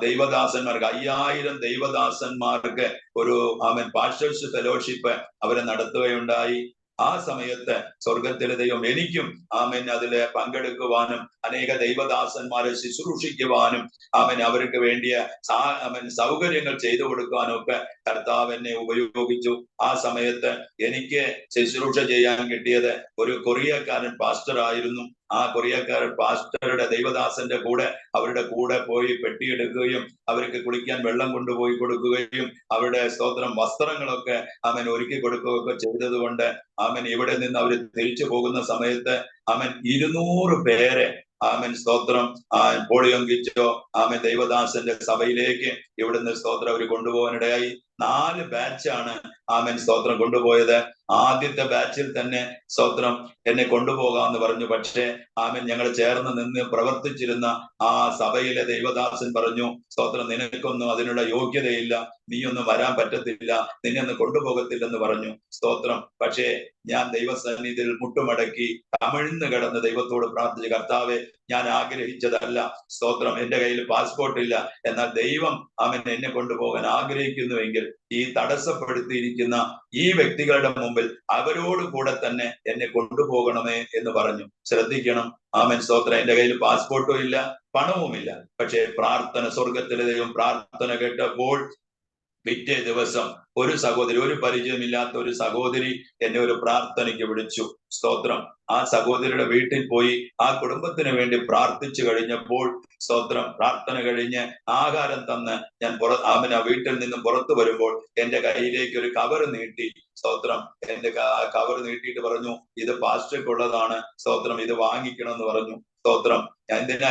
ദൈവദാസന്മാർക്ക് 5000 ദൈവദാസന്മാർക്ക് ഒരു ആമേൻ പാസ്റ്റേഴ്സ് ഫെലോഷിപ്പ് അവരെ നടത്തുകയുണ്ടായി. ആ സമയത്ത് സ്വർഗത്തിലെ ദൈവം എനിക്കും ആമേൻ അതില് പങ്കെടുക്കുവാനും അനേക ദൈവദാസന്മാരെ ശുശ്രൂഷിക്കുവാനും ആമേൻ അവർക്ക് വേണ്ടിയ ആമേൻ സൗകര്യങ്ങൾ ചെയ്തു കൊടുക്കാനും ഒക്കെ കർത്താവ് എന്നെ ഉപയോഗിച്ചു. ആ സമയത്ത് എനിക്ക് ശുശ്രൂഷ ചെയ്യാൻ കിട്ടിയത് ഒരു കൊറിയക്കാരൻ പാസ്റ്റർ ആയിരുന്നു. ആ കൊറിയക്കാരൻ പാസ്റ്ററുടെ ദൈവദാസന്റെ അവരുടെ കൂടെ പോയി പെട്ടിയെടുക്കുകയും അവർക്ക് കുളിക്കാൻ വെള്ളം കൊണ്ടുപോയി കൊടുക്കുകയും അവരുടെ സ്തോത്രം വസ്ത്രങ്ങളൊക്കെ അവൻ ഒരുക്കി കൊടുക്കുകയൊക്കെ ചെയ്തത് കൊണ്ട് അവൻ ഇവിടെ നിന്ന് അവർ തിരിച്ചു പോകുന്ന സമയത്ത് അവൻ 200 പേരെ ആമൻ സ്തോത്രം പോളിയോങ്കിച്ചോ ആമൻ ദൈവദാസന്റെ സഭയിലേക്ക് ഇവിടുന്ന് സ്തോത്രം അവർ കൊണ്ടുപോകാനിടയായി. 4 ബാച്ചാണ് ആമൻ സ്തോത്രം കൊണ്ടുപോയത്. ആദ്യത്തെ ബാച്ചിൽ തന്നെ സ്തോത്രം എന്നെ കൊണ്ടുപോകാമെന്ന് പറഞ്ഞു. പക്ഷേ ആമൻ ഞങ്ങൾ ചേർന്ന് നിന്ന് പ്രവർത്തിച്ചിരുന്ന ആ സഭയിലെ ദൈവദാസൻ പറഞ്ഞു, സ്തോത്രം നിനക്കൊന്നും അതിനുള്ള യോഗ്യതയില്ല, നീയൊന്നും വരാൻ പറ്റത്തില്ല, നിന്നെ ഒന്ന് കൊണ്ടുപോകത്തില്ലെന്ന് പറഞ്ഞു. സ്തോത്രം. പക്ഷേ ഞാൻ ദൈവസന്നിധിയിൽ മുട്ടുമടക്കി കമിഴ്ന്ന് കിടന്ന് ദൈവത്തോട് പ്രാർത്ഥിച്ചു, കർത്താവെ ഞാൻ ആഗ്രഹിച്ചതല്ല, സ്തോത്രം എന്റെ കയ്യിൽ പാസ്പോർട്ട് ഇല്ല, എന്നാൽ ദൈവം അവൻ എന്നെ കൊണ്ടുപോകാൻ ആഗ്രഹിക്കുന്നുവെങ്കിൽ ഈ തടസ്സപ്പെടുത്തിയിരിക്കുന്ന ഈ വ്യക്തികളുടെ മുമ്പിൽ അവരോട് കൂടെ തന്നെ എന്നെ കൊണ്ടുപോകണമേ എന്ന് പറഞ്ഞു. ശ്രദ്ധിക്കണം ആമൻ സ്തോത്രം, എന്റെ കയ്യിൽ പാസ്പോർട്ടും ഇല്ല, പണവുമില്ല. പക്ഷേ പ്രാർത്ഥന, സ്വർഗത്തിലെ ദൈവം പ്രാർത്ഥന കേട്ടപ്പോൾ പിറ്റേ ദിവസം ഒരു സഹോദരി, ഒരു പരിചയമില്ലാത്ത ഒരു സഹോദരി എന്നെ ഒരു പ്രാർത്ഥനയ്ക്ക് വിളിച്ചു. സ്തോത്രം. ആ സഹോദരിയുടെ വീട്ടിൽ പോയി ആ കുടുംബത്തിന് വേണ്ടി പ്രാർത്ഥിച്ചു കഴിഞ്ഞപ്പോൾ സ്തോത്രം പ്രാർത്ഥന കഴിഞ്ഞ് ആഹാരം തന്ന് ഞാൻ അവന് വീട്ടിൽ നിന്നും പുറത്തു വരുമ്പോൾ എന്റെ കയ്യിലേക്ക് ഒരു കവർ നീട്ടി. സ്തോത്രം. എന്റെ കവർ നീട്ടിയിട്ട് പറഞ്ഞു, ഇത് പാസ്റ്റർക്കുള്ളതാണ്, സ്തോത്രം ഇത് വാങ്ങിക്കണമെന്ന് പറഞ്ഞു. സ്തോത്രം. എന്തിനാ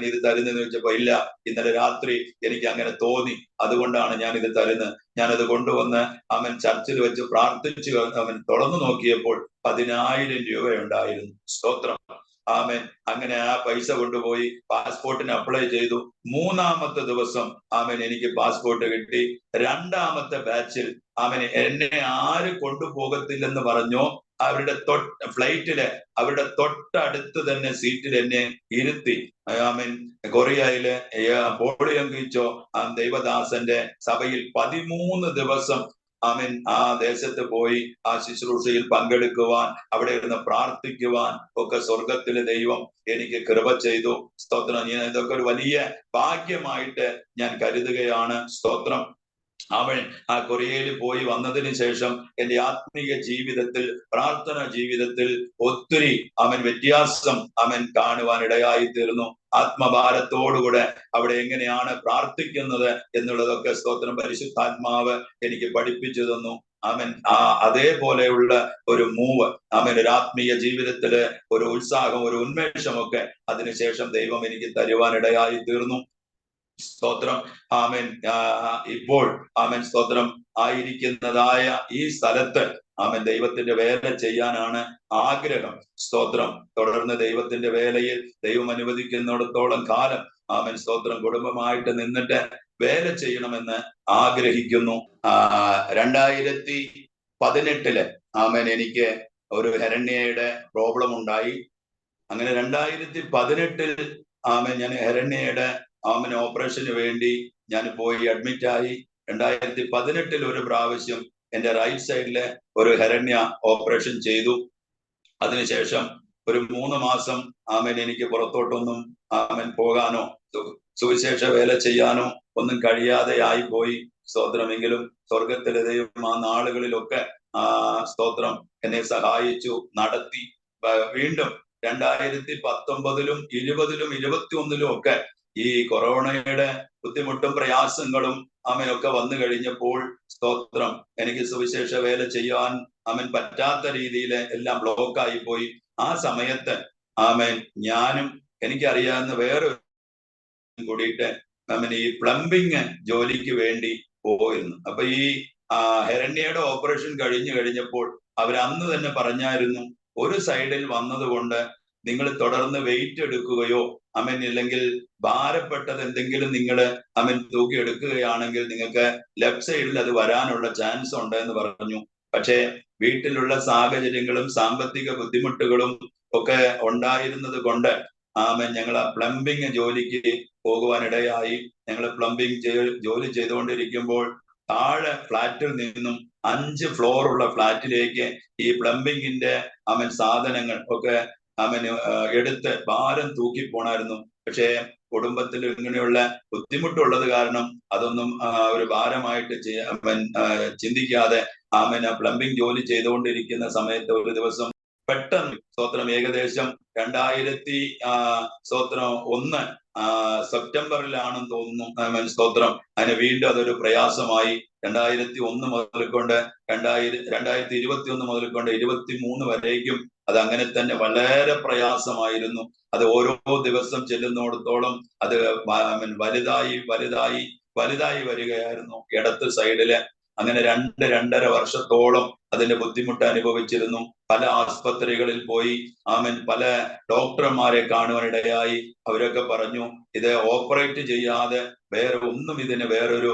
ഇത് തരുന്നെന്ന് ചോദിച്ചപ്പോ, ഇല്ല, ഇന്നലെ രാത്രി എനിക്ക് അങ്ങനെ തോന്നി, അതുകൊണ്ടാണ് ഞാൻ ഇത് തരുന്നത്. ഞാനത് കൊണ്ടുവന്ന് അവൻ ചർച്ചിൽ വെച്ച് പ്രാർത്ഥിച്ചു അവൻ തുറന്നു നോക്കിയപ്പോൾ 10,000 രൂപയുണ്ടായിരുന്നു. സ്തോത്രം. ആമേൻ. അങ്ങനെ ആ പൈസ കൊണ്ടുപോയി പാസ്പോർട്ടിന് അപ്ലൈ ചെയ്തു. 3-ാമത്തെ ദിവസം ആമേൻ എനിക്ക് പാസ്പോർട്ട് കിട്ടി. 2-ാമത്തെ ബാച്ചിൽ ആമേൻ എന്നെ ആര് കൊണ്ടുപോകത്തില്ലെന്ന് പറഞ്ഞോ അവരുടെ ഫ്ലൈറ്റില് അവരുടെ തൊട്ടടുത്ത് തന്നെ സീറ്റിൽ എന്നെ ഇരുത്തി. ആമേൻ. കൊറിയയിലെ പോളിയങ്കിച്ചോ ദൈവദാസന്റെ സഭയിൽ 13 ദിവസം ആമേൻ ആ ദേശത്ത് പോയി ആ ശുശ്രൂഷയിൽ പങ്കെടുക്കുവാൻ, അവിടെ ഇരുന്ന് പ്രാർത്ഥിക്കുവാൻ ഒക്കെ സ്വർഗത്തിലെ ദൈവം എനിക്ക് കൃപ ചെയ്തു. സ്തോത്രം. ഇതൊക്കെ ഒരു വലിയ ഭാഗ്യമായിട്ട് ഞാൻ കരുതുകയാണ്. സ്തോത്രം. അവൻ ആ കൊറിയയിൽ പോയി വന്നതിന് ശേഷം എന്റെ ആത്മീയ ജീവിതത്തിൽ, പ്രാർത്ഥന ജീവിതത്തിൽ ഒത്തിരി വ്യത്യാസം കാണുവാൻ ഇടയായി തീർന്നു. ആത്മഭാരത്തോടുകൂടെ അവിടെ എങ്ങനെയാണ് പ്രാർത്ഥിക്കുന്നത് എന്നുള്ളതൊക്കെ സ്തോത്രം പരിശുദ്ധാത്മാവ് എനിക്ക് പഠിപ്പിച്ചു തന്നു. അതേപോലെയുള്ള ഒരു മൂവ് ഒരു ആത്മീയ ജീവിതത്തില് ഒരു ഉത്സാഹം, ഒരു ഉന്മേഷമൊക്കെ അതിനുശേഷം ദൈവം എനിക്ക് തരുവാനിടയായി തീർന്നു. സ്തോത്രം. ആമേൻ. ഇപ്പോൾ ആമേൻ സ്തോത്രം ആയിരിക്കുന്നതായ ഈ സ്ഥലത്ത് ആമേൻ ദൈവത്തിന്റെ വേല ചെയ്യാനാണ് ആഗ്രഹം. സ്തോത്രം. തുടർന്ന് ദൈവത്തിന്റെ വേലയിൽ ദൈവം അനുവദിക്കുന്നിടത്തോളം കാലം ആമേൻ സ്തോത്രം കുടുംബമായിട്ട് നിന്നിട്ട് വേല ചെയ്യണമെന്ന് ആഗ്രഹിക്കുന്നു. 2018 ആമേൻ എനിക്ക് ഒരു ഹെരണ്യയുടെ പ്രോബ്ലം ഉണ്ടായി. അങ്ങനെ 2018 ആമേൻ ഞാൻ ഹെരണ്യയുടെ ഓപ്പറേഷന് വേണ്ടി ഞാൻ പോയി അഡ്മിറ്റായി. 2018 ഒരു പ്രാവശ്യം എന്റെ റൈറ്റ് സൈഡിലെ ഒരു ഹെരണ്യ ഓപ്പറേഷൻ ചെയ്തു. അതിനുശേഷം ഒരു 3 മാസം ആമേൻ എനിക്ക് പുറത്തോട്ടൊന്നും പോകാനോ സുവിശേഷ വേല ചെയ്യാനോ ഒന്നും കഴിയാതെ ആയിപ്പോയി. സ്തോത്രമെങ്കിലും സ്വർഗത്തിലെ ദൈവം ആ നാളുകളിലൊക്കെ സ്തോത്രം എന്നെ സഹായിച്ചു, നടത്തി. വീണ്ടും 2019, 2020, 2021 ഒക്കെ ഈ കൊറോണയുടെ ബുദ്ധിമുട്ടും പ്രയാസങ്ങളും ഒക്കെ വന്നു കഴിഞ്ഞപ്പോൾ സ്തോത്രം എനിക്ക് സുവിശേഷ വേല ചെയ്യാൻ പറ്റാത്ത രീതിയിൽ എല്ലാം ബ്ലോക്കായി പോയി. ആ സമയത്ത് ഞാനും എനിക്കറിയാവുന്ന വേറെ കൂടിയിട്ട് ഈ പ്ലംബിങ് ജോലിക്ക് വേണ്ടി പോയിരുന്നു. അപ്പൊ ഈ ഹെരണ്യയുടെ ഓപ്പറേഷൻ കഴിഞ്ഞപ്പോൾ അവർ അന്ന് തന്നെ പറഞ്ഞായിരുന്നു, ഒരു സൈഡിൽ വന്നതുകൊണ്ട് നിങ്ങൾ തുടർന്ന് വെയിറ്റ് എടുക്കുകയോ ഇല്ലെങ്കിൽ ഭാരപ്പെട്ടത് എന്തെങ്കിലും നിങ്ങൾ തൂക്കി എടുക്കുകയാണെങ്കിൽ നിങ്ങൾക്ക് ലെഫ്റ്റ് സൈഡിൽ അത് വരാനുള്ള ചാൻസ് ഉണ്ട് എന്ന് പറഞ്ഞു. പക്ഷേ വീട്ടിലുള്ള സാഹചര്യങ്ങളും സാമ്പത്തിക ബുദ്ധിമുട്ടുകളും ഒക്കെ ഉണ്ടായിരുന്നത് കൊണ്ട് ഞങ്ങൾ ആ പ്ലംബിങ് ജോലിക്ക് പോകുവാനിടയായി. ഞങ്ങൾ പ്ലംബിങ് ജോലി ചെയ്തുകൊണ്ടിരിക്കുമ്പോൾ താഴെ ഫ്ലാറ്റിൽ നിന്നും 5 ഫ്ലോറുള്ള ഫ്ലാറ്റിലേക്ക് ഈ പ്ലംബിങ്ങിന്റെ സാധനങ്ങൾ ഒക്കെ എടുത്ത് ഭാരം തൂക്കി പോണായിരുന്നു. പക്ഷേ കുടുംബത്തിൽ ഇങ്ങനെയുള്ള ബുദ്ധിമുട്ടുള്ളത് കാരണം അതൊന്നും ഒരു ഭാരമായിട്ട് ചിന്തിക്കാതെ പ്ലംബിംഗ് ജോലി ചെയ്തുകൊണ്ടിരിക്കുന്ന സമയത്ത് ഒരു ദിവസം പെട്ടെന്ന് സ്തോത്രം ഏകദേശം 2001 സെപ്റ്റംബറിലാണെന്ന് തോന്നുന്നു സ്തോത്രം അതിന് വീണ്ടും അതൊരു പ്രയാസമായി. 2001 മുതൽക്കൊണ്ട് 2021 മുതൽക്കൊണ്ട് 2023 വരേക്കും അത് അങ്ങനെ തന്നെ വളരെ പ്രയാസമായിരുന്നു. അത് ഓരോ ദിവസം ചെല്ലുന്നിടത്തോളം അത് വലുതായി വരികയായിരുന്നു. ഇടത്ത് സൈഡില് അങ്ങനെ 2-2.5 വർഷത്തോളം അതിന്റെ ബുദ്ധിമുട്ട് അനുഭവിച്ചിരുന്നു. പല ആസ്പത്രികളിൽ പോയി പല ഡോക്ടർമാരെ കാണുവാനിടയായി. അവരൊക്കെ പറഞ്ഞു, ഇത് ഓപ്പറേറ്റ് ചെയ്യാതെ വേറെ ഒന്നും ഇതിന് വേറൊരു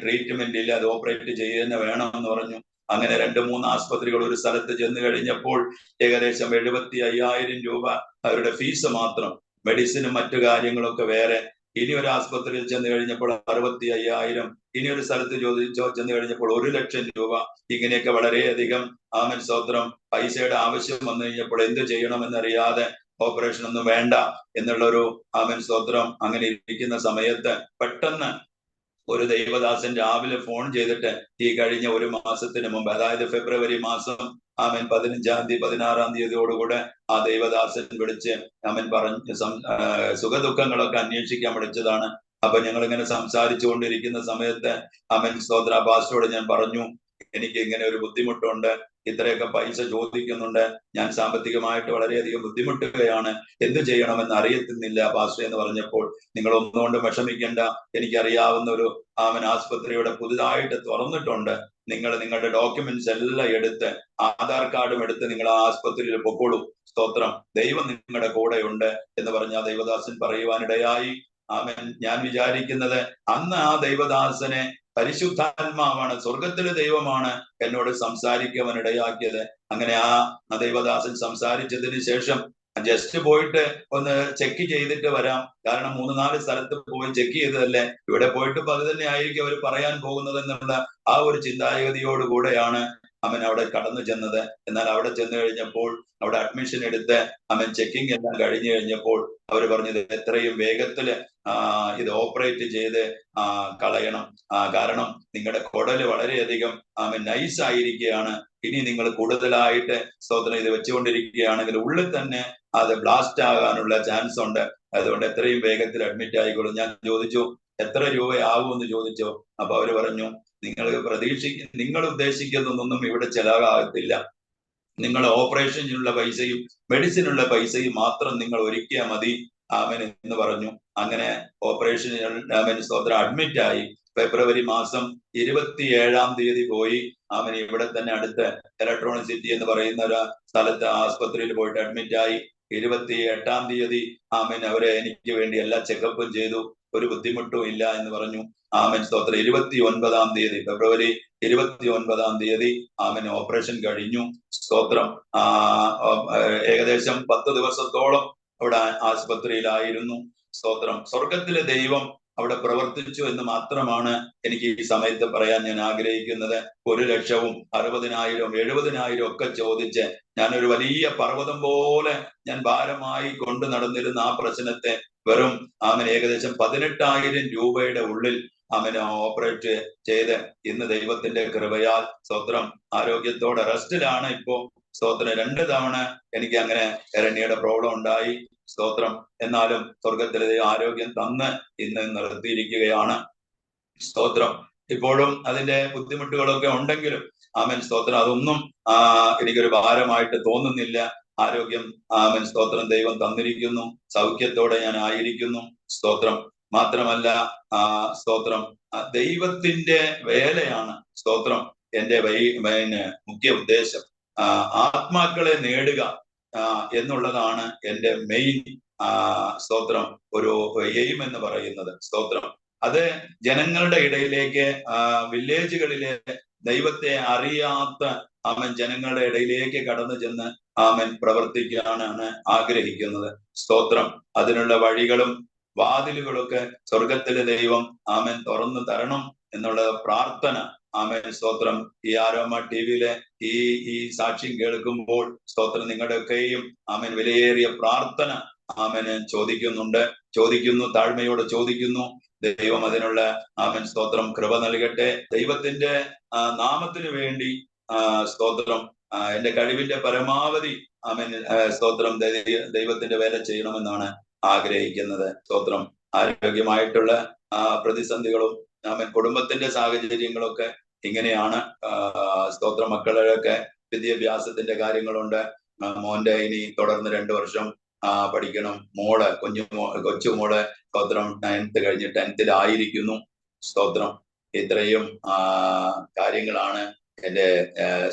ട്രീറ്റ്മെന്റ് ഇല്ല, അത് ഓപ്പറേറ്റ് ചെയ്യുന്ന വേണമെന്ന് പറഞ്ഞു. അങ്ങനെ 2-3 ആസ്പത്രികൾ ഒരു സ്ഥലത്ത് ചെന്ന് കഴിഞ്ഞപ്പോൾ ഏകദേശം 75,000 രൂപ അവരുടെ ഫീസ് മാത്രം. മെഡിസിനും മറ്റു കാര്യങ്ങളൊക്കെ വേറെ. ഇനി ഒരു ആസ്പത്രിയിൽ ചെന്ന് കഴിഞ്ഞപ്പോൾ 65,000, ഇനി ഒരു സ്ഥലത്ത് ചെന്ന് കഴിഞ്ഞപ്പോൾ 1,00,000 രൂപ. ഇങ്ങനെയൊക്കെ വളരെയധികം സ്തോത്രം പൈസയുടെ ആവശ്യം വന്നു കഴിഞ്ഞപ്പോൾ എന്ത് ചെയ്യണമെന്നറിയാതെ ഓപ്പറേഷൻ ഒന്നും വേണ്ട എന്നുള്ളൊരു സ്തോത്രം അങ്ങനെ ഇരിക്കുന്ന സമയത്ത് പെട്ടെന്ന് ഒരു ദൈവദാസൻ രാവിലെ ഫോൺ ചെയ്തിട്ട് ഈ കഴിഞ്ഞ 1 മാസത്തിന് മുമ്പ്, അതായത് ഫെബ്രുവരി മാസം 15-ാം തീയതി 16-ാം തീയതിയോടുകൂടെ ആ ദൈവദാസൻ വിളിച്ച് പറഞ്ഞ് സുഖദുഃഖങ്ങളൊക്കെ അന്വേഷിക്കാൻ വിളിച്ചതാണ്. അപ്പൊ ഞങ്ങൾ ഇങ്ങനെ സംസാരിച്ചു കൊണ്ടിരിക്കുന്ന സമയത്ത് സ്തോത്ര പാസ്റ്ററോട് ഞാൻ പറഞ്ഞു, എനിക്ക് ഇങ്ങനെ ഒരു ബുദ്ധിമുട്ടുണ്ട്, ഇത്രയൊക്കെ പൈസ ചോദിക്കുന്നുണ്ട്, ഞാൻ സാമ്പത്തികമായിട്ട് വളരെയധികം ബുദ്ധിമുട്ടുകയാണ്, എന്ത് ചെയ്യണമെന്ന് അറിയത്തുന്നില്ല പാസ്റ്റർ എന്ന് പറഞ്ഞപ്പോൾ, നിങ്ങൾ ഒന്നുകൊണ്ടും വിഷമിക്കേണ്ട, എനിക്കറിയാവുന്ന ഒരു ആസ്പത്രിയുടെ പുതുതായിട്ട് തുറന്നിട്ടുണ്ട്, നിങ്ങൾ നിങ്ങളുടെ ഡോക്യുമെന്റ്സ് എല്ലാം എടുത്ത് ആധാർ കാർഡും എടുത്ത് നിങ്ങൾ ആ ആസ്പത്രിയിൽ പൊക്കോളൂ, സ്തോത്രം, ദൈവം നിങ്ങളുടെ കൂടെ ഉണ്ട് എന്ന് പറഞ്ഞ ദൈവദാസൻ പറയുവാനിടയായി. ഞാൻ വിചാരിക്കുന്നത് അന്ന് ആ ദൈവദാസനെ പരിശുദ്ധാത്മാവാണ്, സ്വർഗത്തിലെ ദൈവമാണ് എന്നോട് സംസാരിക്കുവാൻ ഇടയാക്കിയത്. അങ്ങനെ ആ ദൈവദാസൻ സംസാരിച്ചതിന് ശേഷം ജസ്റ്റ് പോയിട്ട് ഒന്ന് ചെക്ക് ചെയ്തിട്ട് വരാം, കാരണം 3-4 സ്ഥലത്ത് പോയി ചെക്ക് ചെയ്തതല്ലേ, ഇവിടെ പോയിട്ട് അത് തന്നെ ആയിരിക്കും അവർ പറയാൻ പോകുന്നത് എന്നുള്ള ആ ഒരു ചിന്താഗതിയോടുകൂടെയാണ് അവിടെ കടന്നു ചെന്നത്. എന്നാൽ അവിടെ ചെന്ന് കഴിഞ്ഞപ്പോൾ അവിടെ അഡ്മിഷൻ എടുത്ത് ചെക്കിങ് എല്ലാം കഴിഞ്ഞു കഴിഞ്ഞപ്പോൾ അവർ പറഞ്ഞത് എത്രയും വേഗത്തില് ഇത് ഓപ്പറേറ്റ് ചെയ്ത് കളയണം, കാരണം നിങ്ങളുടെ കുടല് വളരെയധികം നൈസ് ആയിരിക്കുകയാണ്, ഇനി നിങ്ങൾ കൂടുതലായിട്ട് സ്തോത്രം ഇത് വെച്ചുകൊണ്ടിരിക്കുകയാണെങ്കിൽ ഉള്ളിൽ തന്നെ അത് ബ്ലാസ്റ്റ് ആകാനുള്ള ചാൻസ് ഉണ്ട്, അതുകൊണ്ട് എത്രയും വേഗത്തിൽ അഡ്മിറ്റ് ആയിക്കോളും. ഞാൻ ചോദിച്ചു എത്ര രൂപയാകുമെന്ന് ചോദിച്ചു. അപ്പൊ അവര് പറഞ്ഞു, നിങ്ങൾ ഉദ്ദേശിക്കുന്നതൊന്നും ഇവിടെ ചെലവാകത്തില്ല, നിങ്ങൾ ഓപ്പറേഷനുള്ള പൈസയും മെഡിസിനുള്ള പൈസയും മാത്രം നിങ്ങൾ ഒരുക്കിയാൽ മതി എന്ന് പറഞ്ഞു. അങ്ങനെ ഓപ്പറേഷൻ സ്തോത്രം അഡ്മിറ്റ് ആയി. ഫെബ്രുവരി മാസം 27-ാം തീയതി പോയി ഇവിടെ തന്നെ അടുത്ത് ഇലക്ട്രോണിക് സിറ്റി എന്ന് പറയുന്ന ഒരു സ്ഥലത്ത് ആസ്പത്രിയിൽ പോയിട്ട് അഡ്മിറ്റ് ആയി. 28-ാം തീയതി അവരെ എനിക്ക് വേണ്ടി എല്ലാ ചെക്കപ്പും ചെയ്തു, ഒരു ബുദ്ധിമുട്ടും ഇല്ല എന്ന് പറഞ്ഞു. സ്തോത്രം 29-ാം തീയതി ഫെബ്രുവരി 29-ാം തീയതി ഓപ്പറേഷൻ കഴിഞ്ഞു. സ്തോത്രം ഏകദേശം 10 ദിവസത്തോളം അവിടെ ആസ്പത്രിയിലായിരുന്നു. സ്തോത്രം, സ്വർഗത്തിലെ ദൈവം അവിടെ പ്രവർത്തിച്ചു എന്ന് മാത്രമാണ് എനിക്ക് ഈ സമയത്ത് പറയാൻ ഞാൻ ആഗ്രഹിക്കുന്നത്. 1,60,000 70,000 ഒക്കെ ചോദിച്ച് ഞാനൊരു വലിയ പർവ്വതം പോലെ ഞാൻ ഭാരമായി കൊണ്ട് നടന്നിരുന്ന ആ പ്രശ്നത്തെ വെറും ഏകദേശം 18,000 രൂപയുടെ ഉള്ളിൽ ഓപ്പറേറ്റ് ചെയ്ത് ഇന്ന് ദൈവത്തിന്റെ കൃപയാൽ സ്തോത്രം ആരോഗ്യത്തോടെ റെസ്റ്റിലാണ് ഇപ്പോ. സ്തോത്രം 2 തവണ എനിക്ക് അങ്ങനെ എരണ്യയുടെ പ്രോബ്ലം ഉണ്ടായി. സ്തോത്രം, എന്നാലും സ്വർഗത്തിലെ ആരോഗ്യം തന്ന് ഇന്ന് നിർത്തിയിരിക്കുകയാണ്. സ്തോത്രം, ഇപ്പോഴും അതിന്റെ ബുദ്ധിമുട്ടുകളൊക്കെ ഉണ്ടെങ്കിലും സ്തോത്രം അതൊന്നും എനിക്കൊരു ഭാരമായിട്ട് തോന്നുന്നില്ല. ആരോഗ്യം സ്തോത്രം ദൈവം തന്നിരിക്കുന്നു, സൗഖ്യത്തോടെ ഞാൻ ആയിരിക്കുന്നു. സ്തോത്രം, മാത്രമല്ല സ്തോത്രം ദൈവത്തിന്റെ വേലയാണ് സ്തോത്രം എന്റെ മുഖ്യ ഉദ്ദേശം. ആത്മാക്കളെ നേടുക എന്നുള്ളതാണ് എന്റെ മെയിൻ സ്തോത്രം ഒരു എയിം എന്ന് പറയുന്നത്. സ്തോത്രം, അത് ജനങ്ങളുടെ ഇടയിലേക്ക് വില്ലേജുകളിലെ ദൈവത്തെ അറിയാത്ത ജനങ്ങളുടെ ഇടയിലേക്ക് കടന്നു ചെന്ന് പ്രവർത്തിക്കാനാണ് ആഗ്രഹിക്കുന്നത്. സ്തോത്രം, അതിനുള്ള വഴികളും വാതിലുകളൊക്കെ സ്വർഗത്തിലെ ദൈവം തുറന്നു തരണം എന്നുള്ള പ്രാർത്ഥന സ്തോത്രം ഈ ആരോമ ടിവിയിലെ ഈ സാക്ഷ്യം കേൾക്കുമ്പോൾ സ്തോത്രം നിങ്ങളുടെയൊക്കെയും വിലയേറിയ പ്രാർത്ഥന ചോദിക്കുന്നു, താഴ്മയോടെ ചോദിക്കുന്നു. ദൈവം അതിനുള്ള സ്തോത്രം കൃപ നൽകട്ടെ. ദൈവത്തിന്റെ നാമത്തിന് വേണ്ടി സ്തോത്രം എന്റെ കഴിവിന്റെ പരമാവധി സ്തോത്രം ദൈവത്തിന്റെ വേല ചെയ്യണമെന്നാണ് ആഗ്രഹിക്കുന്നത്. സ്തോത്രം, ആരോഗ്യമായിട്ടുള്ള പ്രതിസന്ധികളും കുടുംബത്തിന്റെ സാഹചര്യങ്ങളൊക്കെ ഇങ്ങനെയാണ്. സ്തോത്രം, മക്കളെയൊക്കെ വിദ്യാഭ്യാസത്തിന്റെ കാര്യങ്ങളുണ്ട്. മോന്റെ ഇനി തുടർന്ന് 2 വർഷം പഠിക്കണം. മോള് കൊച്ചുമോള് സ്തോത്രം 9th കഴിഞ്ഞ് 10th-ലായിരിക്കുന്നു. സ്തോത്രം, ഇത്രയും കാര്യങ്ങളാണ് എന്റെ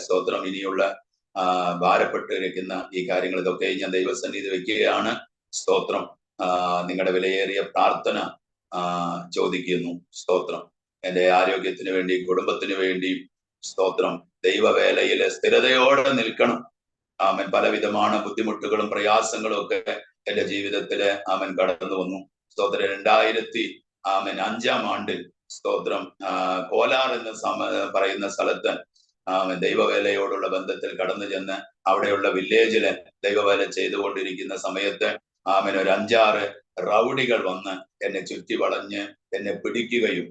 സ്തോത്രം ഇനിയുള്ള ഭാരപ്പെട്ടിരിക്കുന്ന ഈ കാര്യങ്ങൾ. ഇതൊക്കെ ഞാൻ ദൈവസന്നിധി വെക്കുകയാണ്. സ്തോത്രം, നിങ്ങളുടെ വിലയേറിയ പ്രാർത്ഥന ചോദിക്കുന്നു. സ്തോത്രം, എന്റെ ആരോഗ്യത്തിന് വേണ്ടി, കുടുംബത്തിന് വേണ്ടി സ്തോത്രം ദൈവവേലയിലെ സ്ഥിരതയോടെ നിൽക്കണം. പലവിധமான ബുദ്ധിമുട്ടുകളും പ്രയാസങ്ങളും ഒക്കെ എന്റെ ജീവിതത്തില് കടന്നു വന്നു. സ്തോത്രം 2005-ാം ആണ്ടിൽ സ്തോത്രം കോലാർ എന്ന് പറയുന്ന സ്ഥലത്ത് ദൈവവേലയോടുള്ള ബന്ധത്തിൽ കടന്നു ചെന്ന് അവിടെയുള്ള വില്ലേജില് ദൈവവേല ചെയ്തുകൊണ്ടിരിക്കുന്ന സമയത്ത് ഒരു 5-6 റൗഡികൾ വന്ന് എന്നെ ചുറ്റി വളഞ്ഞ് എന്നെ പിടിക്കുകയും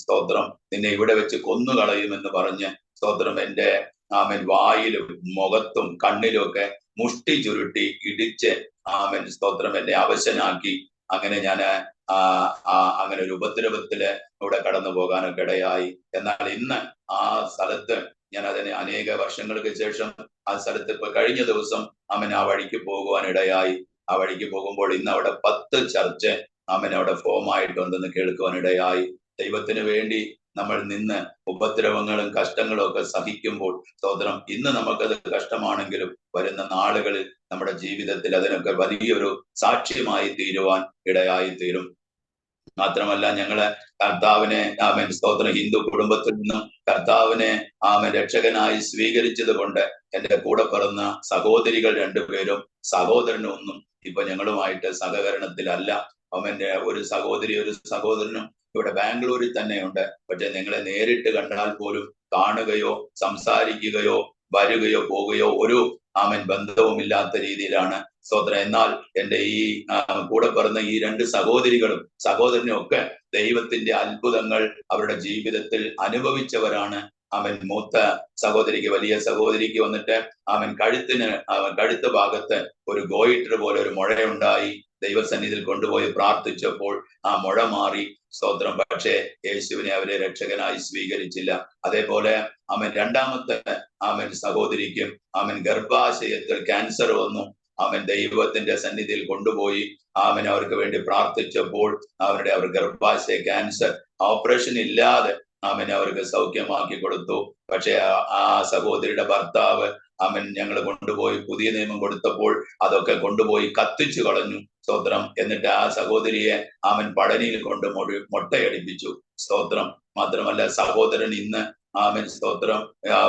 സ്തോത്രം നിന്നെ ഇവിടെ വെച്ച് കൊന്നുകളയുമെന്ന് പറഞ്ഞ് സ്തോത്രം എന്റെ വായിലും മുഖത്തും കണ്ണിലും ഒക്കെ മുഷ്ടി ചുരുട്ടി ഇടിച്ച് സ്തോത്രം എന്നെ അവശനാക്കി. അങ്ങനെ ഞാൻ ഒരു ഉപദ്രവത്തില് ഇവിടെ കടന്നു പോകാനൊക്കെ ഇടയായി. എന്നാൽ ഇന്ന് ആ സ്ഥലത്ത് ഞാൻ അതിന് അനേക വർഷങ്ങൾക്ക് ശേഷം ആ സ്ഥലത്ത് ഇപ്പൊ കഴിഞ്ഞ ദിവസം ആ വഴിക്ക് പോകുവാൻ ഇടയായി. ആ വഴിക്ക് പോകുമ്പോൾ ഇന്ന് അവിടെ 10 ചർച്ച് അവിടെ ഫോം ആയിട്ടുണ്ടെന്ന് കേൾക്കുവാൻ ഇടയായി. ദൈവത്തിന് വേണ്ടി നമ്മൾ നിന്ന് ഉപദ്രവങ്ങളും കഷ്ടങ്ങളും ഒക്കെ സഹിക്കുമ്പോൾ സ്തോത്രം, ഇന്ന് നമുക്കത് കഷ്ടമാണെങ്കിലും വരുന്ന നാളുകളിൽ നമ്മുടെ ജീവിതത്തിൽ അതിനൊക്കെ വലിയൊരു സാക്ഷ്യമായി തീരുവാൻ ഇടയായി തീരും. മാത്രമല്ല ഞങ്ങള് കർത്താവിനെ സ്തോത്രം ഹിന്ദു കുടുംബത്തിൽ നിന്നും കർത്താവിനെ രക്ഷകനായി സ്വീകരിച്ചത് കൊണ്ട് എന്റെ കൂടെ പിറന്ന സഹോദരികൾ രണ്ടുപേരും സഹോദരനും ഒന്നും ഇപ്പൊ ഞങ്ങളുമായിട്ട് സഹകരണത്തിലല്ല. ഒരു സഹോദരനും ഇവിടെ ബാംഗ്ലൂരിൽ തന്നെയുണ്ട്. പക്ഷെ ഞങ്ങളെ നേരിട്ട് കണ്ടാൽ പോലും കാണുകയോ സംസാരിക്കുകയോ വരുകയോ പോകുകയോ ഒരു ബന്ധവുമില്ലാത്ത രീതിയിലാണ് സ്തോത്രം. എന്നാൽ എന്റെ ഈ കൂടെ പിറന്ന ഈ 2 സഹോദരനും ഒക്കെ ദൈവത്തിന്റെ അത്ഭുതങ്ങൾ അവരുടെ ജീവിതത്തിൽ അനുഭവിച്ചവരാണ്. മൂത്ത സഹോദരിക്ക്, വലിയ സഹോദരിക്ക് വന്നിട്ട് കഴുത്ത് ഭാഗത്ത് ഒരു ഗോയിറ്റർ പോലെ ഒരു മുഴയുണ്ടായി. ദൈവസന്നിധിയിൽ കൊണ്ടുപോയി പ്രാർത്ഥിച്ചപ്പോൾ ആ മുഴ മാറി. സ്തോത്രം. പക്ഷേ യേശുവിനെ അവരെ രക്ഷകനായി സ്വീകരിച്ചില്ല. അതേപോലെ രണ്ടാമത്തെ സഹോദരിക്കും ഗർഭാശയത്തിൽ ക്യാൻസർ വന്നു. ദൈവത്തിന്റെ സന്നിധിയിൽ കൊണ്ടുപോയി അവർക്ക് വേണ്ടി പ്രാർത്ഥിച്ചപ്പോൾ അവർ ഗർഭാശയ ക്യാൻസർ ഓപ്പറേഷൻ ഇല്ലാതെ അവർക്ക് സൗഖ്യമാക്കി കൊടുത്തു. പക്ഷെ ആ സഹോദരിയുടെ ഭർത്താവ് ഞങ്ങൾ കൊണ്ടുപോയി പുതിയ നിയമം കൊടുത്തപ്പോൾ അതൊക്കെ കൊണ്ടുപോയി കത്തിച്ചു കളഞ്ഞു. സ്തോത്രം. എന്നിട്ട് ആ സഹോദരിയെ പഴനിയിൽ കൊണ്ട് മൊട്ടയടിപ്പിച്ചു. സ്തോത്രം. മാത്രമല്ല സഹോദരൻ ഇന്ന് സ്തോത്രം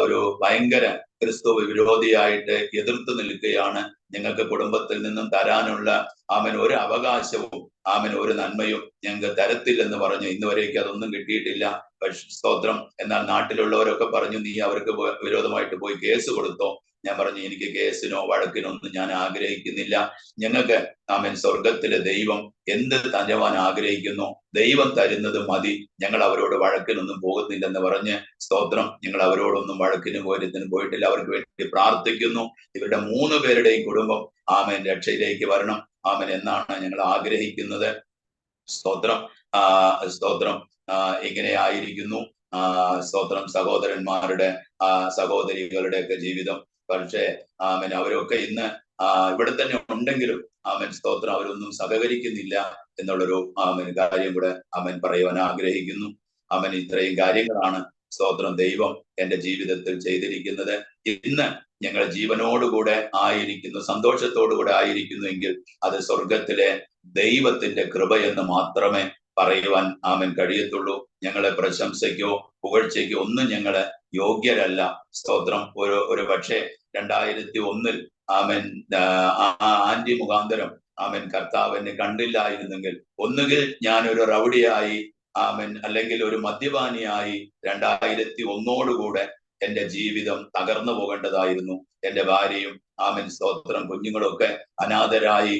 ഒരു ഭയങ്കര ക്രിസ്തു വിരോധിയായിട്ട് എതിർത്ത് നിൽക്കുകയാണ്. ഞങ്ങൾക്ക് കുടുംബത്തിൽ നിന്നും തരാനുള്ള ഒരു അവകാശവും ഒരു നന്മയും ഞങ്ങൾക്ക് തരത്തില്ലെന്ന് പറഞ്ഞു. ഇന്നുവരേക്ക് അതൊന്നും കിട്ടിയിട്ടില്ല. സ്തോത്രം. എന്നാൽ നാട്ടിലുള്ളവരൊക്കെ പറഞ്ഞു, നീ അവർക്ക് വിരോധമായിട്ട് പോയി കേസ് കൊടുത്തോ? ഞാൻ പറഞ്ഞു, എനിക്ക് കേസിനോ വഴക്കിനോ ഒന്നും ഞാൻ ആഗ്രഹിക്കുന്നില്ല. ഞങ്ങൾക്ക് സ്വർഗത്തിലെ ദൈവം എന്ത് തരുവാൻ ആഗ്രഹിക്കുന്നു, ദൈവം തരുന്നത് മതി. ഞങ്ങൾ അവരോട് വഴക്കിനൊന്നും പോകുന്നില്ലെന്ന് പറഞ്ഞ് സ്തോത്രം, ഞങ്ങൾ അവരോടൊന്നും വഴക്കിനും പോയിട്ടില്ല. അവർക്ക് വേണ്ടി പ്രാർത്ഥിക്കുന്നു. ഇവരുടെ 3 പേരുടെയും കുടുംബം രക്ഷയിലേക്ക് വരണം എന്നാണ് ഞങ്ങൾ ആഗ്രഹിക്കുന്നത്. സ്തോത്രം. സ്തോത്രം. ഇങ്ങനെ ആയിരിക്കുന്നു സ്തോത്രം സഹോദരന്മാരുടെ സഹോദരികളുടെ ഒക്കെ ജീവിതം. പക്ഷേ അവരൊക്കെ ഇന്ന് ഇവിടെ തന്നെ ഉണ്ടെങ്കിലും സ്തോത്രം അവരൊന്നും സഹകരിക്കുന്നില്ല എന്നുള്ളൊരു കാര്യം കൂടെ പറയുവാൻ ആഗ്രഹിക്കുന്നു. ഇത്രയും കാര്യങ്ങളാണ് സ്തോത്രം ദൈവം എന്റെ ജീവിതത്തിൽ ചെയ്തിരിക്കുന്നത്. ഇന്ന് ഞങ്ങൾ ജീവനോടുകൂടെ ആയിരിക്കുന്നു, സന്തോഷത്തോടുകൂടെ ആയിരിക്കുന്നു എങ്കിൽ അത് സ്വർഗത്തിലെ ദൈവത്തിന്റെ കൃപയെന്ന് മാത്രമേ പറയുവാൻ കഴിയത്തുള്ളൂ. ഞങ്ങളെ പ്രശംസയ്ക്കോ പുകഴ്ചയ്ക്കോ ഒന്നും ഞങ്ങള് യോഗ്യരല്ല. സ്തോത്രം. ഒരു പക്ഷേ 2001 ആന്റി മുഖാന്തരം കർത്താവിനെ കണ്ടില്ലായിരുന്നെങ്കിൽ ഒന്നുകിൽ ഞാനൊരു റൗഡിയായി അല്ലെങ്കിൽ ഒരു മദ്യപാനിയായി 2001 എന്റെ ജീവിതം തകർന്നു പോകേണ്ടതായിരുന്നു. എന്റെ ഭാര്യയും സ്തോത്രം കുഞ്ഞുങ്ങളൊക്കെ അനാഥരായി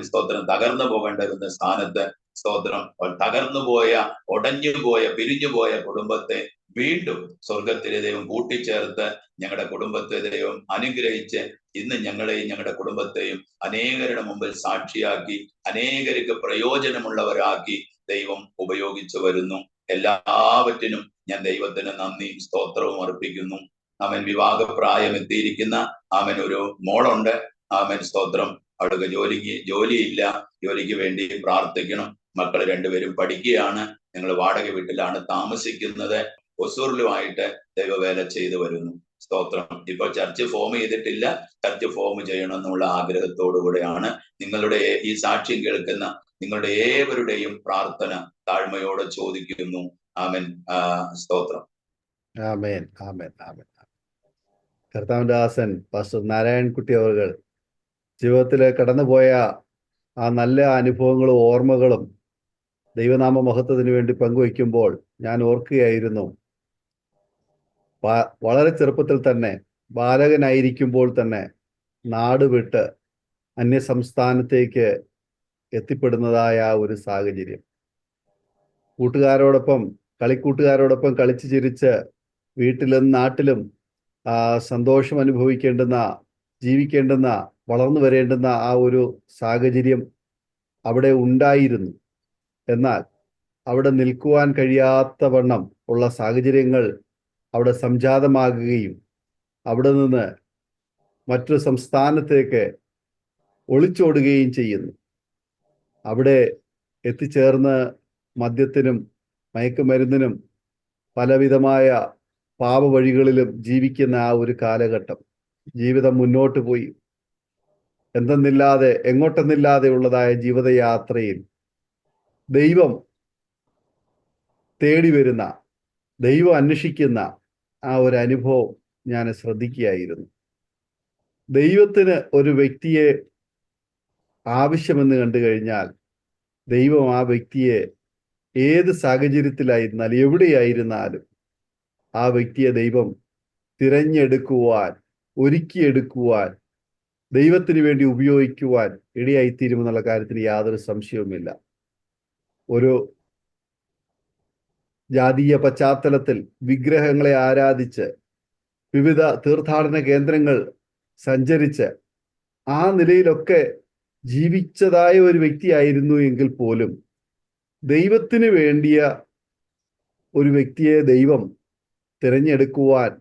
സ്തോത്രം തകർന്നു പോകേണ്ടിരുന്ന സ്ഥാനത്ത് സ്തോത്രം തകർന്നുപോയ, ഒടഞ്ഞുപോയ, പിരിഞ്ഞുപോയ കുടുംബത്തെ വീണ്ടും സ്വർഗത്തിലെ ദൈവം കൂട്ടിച്ചേർത്ത് ഞങ്ങളുടെ കുടുംബത്തെ ദൈവം അനുഗ്രഹിച്ച് ഇന്ന് ഞങ്ങളെയും ഞങ്ങളുടെ കുടുംബത്തെയും അനേകരുടെ മുമ്പിൽ സാക്ഷിയാക്കി അനേകർക്ക് പ്രയോജനമുള്ളവരാക്കി ദൈവം ഉപയോഗിച്ചു വരുന്നു. എല്ലാവറ്റിനും ഞാൻ ദൈവത്തിന് നന്ദിയും സ്തോത്രവും അർപ്പിക്കുന്നു. വിവാഹപ്രായം എത്തിയിരിക്കുന്ന ഒരു മോളുണ്ട്. സ്തോത്രം. അവൾക്ക് ജോലിയില്ല. ജോലിക്ക് വേണ്ടി പ്രാർത്ഥിക്കണം. മക്കൾ 2 പേരും പഠിക്കുകയാണ്. ഞങ്ങൾ വാടക വീട്ടിലാണ് താമസിക്കുന്നത്. ഒസൂറിലുമായിട്ട് ദൈവവേല ചെയ്തു വരുന്നു. സ്തോത്രം. ഇപ്പൊ ചർച്ച് ഫോം ചെയ്തിട്ടില്ല. ചർച്ച് ഫോം ചെയ്യണമെന്നുള്ള ആഗ്രഹത്തോടു കൂടെയാണ്. നിങ്ങളുടെ ഈ സാക്ഷ്യം കേൾക്കുന്ന നിങ്ങളുടെ ഏവരുടെയും പ്രാർത്ഥന താഴ്മയോടെ ചോദിക്കുന്നു. ആമേൻ. സ്തോത്രം. ആമേൻ. ആമേൻ. ആമേൻ. കർത്താവിന്റെ ദാസൻ പാസ്റ്റർ നാരായൺകുട്ടി അവർ ജീവിതത്തിൽ കടന്നുപോയ ആ നല്ല അനുഭവങ്ങളും ഓർമ്മകളും ദൈവനാമ മഹത്വത്തിന് വേണ്ടി പങ്കുവയ്ക്കുമ്പോൾ ഞാൻ ഓർക്കുകയായിരുന്നു, വളരെ ചെറുപ്പത്തിൽ തന്നെ, ബാലകനായിരിക്കുമ്പോൾ തന്നെ നാട് വിട്ട് അന്യസംസ്ഥാനത്തേക്ക് എത്തിപ്പെടുന്നതായ ഒരു സാഹചര്യം. കളിക്കൂട്ടുകാരോടൊപ്പം കളിച്ചു ചിരിച്ച് വീട്ടിലും നാട്ടിലും സന്തോഷം അനുഭവിക്കേണ്ടുന്ന, ജീവിക്കേണ്ടുന്ന, വളർന്നു വരേണ്ടുന്ന ആ ഒരു സാഹചര്യം അവിടെ ഉണ്ടായിരുന്നു. എന്നാൽ അവിടെ നിൽക്കുവാൻ കഴിയാത്ത വണ്ണം ഉള്ള സാഹചര്യങ്ങൾ അവിടെ സംജാതമാകുകയും അവിടെ നിന്ന് മറ്റൊരു സംസ്ഥാനത്തേക്ക് ഒളിച്ചോടുകയും ചെയ്യുന്നു. അവിടെ എത്തിച്ചേർന്ന് മദ്യത്തിനും മയക്കുമരുന്നിനും പലവിധമായ പാപവഴികളിലും ജീവിക്കുന്ന ആ ഒരു കാലഘട്ടം, ജീവിതം മുന്നോട്ട് പോയി എന്തെന്നില്ലാതെ എങ്ങോട്ടെന്നില്ലാതെ ഉള്ളതായ ജീവിതയാത്രയിൽ ദൈവം തേടി വരുന്ന, ദൈവം അന്വേഷിക്കുന്ന ആ ഒരു അനുഭവം ഞാൻ ശ്രദ്ധിക്കുകയായിരുന്നു. ദൈവത്തിന് ഒരു വ്യക്തിയെ ആവശ്യമെന്ന് കണ്ടു കഴിഞ്ഞാൽ ദൈവം ആ വ്യക്തിയെ ഏത് സാഹചര്യത്തിലായിരുന്നാലും എവിടെയായിരുന്നാലും ആ വ്യക്തിയെ ദൈവം തിരഞ്ഞെടുക്കുവാൻ, ഒരുക്കിയെടുക്കുവാൻ, ദൈവത്തിന് വേണ്ടി ഉപയോഗിക്കുവാൻ ഇടയായിത്തീരുമെന്നുള്ള കാര്യത്തിന് യാതൊരു സംശയവുമില്ല. ഒരു ജാതീയ പശ്ചാത്തലത്തിൽ വിഗ്രഹങ്ങളെ ആരാധിച്ച് വിവിധ തീർത്ഥാടന കേന്ദ്രങ്ങൾ സഞ്ചരിച്ച് ആ നിലയിലൊക്കെ ജീവിച്ചതായ ഒരു വ്യക്തിയായിരുന്നു എങ്കിൽ പോലും ദൈവത്തിന് വേണ്ടിയ ഒരു വ്യക്തിയെ ദൈവം തിരഞ്ഞെടുക്കുവാൻ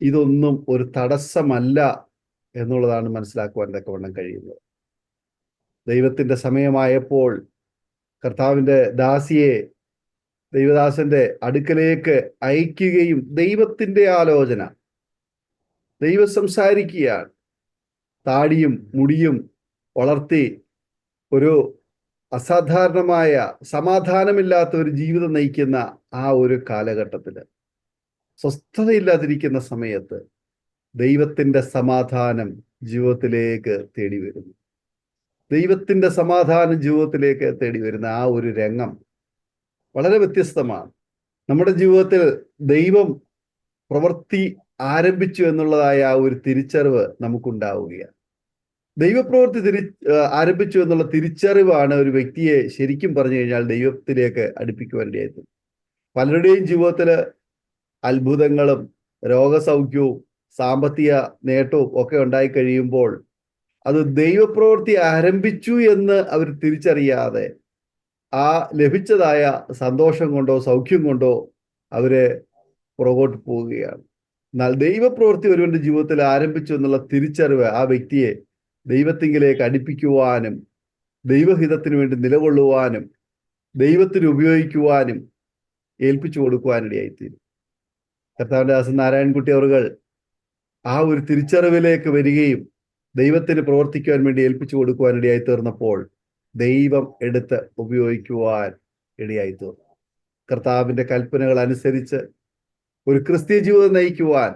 ഇതൊന്നും ഒരു തടസ്സമല്ല എന്നുള്ളതാണ് മനസ്സിലാക്കുവാൻ തക്കവണ്ണം കഴിയുന്നത്. ദൈവത്തിൻ്റെ സമയമായപ്പോൾ കർത്താവിൻ്റെ ദാസിയെ ദൈവദാസന്റെ അടുക്കലേക്ക് അയക്കുകയും ദൈവത്തിൻ്റെ ആലോചന, ദൈവം സംസാരിക്കുകയാണ്. താടിയും മുടിയും വളർത്തി ഒരു അസാധാരണമായ സമാധാനമില്ലാത്ത ഒരു ജീവിതം നയിക്കുന്ന ആ ഒരു കാലഘട്ടത്തിൽ, സ്വസ്ഥതയില്ലാതിരിക്കുന്ന സമയത്ത് ദൈവത്തിൻ്റെ സമാധാനം ജീവിതത്തിലേക്ക് തേടി വരുന്നു. ദൈവത്തിൻ്റെ സമാധാനം ജീവിതത്തിലേക്ക് തേടി വരുന്ന ആ ഒരു രംഗം വളരെ വ്യത്യസ്തമാണ്. നമ്മുടെ ജീവിതത്തിൽ ദൈവം പ്രവൃത്തി ആരംഭിച്ചു എന്നുള്ളതായ ആ ഒരു തിരിച്ചറിവ് നമുക്കുണ്ടാവുകയാണ്. ദൈവപ്രവൃത്തി ആരംഭിച്ചു എന്നുള്ള തിരിച്ചറിവാണ് ഒരു വ്യക്തിയെ ശരിക്കും പറഞ്ഞു കഴിഞ്ഞാൽ ദൈവത്തിലേക്ക് അടുപ്പിക്കുവാനിടയായത്. പലരുടെയും ജീവിതത്തിൽ അത്ഭുതങ്ങളും രോഗസൗഖ്യവും സാമ്പത്തിക നേട്ടവും ഒക്കെ ഉണ്ടായി കഴിയുമ്പോൾ അത് ദൈവപ്രവൃത്തി ആരംഭിച്ചു എന്ന് അവർ തിരിച്ചറിയാതെ ആ ലഭിച്ചതായ സന്തോഷം കൊണ്ടോ സൗഖ്യം കൊണ്ടോ അവര് പുറകോട്ട് പോവുകയാണ്. എന്നാൽ ദൈവപ്രവൃത്തി ഒരുവന്റെ ജീവിതത്തിൽ ആരംഭിച്ചു എന്നുള്ള തിരിച്ചറിവ് ആ വ്യക്തിയെ ദൈവത്തിങ്കിലേക്ക് അടുപ്പിക്കുവാനും ദൈവഹിതത്തിന് വേണ്ടി നിലകൊള്ളുവാനും ദൈവത്തിന് ഉപയോഗിക്കുവാനും ഏൽപ്പിച്ചു കൊടുക്കുവാനിടയായിത്തീരും. കർത്താവിന്റെ ദാസൻ നാരായണൻകുട്ടി അവറുകൾ ആ ഒരു തിരിച്ചറിവിലേക്ക് വരികയും ദൈവത്തിന് പ്രവർത്തിക്കുവാൻ വേണ്ടി ഏൽപ്പിച്ചു കൊടുക്കുവാനിടയായി തീർന്നപ്പോൾ ദൈവം എടുത്ത് ഉപയോഗിക്കുവാൻ ഇടയായി തീർന്നു. കർത്താവിന്റെ കൽപ്പനകൾ അനുസരിച്ച് ഒരു ക്രിസ്തീയ ജീവിതം നയിക്കുവാൻ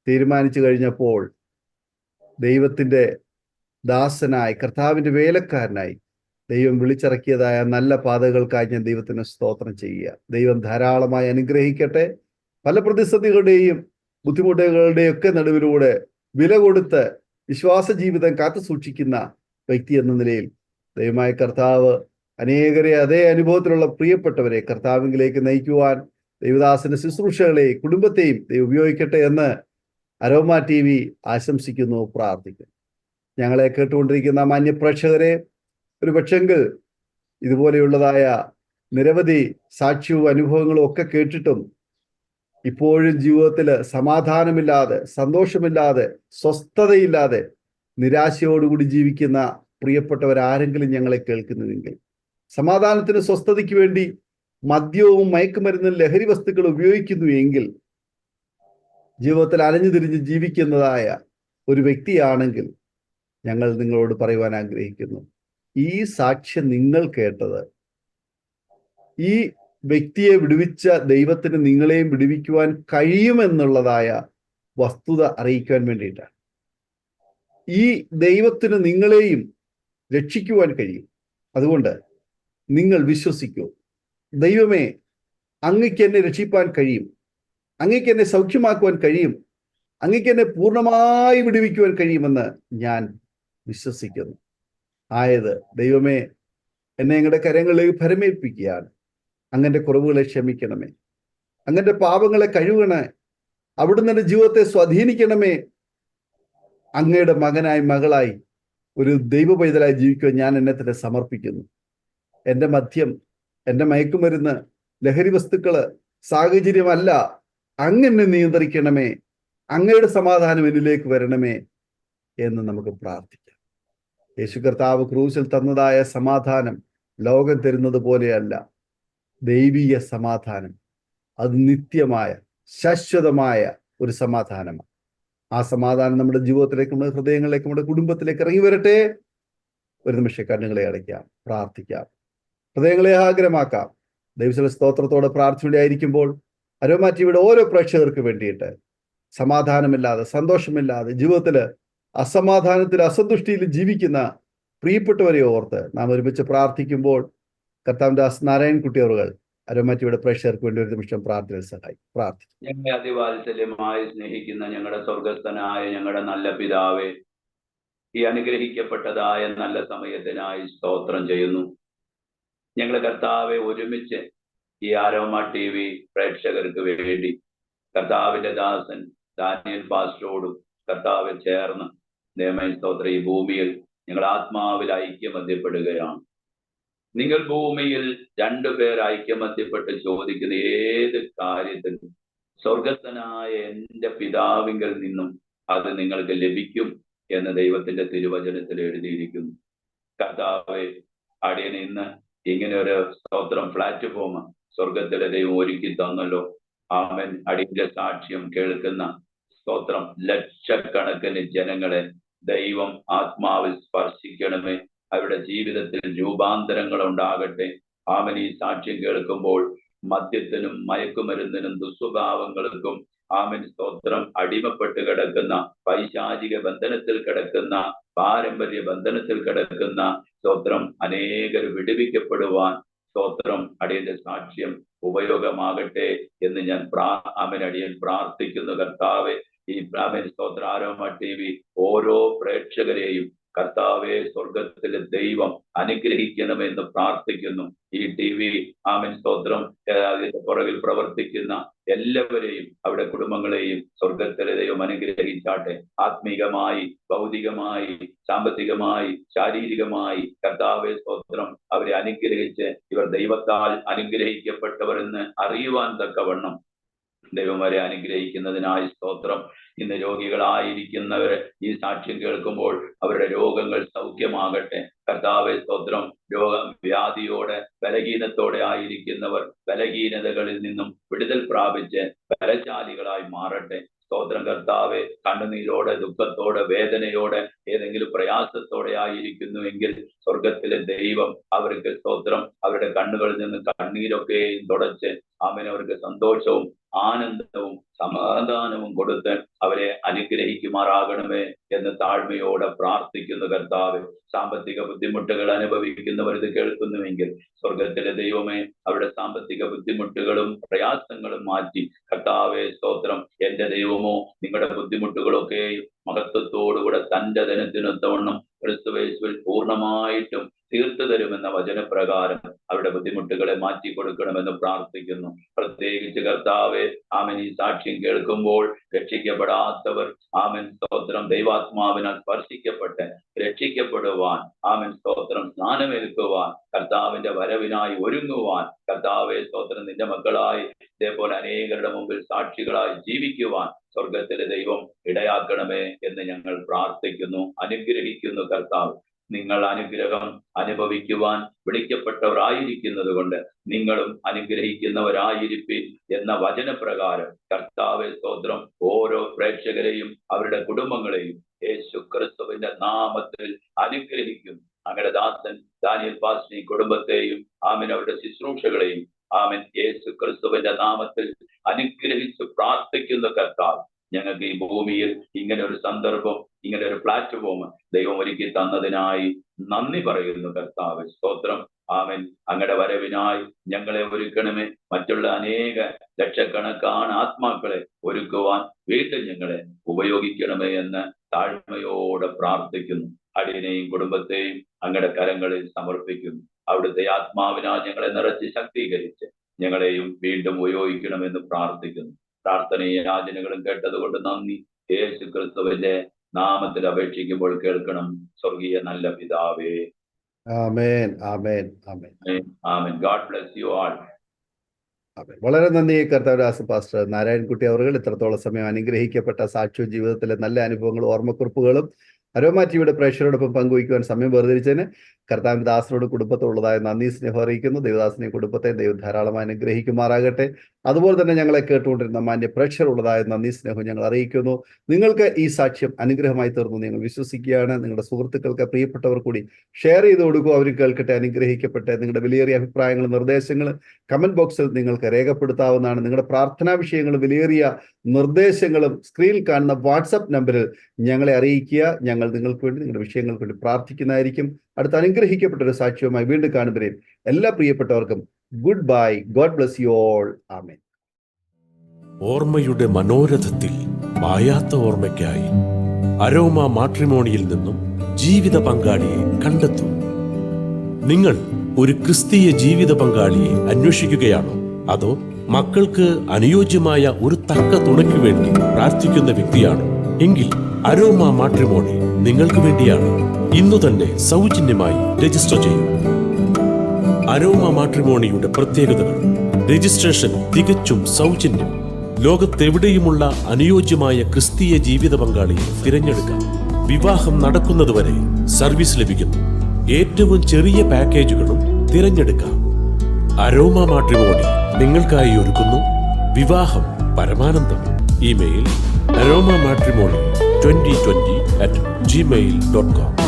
തീരുമാനിച്ചു കഴിഞ്ഞപ്പോൾ ദൈവത്തിന്റെ ദാസനായി, കർത്താവിന്റെ വേലക്കാരനായി ദൈവം വിളിച്ചിറക്കിയതായ നല്ല പാതകൾക്കായി ഞാൻ ദൈവത്തിന് സ്തോത്രം ചെയ്യുക. ദൈവം ധാരാളമായി അനുഗ്രഹിക്കട്ടെ. പല പ്രതിസന്ധികളുടെയും ബുദ്ധിമുട്ടുകളുടെയും ഒക്കെ നടുവിലൂടെ വില കൊടുത്ത് വിശ്വാസ ജീവിതം കാത്തു സൂക്ഷിക്കുന്ന വ്യക്തി എന്ന നിലയിൽ ദൈവമായ കർത്താവ് അനേകരെ അതേ അനുഭവത്തിലുള്ള പ്രിയപ്പെട്ടവരെ കർത്താവിലേക്ക് നയിക്കുവാൻ ദൈവദാസന്റെ ശുശ്രൂഷകളെ കുടുംബത്തെയും ദൈവം ഉപയോഗിക്കട്ടെ എന്ന് അരോമ TV ആശംസിക്കുന്നു, പ്രാർത്ഥിക്കുന്നു. ഞങ്ങളെ കേട്ടുകൊണ്ടിരിക്കുന്ന മാന്യപ്രേക്ഷകരെ, ഒരു പക്ഷെങ്കിൽ ഇതുപോലെയുള്ളതായ നിരവധി സാക്ഷ്യവും അനുഭവങ്ങളും ഒക്കെ കേട്ടിട്ടും ഇപ്പോഴും ജീവിതത്തിൽ സമാധാനമില്ലാതെ, സന്തോഷമില്ലാതെ, സ്വസ്ഥതയില്ലാതെ, നിരാശയോടുകൂടി ജീവിക്കുന്ന പ്രിയപ്പെട്ടവരാരെങ്കിലും ഞങ്ങളെ കേൾക്കുന്നുവെങ്കിൽ, സമാധാനത്തിന് സ്വസ്ഥതയ്ക്ക് വേണ്ടി മദ്യവും മയക്കുമരുന്നും ലഹരി വസ്തുക്കൾ ഉപയോഗിക്കുന്നു എങ്കിൽ, ജീവിതത്തിൽ അലഞ്ഞു തിരിഞ്ഞ് ജീവിക്കുന്നതായ ഒരു വ്യക്തിയാണെങ്കിൽ ഞങ്ങൾ നിങ്ങളോട് പറയുവാൻ ആഗ്രഹിക്കുന്നു, ഈ സാക്ഷ്യം നിങ്ങൾ കേട്ടത് ഈ വ്യക്തിയെ വിടുവിച്ച ദൈവത്തിന് നിങ്ങളെയും വിടുവിക്കുവാൻ കഴിയുമെന്നുള്ളതായ വസ്തുത അറിയിക്കുവാൻ വേണ്ടിയിട്ടാണ്. ഈ ദൈവത്തിന് നിങ്ങളെയും രക്ഷിക്കുവാൻ കഴിയും. അതുകൊണ്ട് നിങ്ങൾ വിശ്വസിക്കൂ. ദൈവമേ, അങ്ങയ്ക്ക് എന്നെ രക്ഷിപ്പാൻ കഴിയും, അങ്ങയ്ക്ക് എന്നെ സൗഖ്യമാക്കുവാൻ കഴിയും, അങ്ങയ്ക്ക് എന്നെ പൂർണ്ണമായി വിടുവിക്കുവാൻ കഴിയുമെന്ന് ഞാൻ വിശ്വസിക്കുന്നു. ആയത് ദൈവമേ, എന്നെ അങ്ങയുടെ കരങ്ങളിലേക്ക് ഭരമേൽപ്പിക്കുകയാണ്. അങ്ങന്റെ കുറവുകളെ ക്ഷമിക്കണമേ, അങ്ങന്റെ പാപങ്ങളെ കഴുകണേ, അവിടുന്ന് എൻ്റെ ജീവിതത്തെ സ്വാധീനിക്കണമേ. അങ്ങയുടെ മകനായി മകളായി ഒരു ദൈവ പൈതലായി ജീവിക്കുവാൻ ഞാൻ എന്നെ തന്നെ സമർപ്പിക്കുന്നു. എൻ്റെ മദ്യം എൻ്റെ മയക്കുമരുന്ന്, ലഹരി വസ്തുക്കള്, സാഹചര്യമല്ല, അങ്ങനെ നിയന്ത്രിക്കണമേ, അങ്ങയുടെ സമാധാനം എന്നിലേക്ക് വരണമേ എന്ന് നമുക്ക് പ്രാർത്ഥിക്കാം. യേശു കർത്താവ് ക്രൂശിൽ തന്നതായ സമാധാനം ലോകം തരുന്നത് പോലെയല്ല. ദൈവീയ സമാധാനം, അത് നിത്യമായ ശാശ്വതമായ ഒരു സമാധാനമാണ്. ആ സമാധാനം നമ്മുടെ ജീവിതത്തിലേക്ക്, നമ്മുടെ ഹൃദയങ്ങളിലേക്ക്, നമ്മുടെ കുടുംബത്തിലേക്ക് ഇറങ്ങി വരട്ടെ. ഒരു നിമിഷം കണ്ണുകളെ അടയ്ക്കാം, പ്രാർത്ഥിക്കാം, ഹൃദയങ്ങളെ ആഗ്രഹമാക്കാം. ദൈവത്തിലെ സ്തോത്രത്തോടെ പ്രാർത്ഥനയോടെ ആയിരിക്കുമ്പോൾ അരോമ ടിവിയുടെ ഓരോ പ്രേക്ഷകർക്ക് വേണ്ടിയിട്ട് സമാധാനമില്ലാതെ, സന്തോഷമില്ലാതെ, ജീവിതത്തിൽ അസമാധാനത്തിൽ, അസന്തുഷ്ടിയിൽ ജീവിക്കുന്ന പ്രിയപ്പെട്ടവരെ ഓർത്ത് നാം ഒരുമിച്ച് പ്രാർത്ഥിക്കുമ്പോൾ കർത്താവിന്റെ ദാസ് നാരായൺകുട്ടി അവറുകൾ അരോമ ടിവിയുടെ പ്രേക്ഷകർക്ക് വേണ്ടി ഒരു നിമിഷം പ്രാർത്ഥനയിൽ പ്രാർത്ഥിക്കും. ഞങ്ങളെ അതിവാത്സല്യമായി സ്നേഹിക്കുന്ന ഞങ്ങളുടെ സ്വർഗസ്ഥനായ ഞങ്ങളുടെ നല്ല പിതാവേ, ഈ അനുഗ്രഹിക്കപ്പെട്ടതായ നല്ല സമയത്തിനായി സ്തോത്രം ചെയ്യുന്നു. ഞങ്ങൾ കർത്താവെ ഒരുമിച്ച് ഈ ആരോമ ടി വി പ്രേക്ഷകർക്ക് വേണ്ടി കർത്താവിന്റെ ദാസൻ ദാനിയൽ പാസ്റ്ററോടും കർത്താവ് ചേർന്ന് ദൈവമേ സ്തോത്രം, ഈ ഭൂമിയിൽ ഞങ്ങൾ ആത്മാവിൽ ഐക്യമത്യപ്പെടുകയാണ്. നിങ്ങൾ ഭൂമിയിൽ രണ്ടുപേർ ഐക്യമത്യപ്പെട്ട് ചോദിക്കുന്ന ഏത് കാര്യത്തിനും സ്വർഗസ്ഥനായ എൻ്റെ പിതാവിങ്കിൽ നിന്നും അത് നിങ്ങൾക്ക് ലഭിക്കും എന്ന് ദൈവത്തിന്റെ തിരുവചനത്തിൽ എഴുതിയിരിക്കുന്നു. കർത്താവെ, അടിയന് ഇന്ന് ഇങ്ങനെ ഒരു സ്തോത്രം പ്ലാറ്റ്ഫോം സ്വർഗത്തിലെ ദൈവം ഒരുക്കി തന്നല്ലോ. ആമേൻ. അടിയന്റെ സാക്ഷ്യം കേൾക്കുന്ന സ്തോത്രം ലക്ഷക്കണക്കിന് ജനങ്ങളെ ദൈവം ആത്മാവിൽ സ്പർശിക്കണമേ. അവരുടെ ജീവിതത്തിൽ രൂപാന്തരങ്ങൾ ഉണ്ടാകട്ടെ. ആമൻ. ഈ സാക്ഷ്യം കേൾക്കുമ്പോൾ മദ്യത്തിനും മയക്കുമരുന്നിനും ദുസ്വഭാവങ്ങൾക്കും ആമൻ സ്തോത്രം അടിമപ്പെട്ട് കിടക്കുന്ന, പൈശാചിക ബന്ധനത്തിൽ കിടക്കുന്ന, പാരമ്പര്യ ബന്ധനത്തിൽ കിടക്കുന്ന സ്തോത്രം അനേകർ വിടുവിക്കപ്പെടുവാൻ സ്തോത്രം അടിയന്റെ സാക്ഷ്യം ഉപയോഗമാകട്ടെ എന്ന് ഞാൻ അടിയൻ പ്രാർത്ഥിക്കുന്നു. കർത്താവെ, ഈ സ്തോത്ര ആരോമ ടി വി ഓരോ പ്രേക്ഷകരെയും കർത്താവെ സ്വർഗത്തിലെ ദൈവം അനുഗ്രഹിക്കണമെന്ന് പ്രാർത്ഥിക്കുന്നു. ഈ ടി വി സ്തോത്രം അതിന്റെ പുറകിൽ പ്രവർത്തിക്കുന്ന എല്ലാവരെയും, അവരുടെ കുടുംബങ്ങളെയും സ്വർഗത്തിലെ ദൈവം അനുഗ്രഹിച്ചാട്ടെ. ആത്മീകമായി, ഭൗതികമായി, സാമ്പത്തികമായി, ശാരീരികമായി കർത്താവെ സ്തോത്രം അവരെ അനുഗ്രഹിച്ച് ഇവർ ദൈവത്താൽ അനുഗ്രഹിക്കപ്പെട്ടവർ എന്ന് അറിയുവാൻ തക്കവണ്ണം ദൈവം വരെ അനുഗ്രഹിക്കുന്നതിനായി സ്തോത്രം. ഇന്ന് രോഗികളായിരിക്കുന്നവര് ഈ സാക്ഷ്യം കേൾക്കുമ്പോൾ അവരുടെ രോഗങ്ങൾ സൗഖ്യമാകട്ടെ. കർത്താവെ സ്തോത്രം. വ്യാധിയോടെ, ബലഹീനത്തോടെ ആയിരിക്കുന്നവർ ബലഹീനതകളിൽ നിന്നും വിടുതൽ പ്രാപിച്ച് ബലശാലികളായി മാറട്ടെ. സ്തോത്രം. കർത്താവെ, കണ്ണുനീരോടെ, ദുഃഖത്തോടെ, വേദനയോടെ, ഏതെങ്കിലും പ്രയാസത്തോടെ ആയിരിക്കുന്നുവെങ്കിൽ സ്വർഗത്തിലെ ദൈവം അവർക്ക് സ്തോത്രം അവരുടെ കണ്ണുകളിൽ നിന്ന് കണ്ണീരൊക്കെയും തുടച്ച് അവർക്ക് സന്തോഷവും ആനന്ദവും സമാധാനവും കൊടുത്ത് അവരെ അനുഗ്രഹിക്കുമാറാകണമേ എന്ന് താഴ്മയോടെ പ്രാർത്ഥിക്കുന്നു. കർത്താവ്, സാമ്പത്തിക ബുദ്ധിമുട്ടുകൾ അനുഭവിക്കുന്നവർ ഇത് കേൾക്കുന്നുവെങ്കിൽ സ്വർഗത്തിലെ ദൈവമേ അവരുടെ സാമ്പത്തിക ബുദ്ധിമുട്ടുകളും പ്രയാസങ്ങളും മാറ്റി കർത്താവെ സ്തോത്രം, എന്റെ ദൈവമോ നിങ്ങളുടെ ബുദ്ധിമുട്ടുകളൊക്കെ മഹത്വത്തോടുകൂടെ തന്റെ ധനത്തിനൊത്തവണ്ണം ക്രിസ്തുയേശുവിൽ പൂർണ്ണമായിട്ടും തീർത്തു തരുമെന്ന വചനപ്രകാരം അവരുടെ ബുദ്ധിമുട്ടുകളെ മാറ്റി കൊടുക്കണമെന്ന് പ്രാർത്ഥിക്കുന്നു. പ്രത്യേകിച്ച് കർത്താവെ, ആമൻ, ഈ സാക്ഷ്യം കേൾക്കുമ്പോൾ രക്ഷിക്കപ്പെടാത്തവർ ആമൻ സ്തോത്രം ദൈവാത്മാവിനാൽ സ്പർശിക്കപ്പെട്ട് രക്ഷിക്കപ്പെടുവാൻ, ആമൻ സ്തോത്രം സ്നാനമേൽക്കുവാൻ, കർത്താവിന്റെ വരവിനായി ഒരുങ്ങുവാൻ, കർത്താവെ സ്തോത്രം നിന്റെ മക്കളായി ഇതേപോലെ അനേകരുടെ മുമ്പിൽ സാക്ഷികളായി ജീവിക്കുവാൻ സ്വർഗത്തിലെ ദൈവം ഇടയാക്കണമേ എന്ന് ഞങ്ങൾ പ്രാർത്ഥിക്കുന്നു, അനുഗ്രഹിക്കുന്നു. കർത്താവ്, നിങ്ങൾ അനുഗ്രഹം അനുഭവിക്കുവാൻ വിളിക്കപ്പെട്ടവരായിരിക്കുന്നത് കൊണ്ട് നിങ്ങളും അനുഗ്രഹിക്കുന്നവരായിരിപ്പിൻ എന്ന വചനപ്രകാരം കർത്താവെ സ്തോത്രം ഓരോ പ്രേക്ഷകരെയും അവരുടെ കുടുംബങ്ങളെയും യേശു ക്രിസ്തുവിന്റെ നാമത്തിൽ അനുഗ്രഹിക്കും. അങ്ങയുടെ ദാസൻ ദാനിയൽ പാസ്റ്റർ കുടുംബത്തെയും ആമൻ അവരുടെ ശുശ്രൂഷകളെയും ആമൻ യേശു ക്രിസ്തുവിന്റെ നാമത്തിൽ അനുഗ്രഹിച്ച് പ്രാർത്ഥിക്കുന്ന കർത്താവ്, ഞങ്ങൾക്ക് ഈ ഭൂമിയിൽ ഇങ്ങനെ ഒരു സന്ദർഭം, ഇങ്ങനെ ഒരു പ്ലാറ്റ്ഫോം ദൈവം ഒരുക്കി തന്നതിനായി നന്ദി പറയുന്നു. കർത്താവ് സ്തോത്രം. ആമൻ. അങ്ങയുടെ വരവിനായി ഞങ്ങളെ ഒരുക്കണമേ. മറ്റുള്ള അനേക ലക്ഷക്കണക്കാണ് ആത്മാക്കളെ ഒരുക്കുവാൻ വീണ്ടും ഞങ്ങളെ ഉപയോഗിക്കണമേ എന്ന് താഴ്മയോടെ പ്രാർത്ഥിക്കുന്നു. അടിയനെയും കുടുംബത്തെയും അങ്ങയുടെ കരങ്ങളിൽ സമർപ്പിക്കുന്നു. അവിടുത്തെ ആത്മാവിനാൽ ഞങ്ങളെ നിറച്ച് ശക്തീകരിച്ച് ഞങ്ങളെയും വീണ്ടും ഉപയോഗിക്കണമെന്ന് പ്രാർത്ഥിക്കുന്നു. പ്രാർത്ഥനയും യാചനകളും കേട്ടതുകൊണ്ട് നന്ദി. യേശു ക്രിസ്തുവിന്റെ നാമത്തിൽ അപേക്ഷിക്കുമ്പോൾ കേൾക്കണം. സ്വർഗീയ നല്ല പിതാവേ, ആമേൻ, ആമേൻ, ആമേൻ, ആമേൻ. God bless you all. ആമേൻ. വളരെ നന്ദി കർത്താവദാസ പാസ്റ്റർ നാരായൺകുട്ടി അവർ ഇത്രത്തോളം സമയം അനുഗ്രഹിക്കപ്പെട്ട സാക്ഷ്യവും ജീവിതത്തിലെ നല്ല അനുഭവങ്ങളും ഓർമ്മക്കുറിപ്പുകളും അരോമ ടിവിയുടെ പ്രേക്ഷകരോടൊപ്പം പങ്കുവയ്ക്കുവാൻ സമയം വേർതിരിച്ചതിന് കർത്താവിന്റെ ദാസനോട് കുടുംബത്തോടുള്ളതായ നന്ദി സ്നേഹം അറിയിക്കുന്നു. ദൈവദാസനെ കുടുംബത്തെ ദൈവം ധാരാളമായി അനുഗ്രഹിക്കുമാറാകട്ടെ. അതുപോലെ തന്നെ ഞങ്ങളെ കേട്ടുകൊണ്ടിരുന്ന മാന്യ പ്രേക്ഷകരുള്ളതായ നന്ദി സ്നേഹം ഞങ്ങൾ അറിയിക്കുന്നു. നിങ്ങൾക്ക് ഈ സാക്ഷ്യം അനുഗ്രഹമായി തീർന്നു ഞങ്ങൾ വിശ്വസിക്കുകയാണ്. നിങ്ങളുടെ സുഹൃത്തുക്കൾക്ക് പ്രിയപ്പെട്ടവർ കൂടി ഷെയർ ചെയ്ത് കൊടുക്കുക. അവർ കേൾക്കട്ടെ, അനുഗ്രഹിക്കട്ടെ. നിങ്ങളുടെ വിലയേറിയ അഭിപ്രായങ്ങളും നിർദ്ദേശങ്ങളും കമന്റ് ബോക്സിൽ നിങ്ങൾക്ക് രേഖപ്പെടുത്താവുന്നതാണ്. നിങ്ങളുടെ പ്രാർത്ഥനാ വിഷയങ്ങളും വിലയേറിയ നിർദ്ദേശങ്ങളും സ്ക്രീനിൽ കാണുന്ന വാട്സപ്പ് നമ്പറിൽ ഞങ്ങളെ അറിയിക്കുക. ഞങ്ങൾ നിങ്ങൾക്ക് വേണ്ടി നിങ്ങളുടെ വിഷയങ്ങൾക്ക് വേണ്ടി പ്രാർത്ഥിക്കുന്നതായിരിക്കും. അടുത്ത അനുഗ്രഹിക്കപ്പെട്ട ഒരു സാക്ഷ്യവുമായി വീണ്ടും കാണുമ്പോഴേയും എല്ലാ പ്രിയപ്പെട്ടവർക്കും good bye. God bless you all. ആമേൻ. ഓർമ്മയുടെ മനോരഥത്തിൽ മായാത്ത ഓർമ്മയ്ക്കായി അരോമ മാട്രിമോണിയിൽ നിന്നും ജീവിത പങ്കാളിയെ കണ്ടെത്തൂ. നിങ്ങൾ ഒരു ക്രിസ്തീയ ജീവിത പങ്കാളിയെ അന്വേഷിക്കുകയാണോ? അതോ മക്കൾക്ക് അനുയോജ്യമായ ഒരു തക്ക തുണയ്ക്ക് വേണ്ടി പ്രാർത്ഥിക്കുന്ന വ്യക്തിയാണോ? എങ്കിൽ അരോമ മാട്രിമോണി നിങ്ങൾക്ക് വേണ്ടിയാണ്. ഇന്നു തന്നെ സൗജന്യമായി രജിസ്റ്റർ ചെയ്യൂ. അരോമ മാട്രിമോണിയുടെ പ്രത്യേകതകൾ: രജിസ്ട്രേഷൻ തികച്ചും സൗജന്യം. ലോകത്തെവിടെയുമുള്ള അനുയോജ്യമായ ക്രിസ്തീയ ജീവിത പങ്കാളിയെ തിരഞ്ഞെടുക്കാം. വിവാഹം നടക്കുന്നതുവരെ സർവീസ് ലഭിക്കുന്നു. ഏറ്റവും ചെറിയ പാക്കേജുകളും തിരഞ്ഞെടുക്കാം. അരോമ മാട്രിമോണി നിങ്ങൾക്കായി ഒരുക്കുന്നു വിവാഹം പരമാനന്ദം. Email aroma matrimony2020@gmail.com